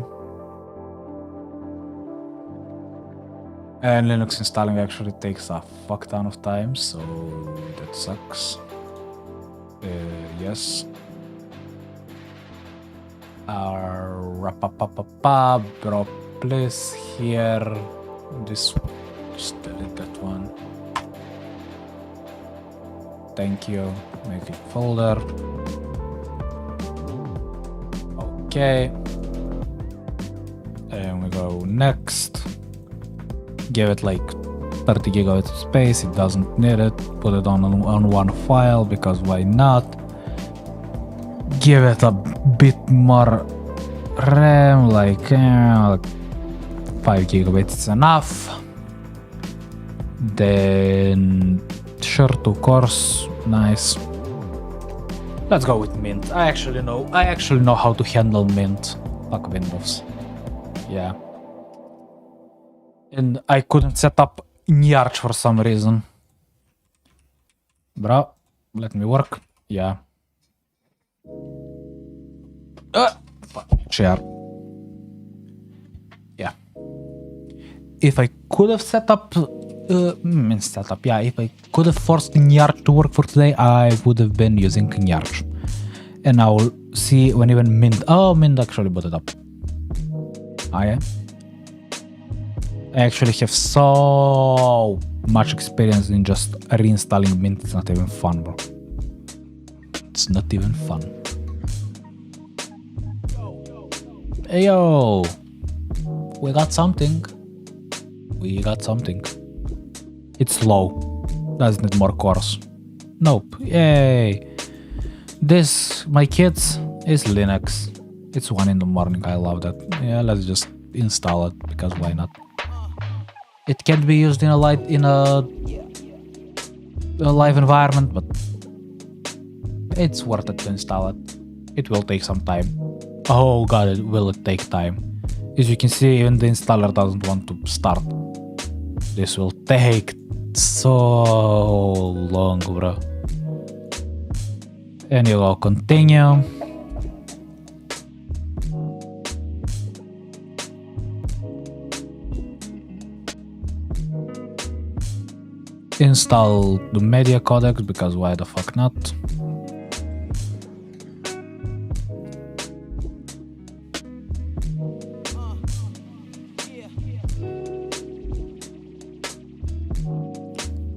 A: And Linux installing actually takes a fuck ton of time, so that sucks. Yes. Bro, please here. This, just delete that one. Thank you. Make it folder. Okay. And we go next. Give it like 30 gigabytes of space. It doesn't need it. Put it on one file because why not? Give it a bit more RAM, like 5 gigabytes is enough. Then sure to course, nice. Let's go with Mint. I actually know how to handle Mint. Fuck Windows. Yeah. And I couldn't set up Nyarch for some reason. Bro, let me work. Yeah. Share. Yeah. If I could have set up if I could have forced Nyarch to work for today, I would have been using Nyarch. And now see when even Mint. Oh, Mint actually brought it up. Ah, yeah. I actually have so much experience in just reinstalling Mint. It's not even fun, bro. It's not even fun. Hey, yo. We got something. It's slow. Doesn't need more cores. Nope. Yay. This, my kids, is Linux. It's 1 in the morning. I love that. Yeah, let's just install it because why not? It can't be used in a live environment, but it's worth it to install it. It will take some time. Oh god, will it take time? As you can see, even the installer doesn't want to start. This will take so long, bro. And you go continue. Install the media codecs because why the fuck not?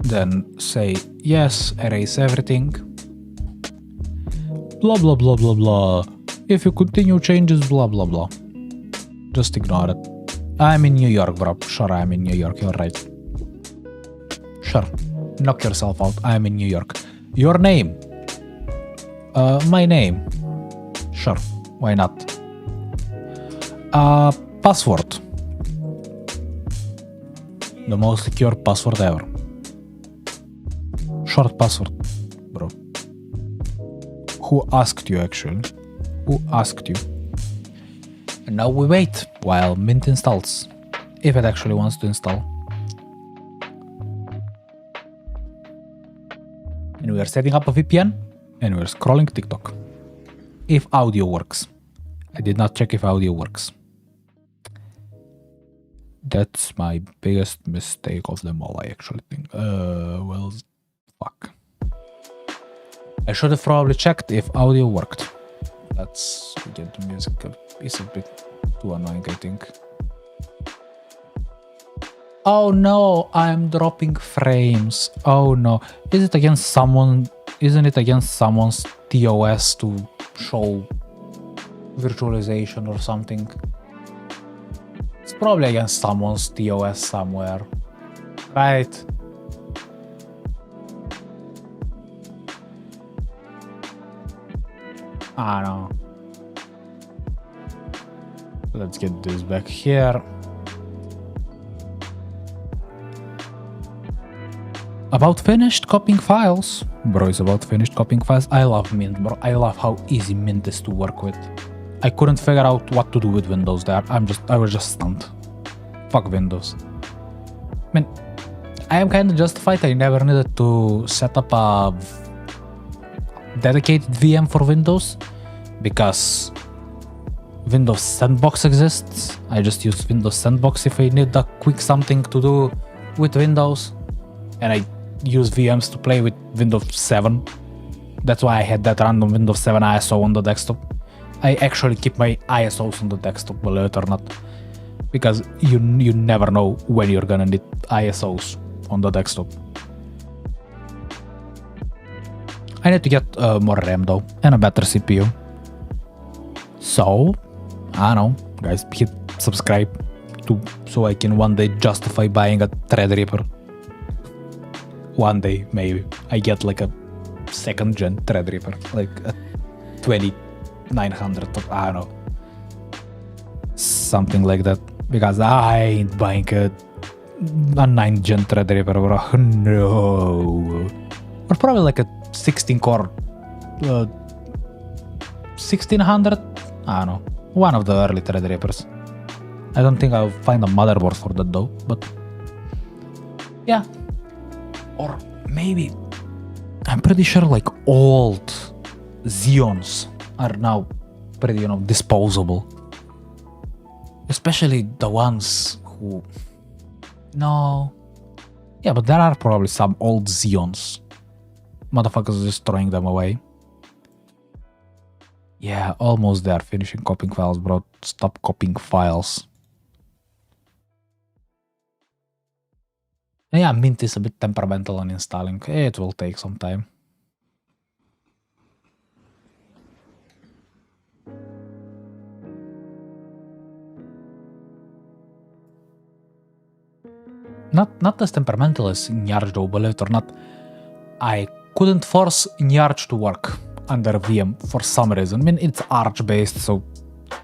A: Then say yes, erase everything. Blah blah blah blah blah. If you continue changes, blah blah blah. Just ignore it. I'm in New York, bro. Sure, I'm in New York, you're right. Sure, knock yourself out. I'm in New York. Your name? My name. Sure, why not? Password. The most secure password ever. Short password, bro. Who asked you actually? Who asked you? And now we wait while Mint installs. If it actually wants to install. And we are setting up a VPN and we're scrolling TikTok. If audio works. I did not check if audio works. That's my biggest mistake of them all, I actually think. Well, fuck. I should have probably checked if audio worked. Let's get the music. It's a bit too annoying, I think. Oh no, I'm dropping frames. Oh no. Is it against someone? Isn't it against someone's TOS to show virtualization or something? It's probably against someone's TOS somewhere. Right? I don't know. Let's get this back here. About finished copying files. Bro, it's about finished copying files. I love Mint, bro. I love how easy Mint is to work with. I couldn't figure out what to do with Windows there. I was just stunned. Fuck Windows. I mean, I am kind of justified. I never needed to set up a dedicated VM for Windows because Windows Sandbox exists. I just use Windows Sandbox if I need a quick something to do with Windows, and I use VMs to play with Windows 7. That's why I had that random Windows 7 ISO on the desktop. I actually keep my ISOs on the desktop, believe it or not, because you never know when you're gonna need ISOs on the desktop. I need to get more RAM though, and a better CPU. So, I don't know, guys, hit subscribe so I can one day justify buying a Threadripper. One day, maybe, I get like a second gen Threadripper, like a 2900, I don't know, something like that, because I ain't buying a 9th gen Threadripper, bro. No. Or probably like a 16 core 1600, I don't know, one of the early Threadrippers. I don't think I'll find a motherboard for that though, but yeah. Or maybe, I'm pretty sure like old Xeons are now pretty, disposable. Especially the ones who... No. Yeah, but there are probably some old Xeons. Motherfuckers just throwing them away. Yeah, almost there. Finishing copying files, bro. Stop copying files. Yeah, Mint is a bit temperamental on installing. It will take some time. Not as temperamental as Nyarch though, believe it or not. I couldn't force Nyarch to work under VM for some reason. I mean, it's Arch based, so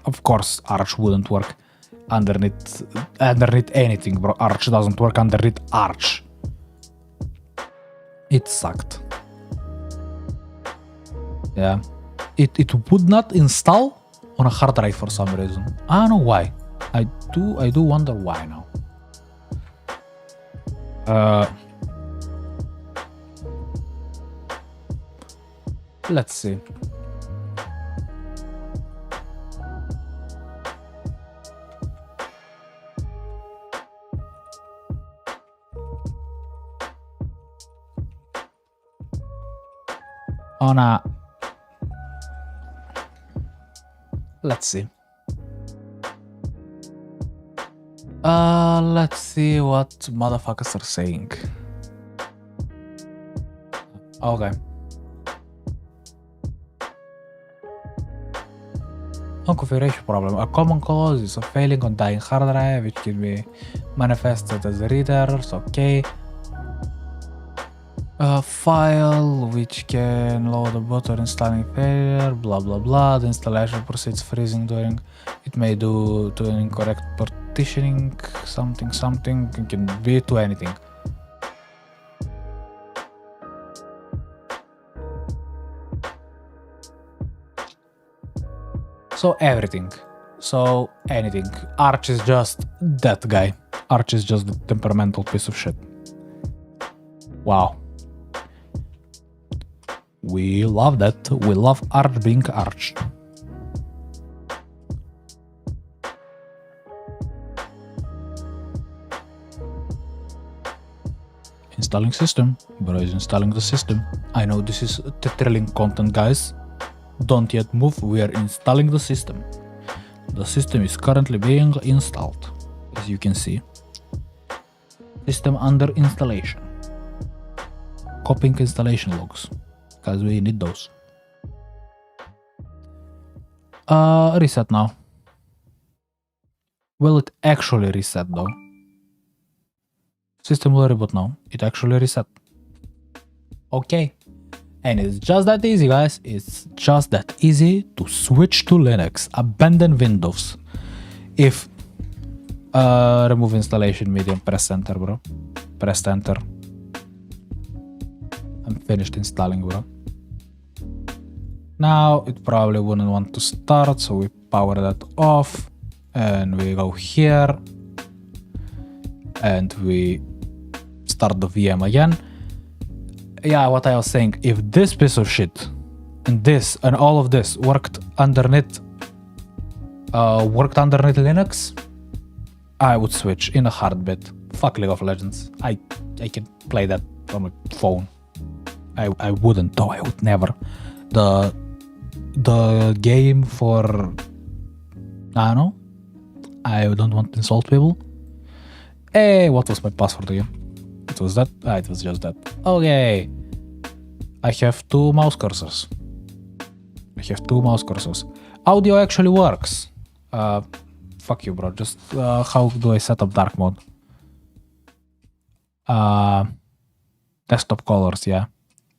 A: of course Arch wouldn't work underneath anything, bro. Arch doesn't work underneath Arch. It sucked. Yeah. It would not install on a hard drive for some reason. I don't know why. I do wonder why now. Let's see. Let's see. Let's see what motherfuckers are saying. Okay. On configuration problem. A common cause is a failing on dying hard drive, which can be manifested as readers. Okay. A file which can load a boot or installing failure, blah blah blah. The installation proceeds freezing during. It may do to an incorrect partitioning, something. It can be to anything. So everything. So anything. Arch is just that guy. Arch is just the temperamental piece of shit. Wow. We love that. We love Arch being Arch. Installing system. Bro is installing the system. I know this is thrilling content, guys. Don't yet move, we are installing the system. The system is currently being installed, as you can see. System under installation. Copying installation logs, because we need those. Reset now. Will it actually reset though? System will reboot now. It actually reset. Okay. And it's just that easy, guys. It's just that easy to switch to Linux. Abandon Windows. If remove installation medium, press enter, bro. Press enter. finished installing, bro. Now it probably wouldn't want to start, so we power that off and we go here and we start the VM again. Yeah, what I was saying, if this piece of shit and this and all of this worked underneath Linux, I would switch in a heartbeat. Fuck League of Legends. I can play that on my phone. I wouldn't though, I would never. The game for, I don't know, I don't want to insult people. Hey, what was my password again? It was that? It was just that. Okay. I have two mouse cursors. Audio actually works. Fuck you, bro. Just how do I set up dark mode? Desktop colors, yeah.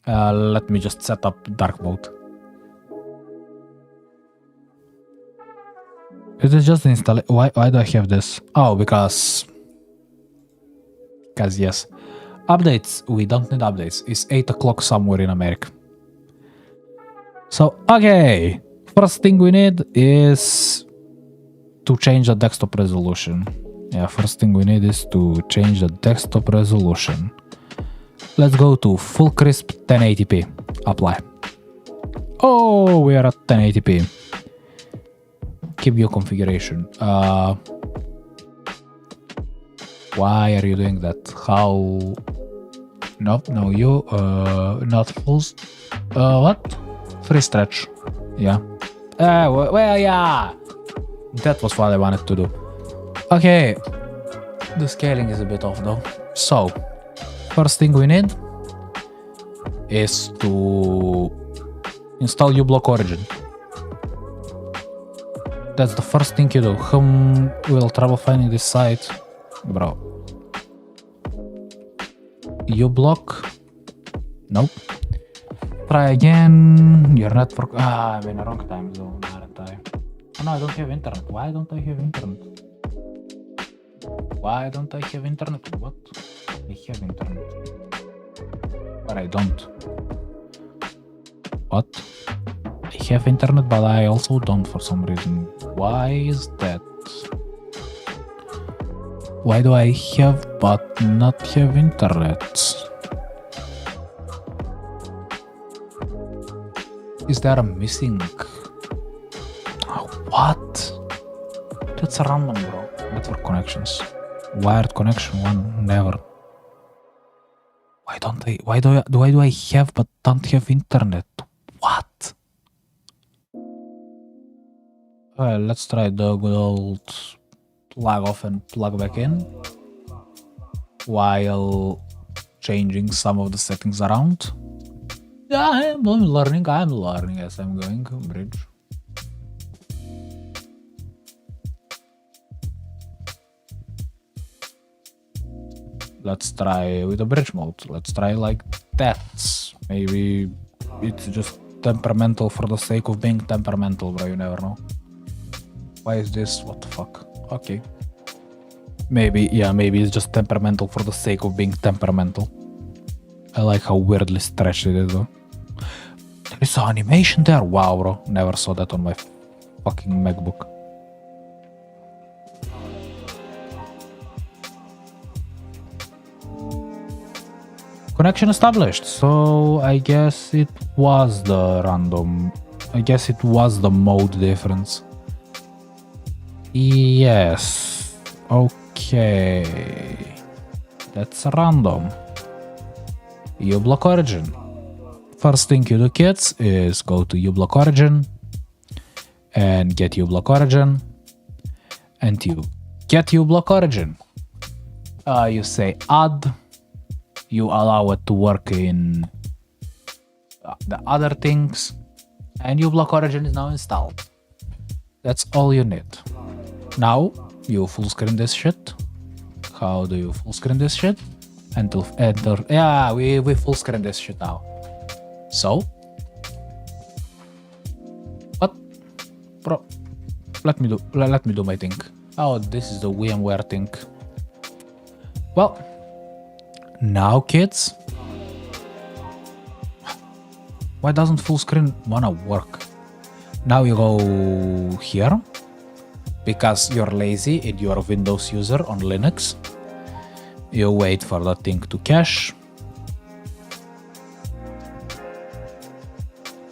A: Let me just set up dark mode. It is just install. Why do I have this? Oh, because yes. Updates. We don't need updates. It's 8 o'clock somewhere in America. So, okay. First thing we need is to change the desktop resolution. Yeah, first thing we need is to change the desktop resolution. Let's go to full crisp 1080p. Apply. Oh, we are at 1080p. Keep your configuration. Why are you doing that? How? Nope, no, you. Not full. What? Free stretch. Yeah. Well, yeah. That was what I wanted to do. Okay. The scaling is a bit off though. So, first thing we need is to install uBlock Origin. That's the first thing you do. Whom will trouble finding this site? Bro. uBlock. Nope. Try again. Your network. I'm in the wrong time zone, aren't I? Oh no, I don't have internet. Why don't I have internet? What? I have internet. But I don't. What? I have internet, but I also don't for some reason. Why is that? Why do I have but not have internet? Is there a missing? Oh, what? That's random, bro. Network connections. Wired connection one, never. Why do I have but don't have internet? What? Well, let's try the good old plug off and plug back in while changing some of the settings around. Yeah, I'm learning as I'm going. Bridge. Let's try with the bridge mode. Let's try like that. Maybe it's just temperamental for the sake of being temperamental, bro. You never know. Why is this? What the fuck? Okay. Maybe it's just temperamental for the sake of being temperamental. I like how weirdly stretched it is though. There is an animation there. Wow, bro. Never saw that on my fucking MacBook. Connection established. So I guess it was the random. I guess it was the mode difference. Yes. Okay. That's random. uBlock Origin. First thing you do, kids, is go to uBlock Origin and get uBlock Origin. And you get uBlock Origin. You say add. You allow it to work in the other things. And uBlock Origin is now installed. That's all you need. Now, you full screen this shit. How do you full screen this shit? Enter. Yeah, we full screen this shit now. So, what? Bro, let me do my thing. Oh, this is the VMware thing. Well, now kids, Why doesn't full screen wanna work? Now you go here, because you're lazy and you're a Windows user on Linux. You wait for the thing to cache.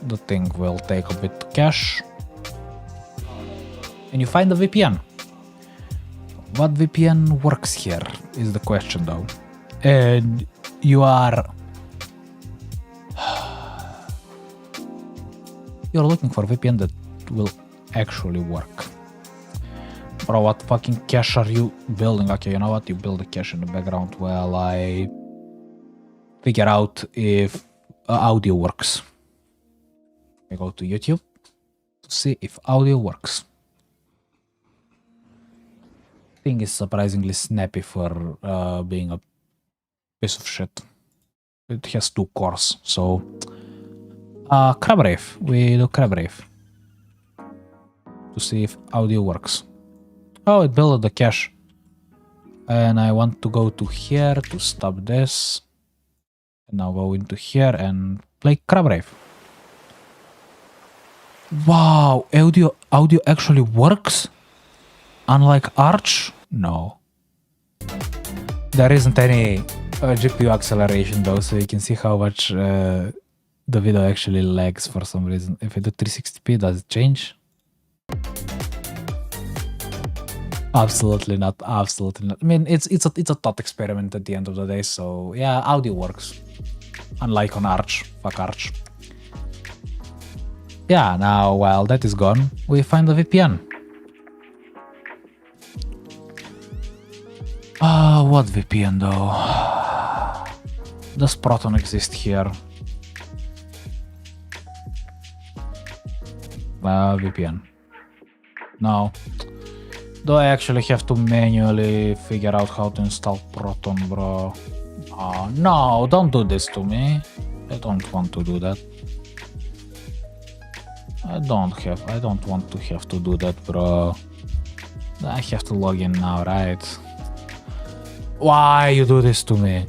A: The thing will take a bit to cache. And you find the VPN. What VPN works here is the question though. And you're looking for VPN that will actually work. Bro, what fucking cache are you building? Okay, you know what? You build a cache in the background while I figure out if audio works. I go to YouTube to see if audio works. Thing is surprisingly snappy for being a piece of shit. It has 2 cores, so crab rave. We do crab rave to see if audio works. Oh, it built the cache, and I want to go to here to stop this, and now go into here and play crab rave. Wow, audio actually works, unlike Arch. No, there isn't any GPU acceleration though, so you can see how much the video actually lags for some reason. If I do 360p, does it change? Absolutely not. Absolutely not. I mean, it's a thought experiment at the end of the day. So yeah, audio works, unlike on Arch. Fuck Arch. Yeah. Now while that is gone, we find the VPN. What VPN though? Does Proton exist here? VPN. No. Do I actually have to manually figure out how to install Proton, bro? No, don't do this to me. I don't want to do that. I don't want to have to do that, bro. I have to log in now, right? Why you do this to me?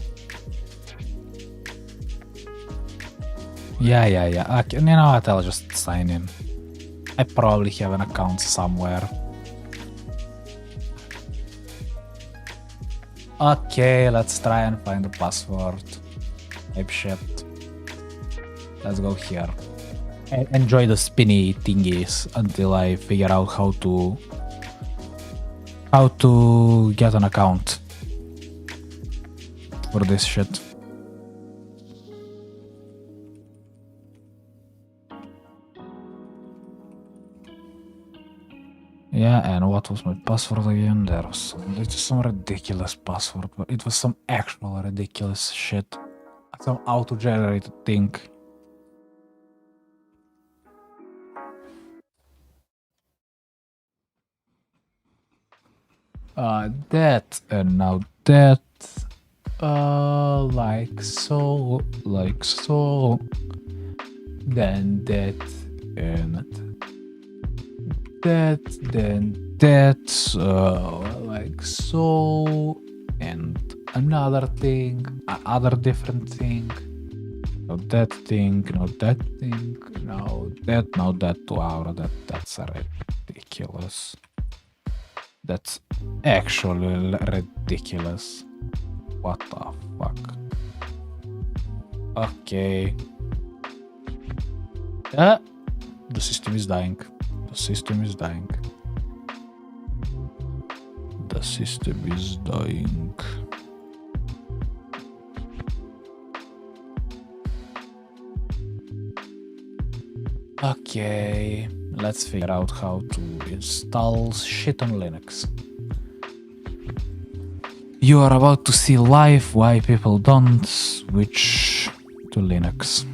A: Yeah. Okay, you know what? I'll just sign in. I probably have an account somewhere. Okay, let's try and find the password. Type shit. Let's go here. Enjoy the spinny thingies until I figure out how to get an account for this shit. Yeah, and what was my password again? There was some ridiculous password, but it was some actual ridiculous shit. Some auto-generated thing. That, and now that. Like so. Then that, and that, then that, like so, and another thing, other different thing, not that thing, not that thing, no that, wow, that's ridiculous. That's actually ridiculous. What the fuck? Okay. The system is dying. The system is dying. The system is dying. Okay, let's figure out how to install shit on Linux. You are about to see live why people don't switch to Linux.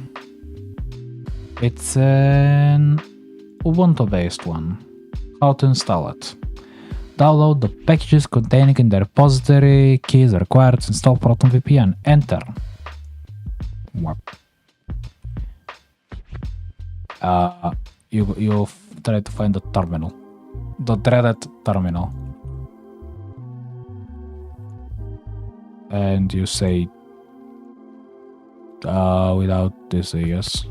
A: It's an Ubuntu-based one. How to install it? Download the packages containing in the repository. Keys required to install Proton VPN. Enter. What? You try to find the terminal. The dreaded terminal. And you say without this, I guess.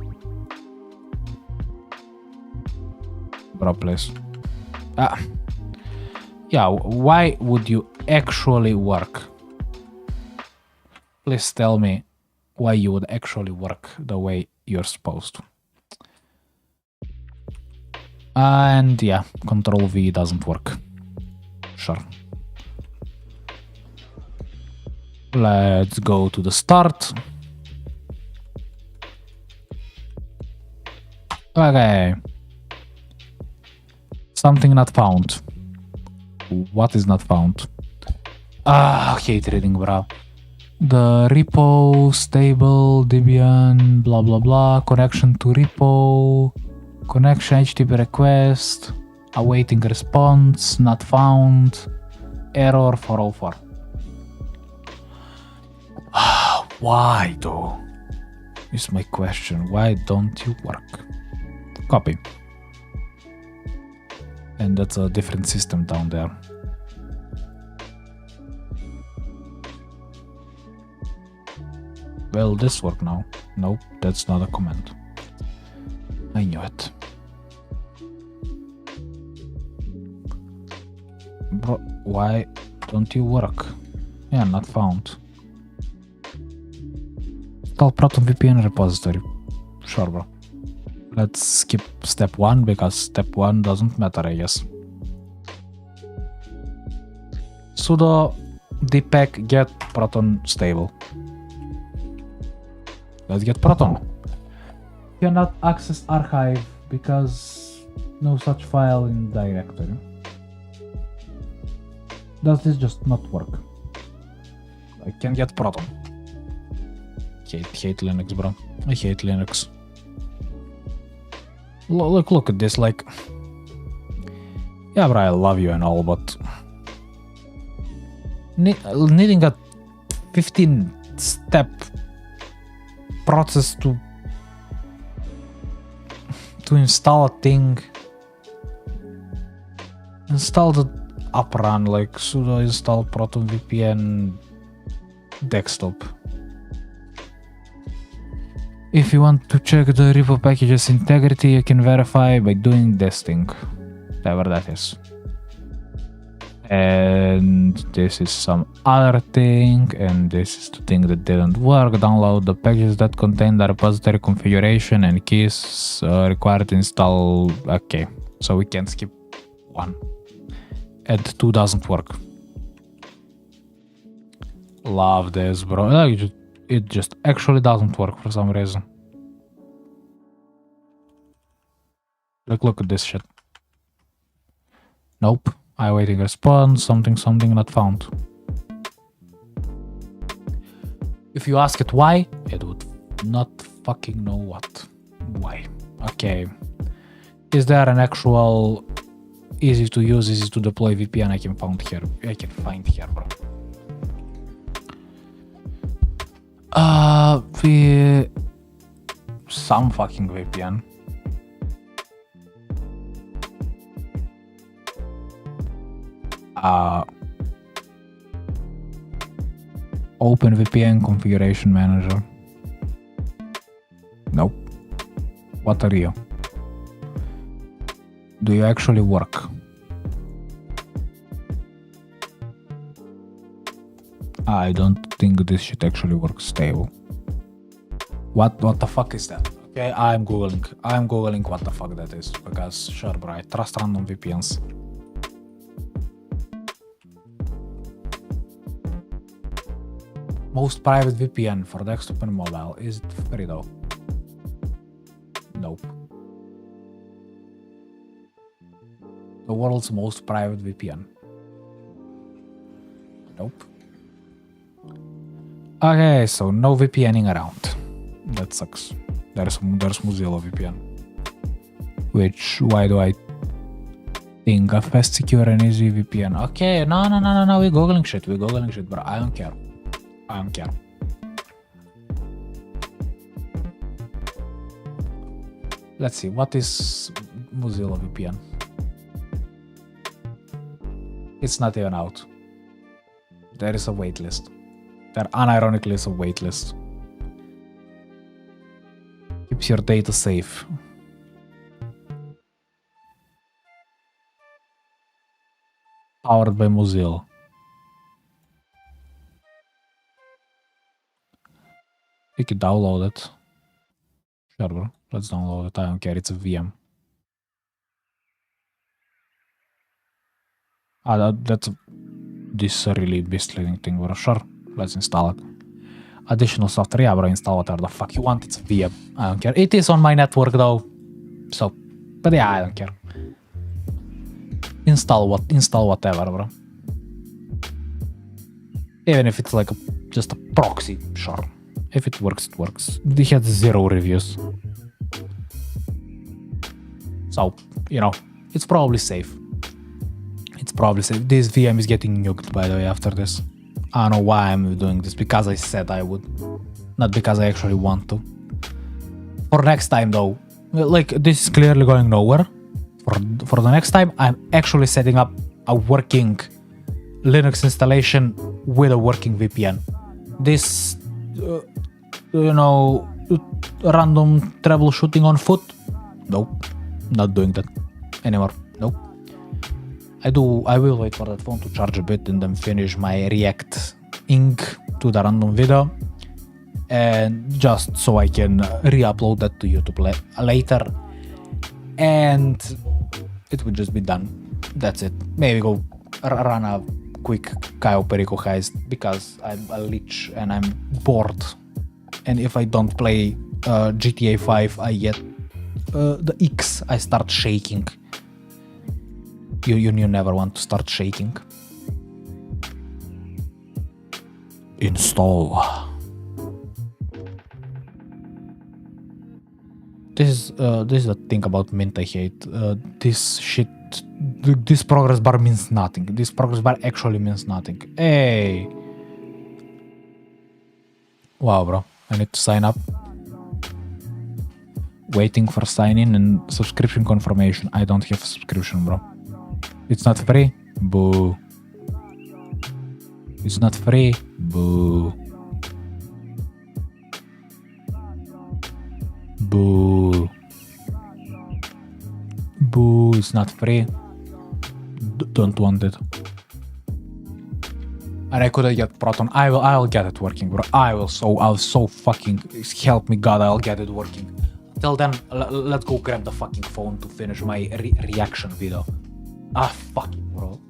A: Bro, please. Yeah, why would you actually work? Please tell me why you would actually work the way you're supposed to. And yeah, Control V doesn't work. Sure. Let's go to the start. Okay. Something not found. What is not found? I hate reading, bro. The repo, stable, Debian, blah blah blah, connection to repo, connection HTTP request, awaiting response, not found, error 404. Why though? Is my question. Why don't you work? Copy. And that's a different system down there. Will this work now? Nope, that's not a command. I knew it. Bro, why don't you work? Yeah, not found. Install Proton VPN repository. Sure, bro. Let's skip step 1 because step 1 doesn't matter, I guess. Sudo dpack get Proton stable. Let's get Proton. Cannot access archive because no such file in directory. Does this just not work? I can get Proton. Hate Linux, bro. I hate Linux. Look at this, like... Yeah, bro, I love you and all, but... needing a 15-step process to install a thing... Install the uprun, like sudo install Proton VPN desktop. If you want to check the repo package's integrity, you can verify by doing this thing, whatever that is. And this is some other thing, and this is the thing that didn't work. Download the packages that contain the repository configuration and keys required to install. Okay, so we can skip 1. And 2 doesn't work. Love this, bro. Like, it just actually doesn't work for some reason. Like, look at this shit. Nope. Awaiting response, something not found. If you ask it why, it would not fucking know what. Why? Okay. Is there an actual easy to use, easy to deploy VPN I can find here, bro? Some fucking VPN. Open VPN configuration manager. Nope. What are you? Do you actually work? I don't think this shit actually works stable. What the fuck is that? Okay, I'm googling what the fuck that is, because sure, bro, I trust random VPNs. Most private VPN for desktop and mobile. Is it free though? Nope. The world's most private VPN. Nope. Okay, so no VPNing around. That sucks. There's Mozilla VPN. Which, why do I think a fast, secure and easy VPN? Okay, no, we're googling shit, bro. I don't care. Let's see, what is Mozilla VPN? It's not even out. There is a waitlist. There unironically is a waitlist. Keeps your data safe. Powered by Mozilla. You can download it. Sure, bro. Let's download it. I don't care. It's a VM. That's this really misleading thing, bro. Sure. Let's install it. Additional software. Yeah, bro. Install whatever the fuck you want. It's a VM. I don't care. It is on my network, though. So, but yeah, I don't care. Install whatever, bro. Even if it's like just a proxy, sure. If it works, it works. It had 0 reviews. So, you know, it's probably safe. It's probably safe. This VM is getting nuked, by the way, after this. I don't know why I'm doing this, because I said I would. Not because I actually want to. For next time, though, like, this is clearly going nowhere. For the next time, I'm actually setting up a working Linux installation with a working VPN. This, you know, random troubleshooting on foot? Nope. Not doing that anymore. Nope. I will wait for that phone to charge a bit and then finish my reacting to the random video. And just so I can re-upload that to YouTube later. And it would just be done. That's it. Maybe go run a quick Cayo Perico heist because I'm a leech and I'm bored. And if I don't play GTA 5, I get the X. I start shaking. You never want to start shaking. Install. This is the thing about Mint I hate. This shit. This progress bar means nothing. This progress bar actually means nothing. Hey. Wow, bro. I need to sign up. Waiting for sign in and subscription confirmation. I don't have a subscription, bro. It's not free. Boo. It's not free. Boo. Boo. Boo. It's not free. Don't want it. And I couldn't get Proton. I'll get it working, bro. I'll so fucking help me God, I'll get it working. Till then, let's go grab the fucking phone to finish my reaction video. Ah, fuck it, bro.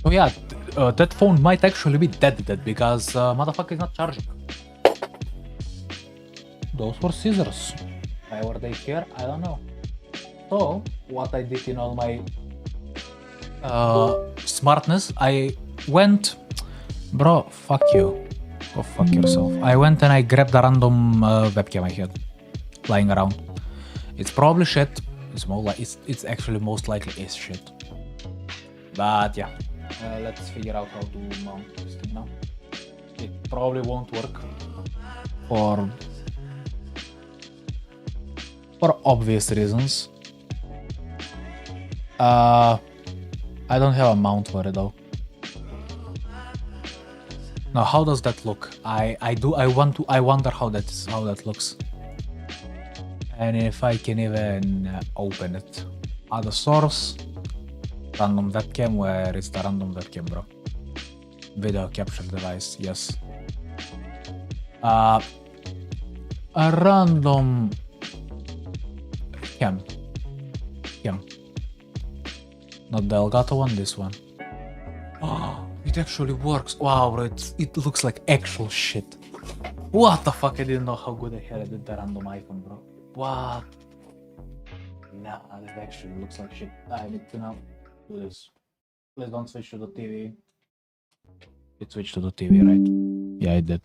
A: Oh yeah, that phone might actually be dead because motherfucker is not charging. Those were scissors. Why were they here? I don't know. So, what I did in all my smartness, I went... Bro, fuck you. Go fuck yourself. I went and I grabbed a random webcam I had lying around. It's probably shit. It's actually most likely is shit. But yeah. Let's figure out how to mount this thing now. It probably won't work for obvious reasons. I don't have a mount for it though. Now, how does that look? I wonder how that looks. And if I can even open it. Other source. Random webcam. Where is the random webcam, bro? Video capture device. Yes. A random cam. Not the Elgato one, this one. Oh, it actually works. Wow, bro, it looks like actual shit. What the fuck? I didn't know how good I had it with the random iPhone, bro. What? Nah, that actually looks like shit. I need to now do this. Please don't switch to the TV. It switched to the TV, right? Yeah, it did.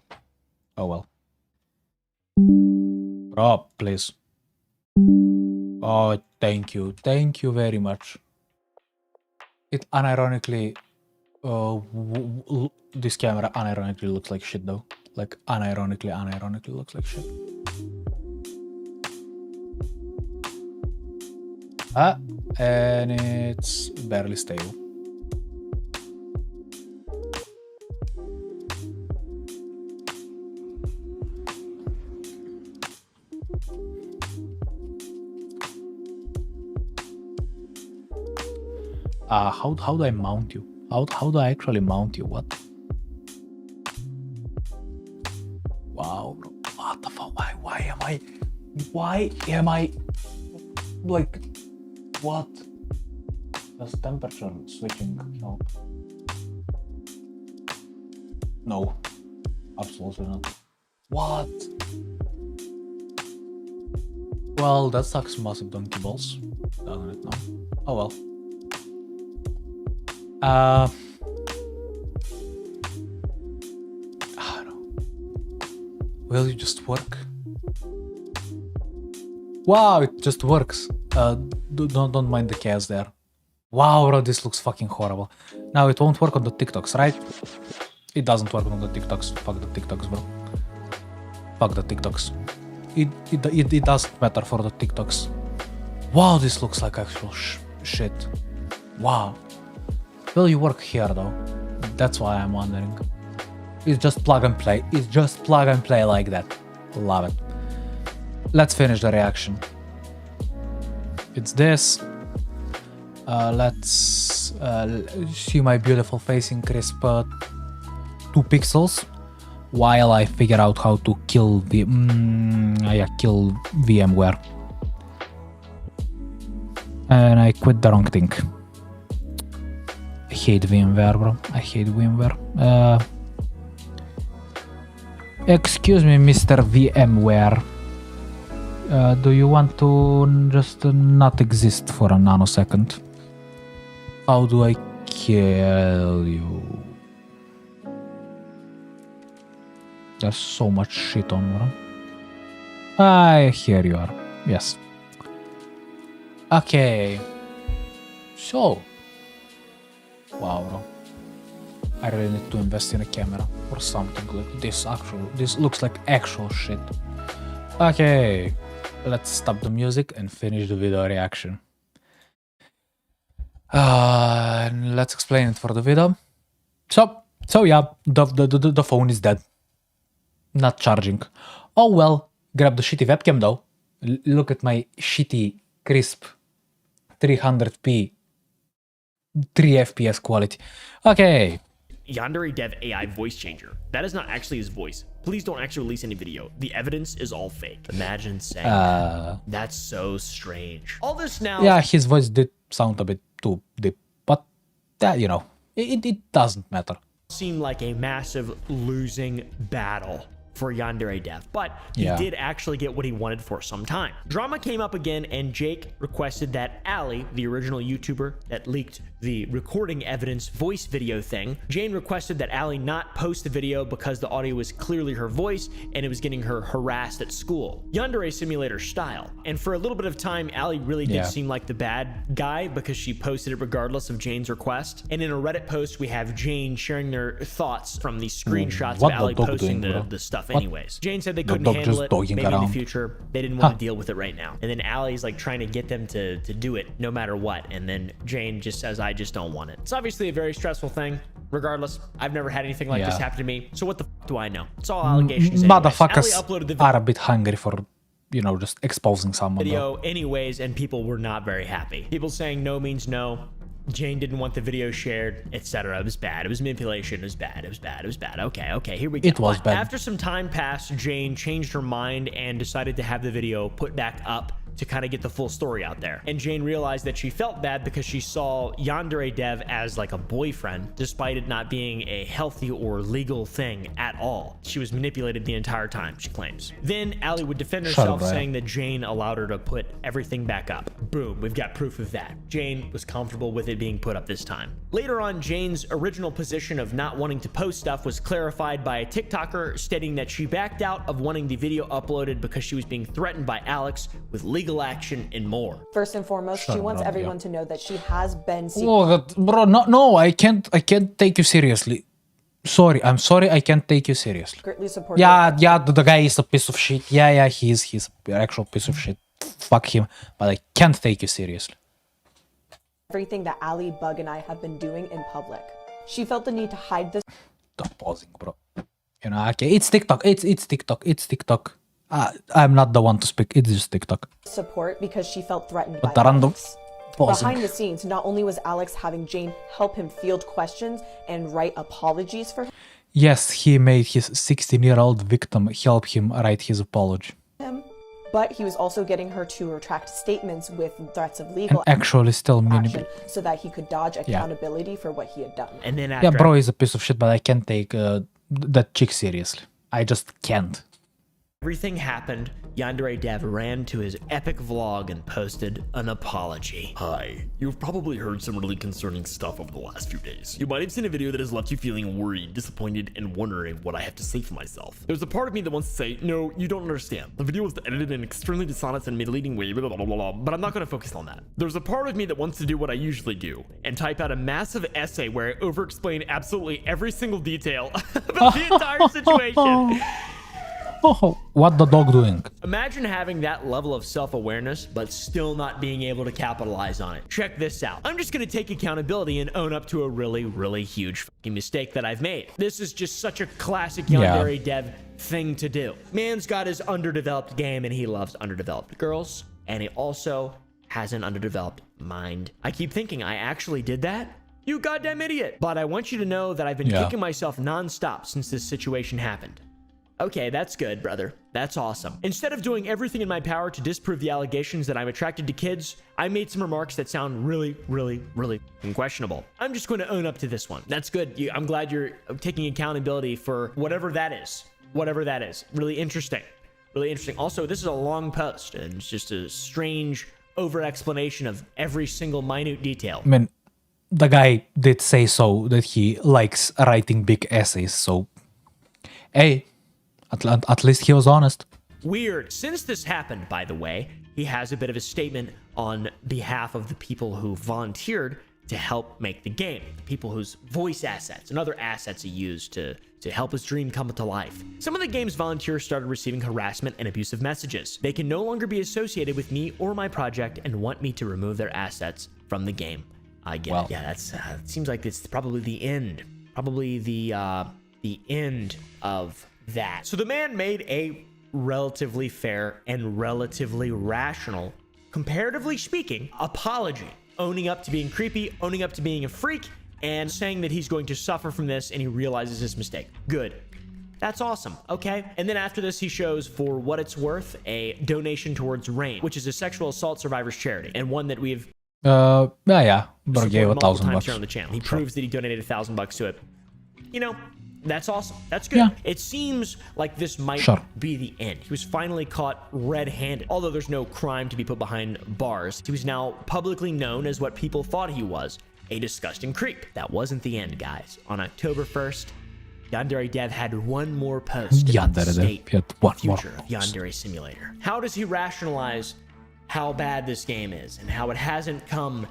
A: Oh well. Bro, please. Oh, thank you. Thank you very much. It unironically... this camera unironically looks like shit though. Like unironically looks like shit. And it's barely stable. How do I mount you? How do I actually mount you? What? Wow, bro. What the fuck? Why am I like what? Does temperature switching help? No. Absolutely not. What? Well, that sucks massive donkey balls. Doesn't it now? Oh well. I don't know. Will it just work? Wow, it just works. Don't mind the chaos there. Wow, bro, this looks fucking horrible. Now it won't work on the TikToks, right? It doesn't work on the TikToks. Fuck the TikToks, bro. Fuck the TikToks. It doesn't matter for the TikToks. Wow, this looks like actual shit. Wow. Will you work here though? That's why I'm wondering. It's just plug and play. It's just plug and play like that. Love it. Let's finish the reaction. It's this. Let's see my beautiful face in crisp 2 pixels while I figure out how to kill kill VMware. And I quit the wrong thing. I hate VMware, bro. I hate VMware. Excuse me, Mr. VMware. Do you want to just not exist for a nanosecond? How do I kill you? There's so much shit on, bro. Here you are. Yes. Okay. So. Wow, bro. I really need to invest in a camera or something like this. This looks like actual shit. Okay. Let's stop the music and finish the video reaction. Let's explain it for the video. So yeah, the phone is dead. Not charging. Oh well, grab the shitty webcam though. Look at my shitty, crisp 300p 3 FPS quality. Okay.
C: Yandere Dev AI voice changer. That is not actually his voice. Please don't actually release any video. The evidence is all fake. Imagine saying that. That's so strange. All this now.
A: Yeah, his voice did sound a bit too deep, but that, you know, it doesn't matter.
C: Seemed like a massive losing battle for Yandere Dev, but he did actually get what he wanted for some time. Drama came up again, and Jake requested that Ali, the original YouTuber that leaked the recording evidence voice video thing, Jane requested that Ali not post the video because the audio was clearly her voice and it was getting her harassed at school, Yandere Simulator style. And for a little bit of time, Ali really did seem like the bad guy because she posted it regardless of Jane's request. And in a Reddit post, we have Jane sharing their thoughts from the screenshots of Ali posting the stuff anyways. Jane said they couldn't handle it. Maybe in the future, they didn't want to deal with it right now. And then Ali's like trying to get them to do it no matter what. And then Jane just says, I just don't want it. It's obviously a very stressful thing. Regardless, I've never had anything like this happen to me, so what the f do I know? It's all allegations.
A: Motherfuckers are a bit hungry for, you know, just exposing someone.
C: Video anyways, and people were not very happy. People saying no means no. Jane didn't want the video shared, etc. It was bad. It was manipulation. It was bad. It was bad. It was bad. Okay, here we go.
A: It was bad.
C: After some time passed, Jane changed her mind and decided to have the video put back up to kind of get the full story out there. And Jane realized that she felt bad because she saw Yandere Dev as like a boyfriend, despite it not being a healthy or legal thing at all. She was manipulated the entire time, she claims. Then Allie would defend herself, saying that Jane allowed her to put everything back up. Boom, we've got proof of that. Jane was comfortable with it being put up this time. Later on, Jane's original position of not wanting to post stuff was clarified by a TikToker stating that she backed out of wanting the video uploaded because she was being threatened by Alex with legal action and more.
N: First and foremost, she wants everyone to know that she has been
A: bro, no, I can't take you seriously. I'm sorry, I can't take you seriously. Yeah, the guy is a piece of shit. Yeah, he's an actual piece of shit. Fuck him, but I can't take you seriously.
N: Everything that Ali, Bug, and I have been doing in public. She felt the need to hide this.
A: Stop pausing, bro. You know, okay, it's TikTok. It's TikTok. I'm not the one to speak. It's just TikTok.
N: Support because she felt threatened by
A: Alex.
N: Behind the scenes, not only was Alex having Jane help him field questions and write apologies for
A: Yes, he made his 16-year-old victim help him write his apology.
N: him, but he was also getting her to retract statements with threats of legal
A: Actually, still
N: action so that he could dodge accountability for what he had done.
C: And then after
A: bro is a piece of shit, but I can't take that chick seriously. I just can't.
C: everything happened, Yandere Dev ran to his epic vlog and posted an apology.
O: Hi, you've probably heard some really concerning stuff over the last few days. You might have seen a video that has left you feeling worried, disappointed, and wondering what I have to say for myself. There's a part of me that wants to say, no, you don't understand. The video was edited in an extremely dishonest and misleading way, blah, blah, blah, blah, but I'm not going to focus on that. There's a part of me that wants to do what I usually do and type out a massive essay where I over-explain absolutely every single detail about the entire situation.
A: Oh, what the dog doing?
C: Imagine having that level of self-awareness, but still not being able to capitalize on it. Check this out. I'm just gonna take accountability and own up to a really, really huge fucking mistake that I've made. This is just such a classic Yandere Dev thing to do. Man's got his underdeveloped game and he loves underdeveloped girls, and he also has an underdeveloped mind. I keep thinking, I actually did that? You goddamn idiot. But I want you to know that I've been kicking myself nonstop since this situation happened. Okay, that's good, brother. That's awesome. Instead of doing everything in my power to disprove the allegations that I'm attracted to kids, I made some remarks that sound really, really, really questionable. I'm just going to own up to this one. That's good. I'm glad you're taking accountability for whatever that is. Whatever that is. Really interesting. Really interesting. Also, this is a long post, and it's just a strange over-explanation of every single minute detail.
A: I mean, the guy did say so, that he likes writing big essays, so... Hey... At least he was honest.
C: Weird. Since this happened, by the way, he has a bit of a statement on behalf of the people who volunteered to help make the game. The people whose voice assets and other assets he used to help his dream come to life. Some of the game's volunteers started receiving harassment and abusive messages. They can no longer be associated with me or my project and want me to remove their assets from the game. I get it. Yeah, that's it seems like it's probably the end. Probably the end of that. So the man made a relatively fair and relatively rational, comparatively speaking, apology, owning up to being creepy, owning up to being a freak, and saying that he's going to suffer from this and he realizes his mistake. Good. That's awesome. Okay. And then after this, he shows, for what it's worth, a donation towards RAIN, which is a sexual assault survivors charity, and one that we've
A: bro gave $1,000
C: here on the channel. He proves that he donated $1,000 to it. You know, that's awesome. That's good.
A: Yeah.
C: It seems like this might be the end. He was finally caught red-handed. Although there's no crime to be put behind bars, he was now publicly known as what people thought he was, a disgusting creep. That wasn't the end, guys. On October 1st, Yandere Dev had one more post about the state future of Yandere Simulator. How does he rationalize how bad this game is and how it hasn't come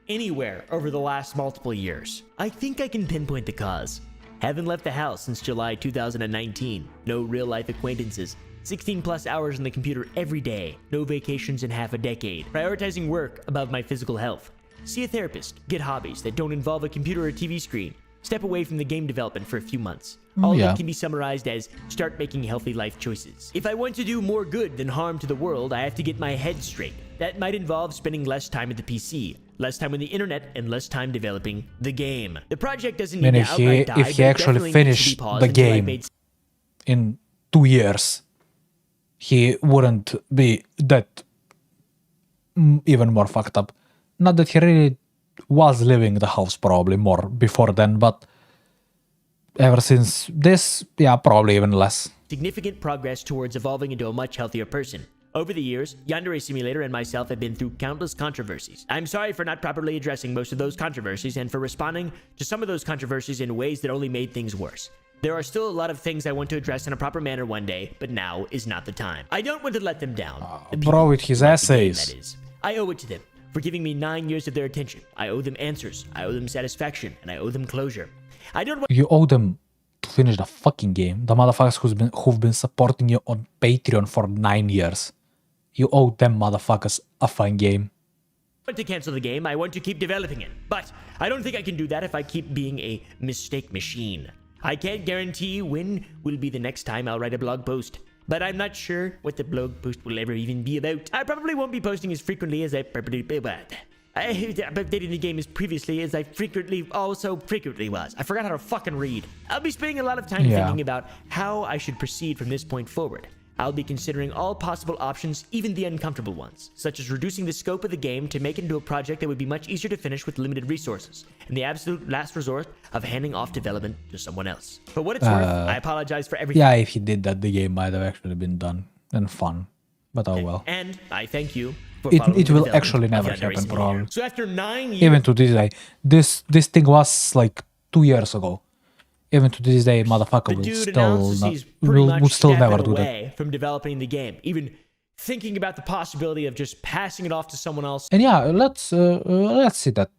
C: anywhere over the last multiple years? I think I can pinpoint the cause. Haven't left the house since July 2019. No real-life acquaintances. 16 plus hours on the computer every day. No vacations in half a decade. Prioritizing work above my physical health. See a therapist. Get hobbies that don't involve a computer or TV screen. Step away from the game development for a few months. All of
A: yeah.
C: it can be summarized as start making healthy life choices. If I want to do more good than harm to the world, I have to get my head straight. That might involve spending less time at the PC, less time on the internet, and less time developing the game. The project doesn't need to outright die,
A: if he actually finished the game in 2 years, he wouldn't be that even more fucked up. Not that he really was leaving the house probably more before then, but ever since this, yeah, probably even less.
C: Significant progress towards evolving into a much healthier person. Over the years, Yandere Simulator and myself have been through countless controversies. I'm sorry for not properly addressing most of those controversies and for responding to some of those controversies in ways that only made things worse. There are still a lot of things I want to address in a proper manner one day, but now is not the time. I don't want to let them down.
A: Bro, with his essays.
C: That is. I owe it to them for giving me 9 years of their attention. I owe them answers. I owe them satisfaction, and I owe them closure. I don't want—
A: You owe them to finish the fucking game. The motherfuckers who've been supporting you on Patreon for 9 years. You owe them motherfuckers a fun game.
C: I want to cancel the game. I want to keep developing it. But I don't think I can do that if I keep being a mistake machine. I can't guarantee when will be the next time I'll write a blog post. But I'm not sure what the blog post will ever even be about. I probably won't be posting as frequently as I updating the game as previously as I frequently was. I forgot how to fucking read. I'll be spending a lot of time thinking about how I should proceed from this point forward. I'll be considering all possible options, even the uncomfortable ones, such as reducing the scope of the game to make it into a project that would be much easier to finish with limited resources, and the absolute last resort of handing off development to someone else. For what it's worth, I apologize for everything.
A: Yeah, if he did that, the game might have actually been done and fun. But oh well.
C: And I thank you for
A: it will actually never happen, probably.
C: So after 9 years...
A: Even to this day. This thing was like 2 years ago. Even to this day, motherfucker will still never do that.
C: From developing the game, even thinking about the possibility of just passing it off to someone else.
A: And yeah, let's see that.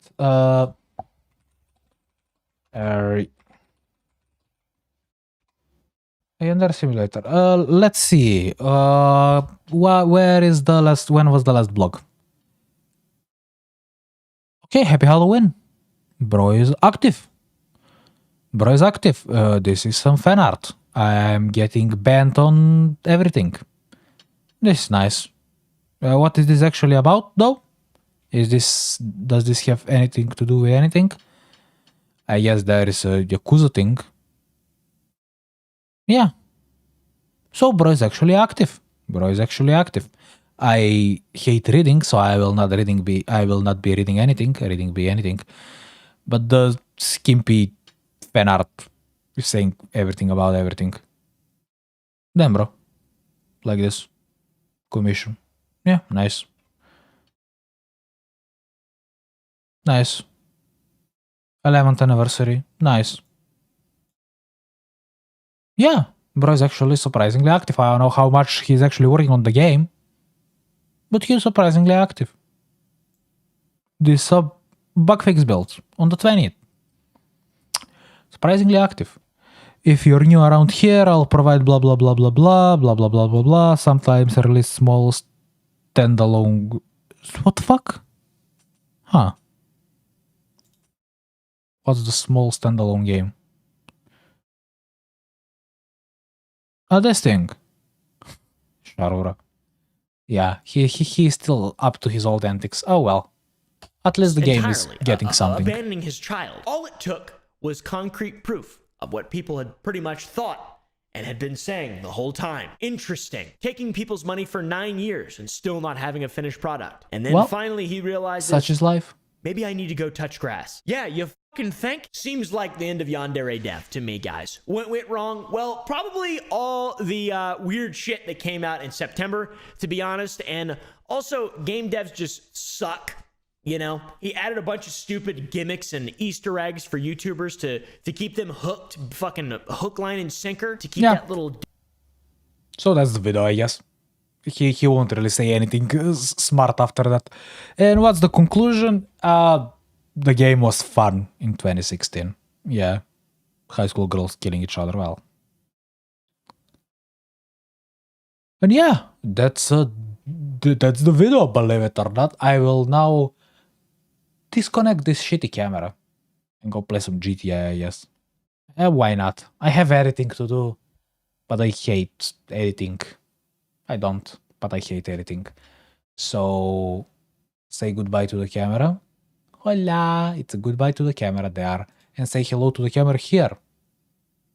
A: Yandere Simulator. Let's see. Where is the last? When was the last blog? Okay, happy Halloween. Bro is active. Bro is active. This is some fan art. I'm getting banned on everything. This is nice. What is this actually about, though? Does this have anything to do with anything? I guess there is a Yakuza thing. Yeah. So bro is actually active. I hate reading, so I will not be reading anything. But the skimpy fan art is saying everything about everything. Damn, bro. Like this. Commission. Yeah, nice. Nice. 11th anniversary. Nice. Yeah, bro is actually surprisingly active. I don't know how much he's actually working on the game, but he's surprisingly active. This bug fix build on the 20th. Surprisingly active. If you're new around here, I'll provide blah blah blah blah blah blah blah blah blah blah. Sometimes I release small standalone. What the fuck? Huh? What's the small standalone game? Oh, this thing. Sharura. Yeah, he's still up to his old antics. Oh well. At least the game is getting something.
C: Abandoning his child. All it took was concrete proof of what people had pretty much thought and had been saying the whole time. Interesting. Taking people's money for 9 years and still not having a finished product. And then finally he realizes...
A: Such is life.
C: Maybe I need to go touch grass. Yeah, you fucking think? Seems like the end of Yandere Dev to me, guys. What went wrong? Well, probably all the weird shit that came out in September, to be honest. And also, game devs just suck. You know, he added a bunch of stupid gimmicks and Easter eggs for YouTubers to keep them hooked, fucking hook, line, and sinker, to keep that little...
A: So that's the video, I guess. He won't really say anything smart after that. And what's the conclusion? The game was fun in 2016. Yeah. High school girls killing each other, well. And yeah, that's the video, believe it or not. I will now disconnect this shitty camera. And go play some GTA, I guess. Why not? I have editing to do. But I hate editing. I don't, but I hate editing. So, say goodbye to the camera. Hola! It's a goodbye to the camera there. And say hello to the camera here.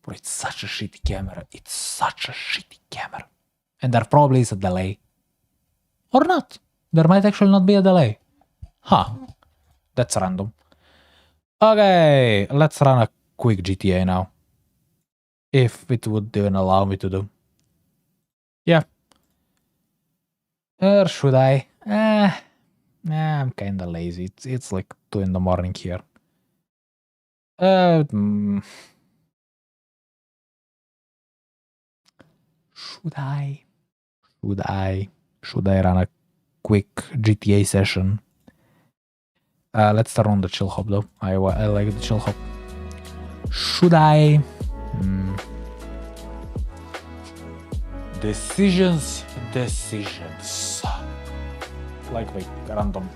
A: Bro, it's such a shitty camera. It's such a shitty camera. And there probably is a delay. Or not. There might actually not be a delay. Huh. That's random. Okay, let's run a quick GTA now. If it would even allow me to do. Yeah. Or should I? I'm kinda lazy. It's like 2 in the morning here. Should I? Should I run a quick GTA session? Let's turn on the chill hop though. I like the chill hop. Should I? Decisions. Like random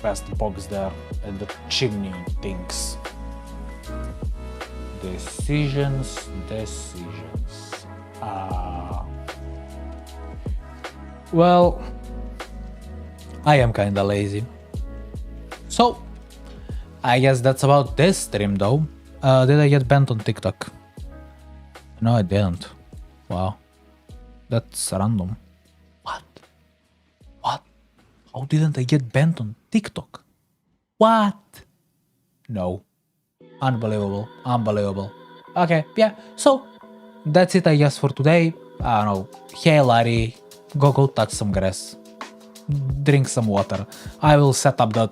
A: fast box there and the chimney things. Decisions. Well, I am kinda lazy. So, I guess that's about this stream though. Did I get banned on TikTok? No, I didn't. Wow. That's random. What? How didn't I get banned on TikTok? What? No. Unbelievable. Okay, yeah. So, that's it I guess for today. I don't know. Hey Larry, go touch some grass. Drink some water. I will set up the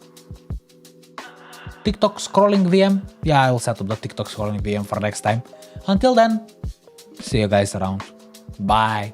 A: TikTok scrolling VM. Yeah, I will set up the TikTok scrolling VM for next time. Until then, see you guys around. Bye.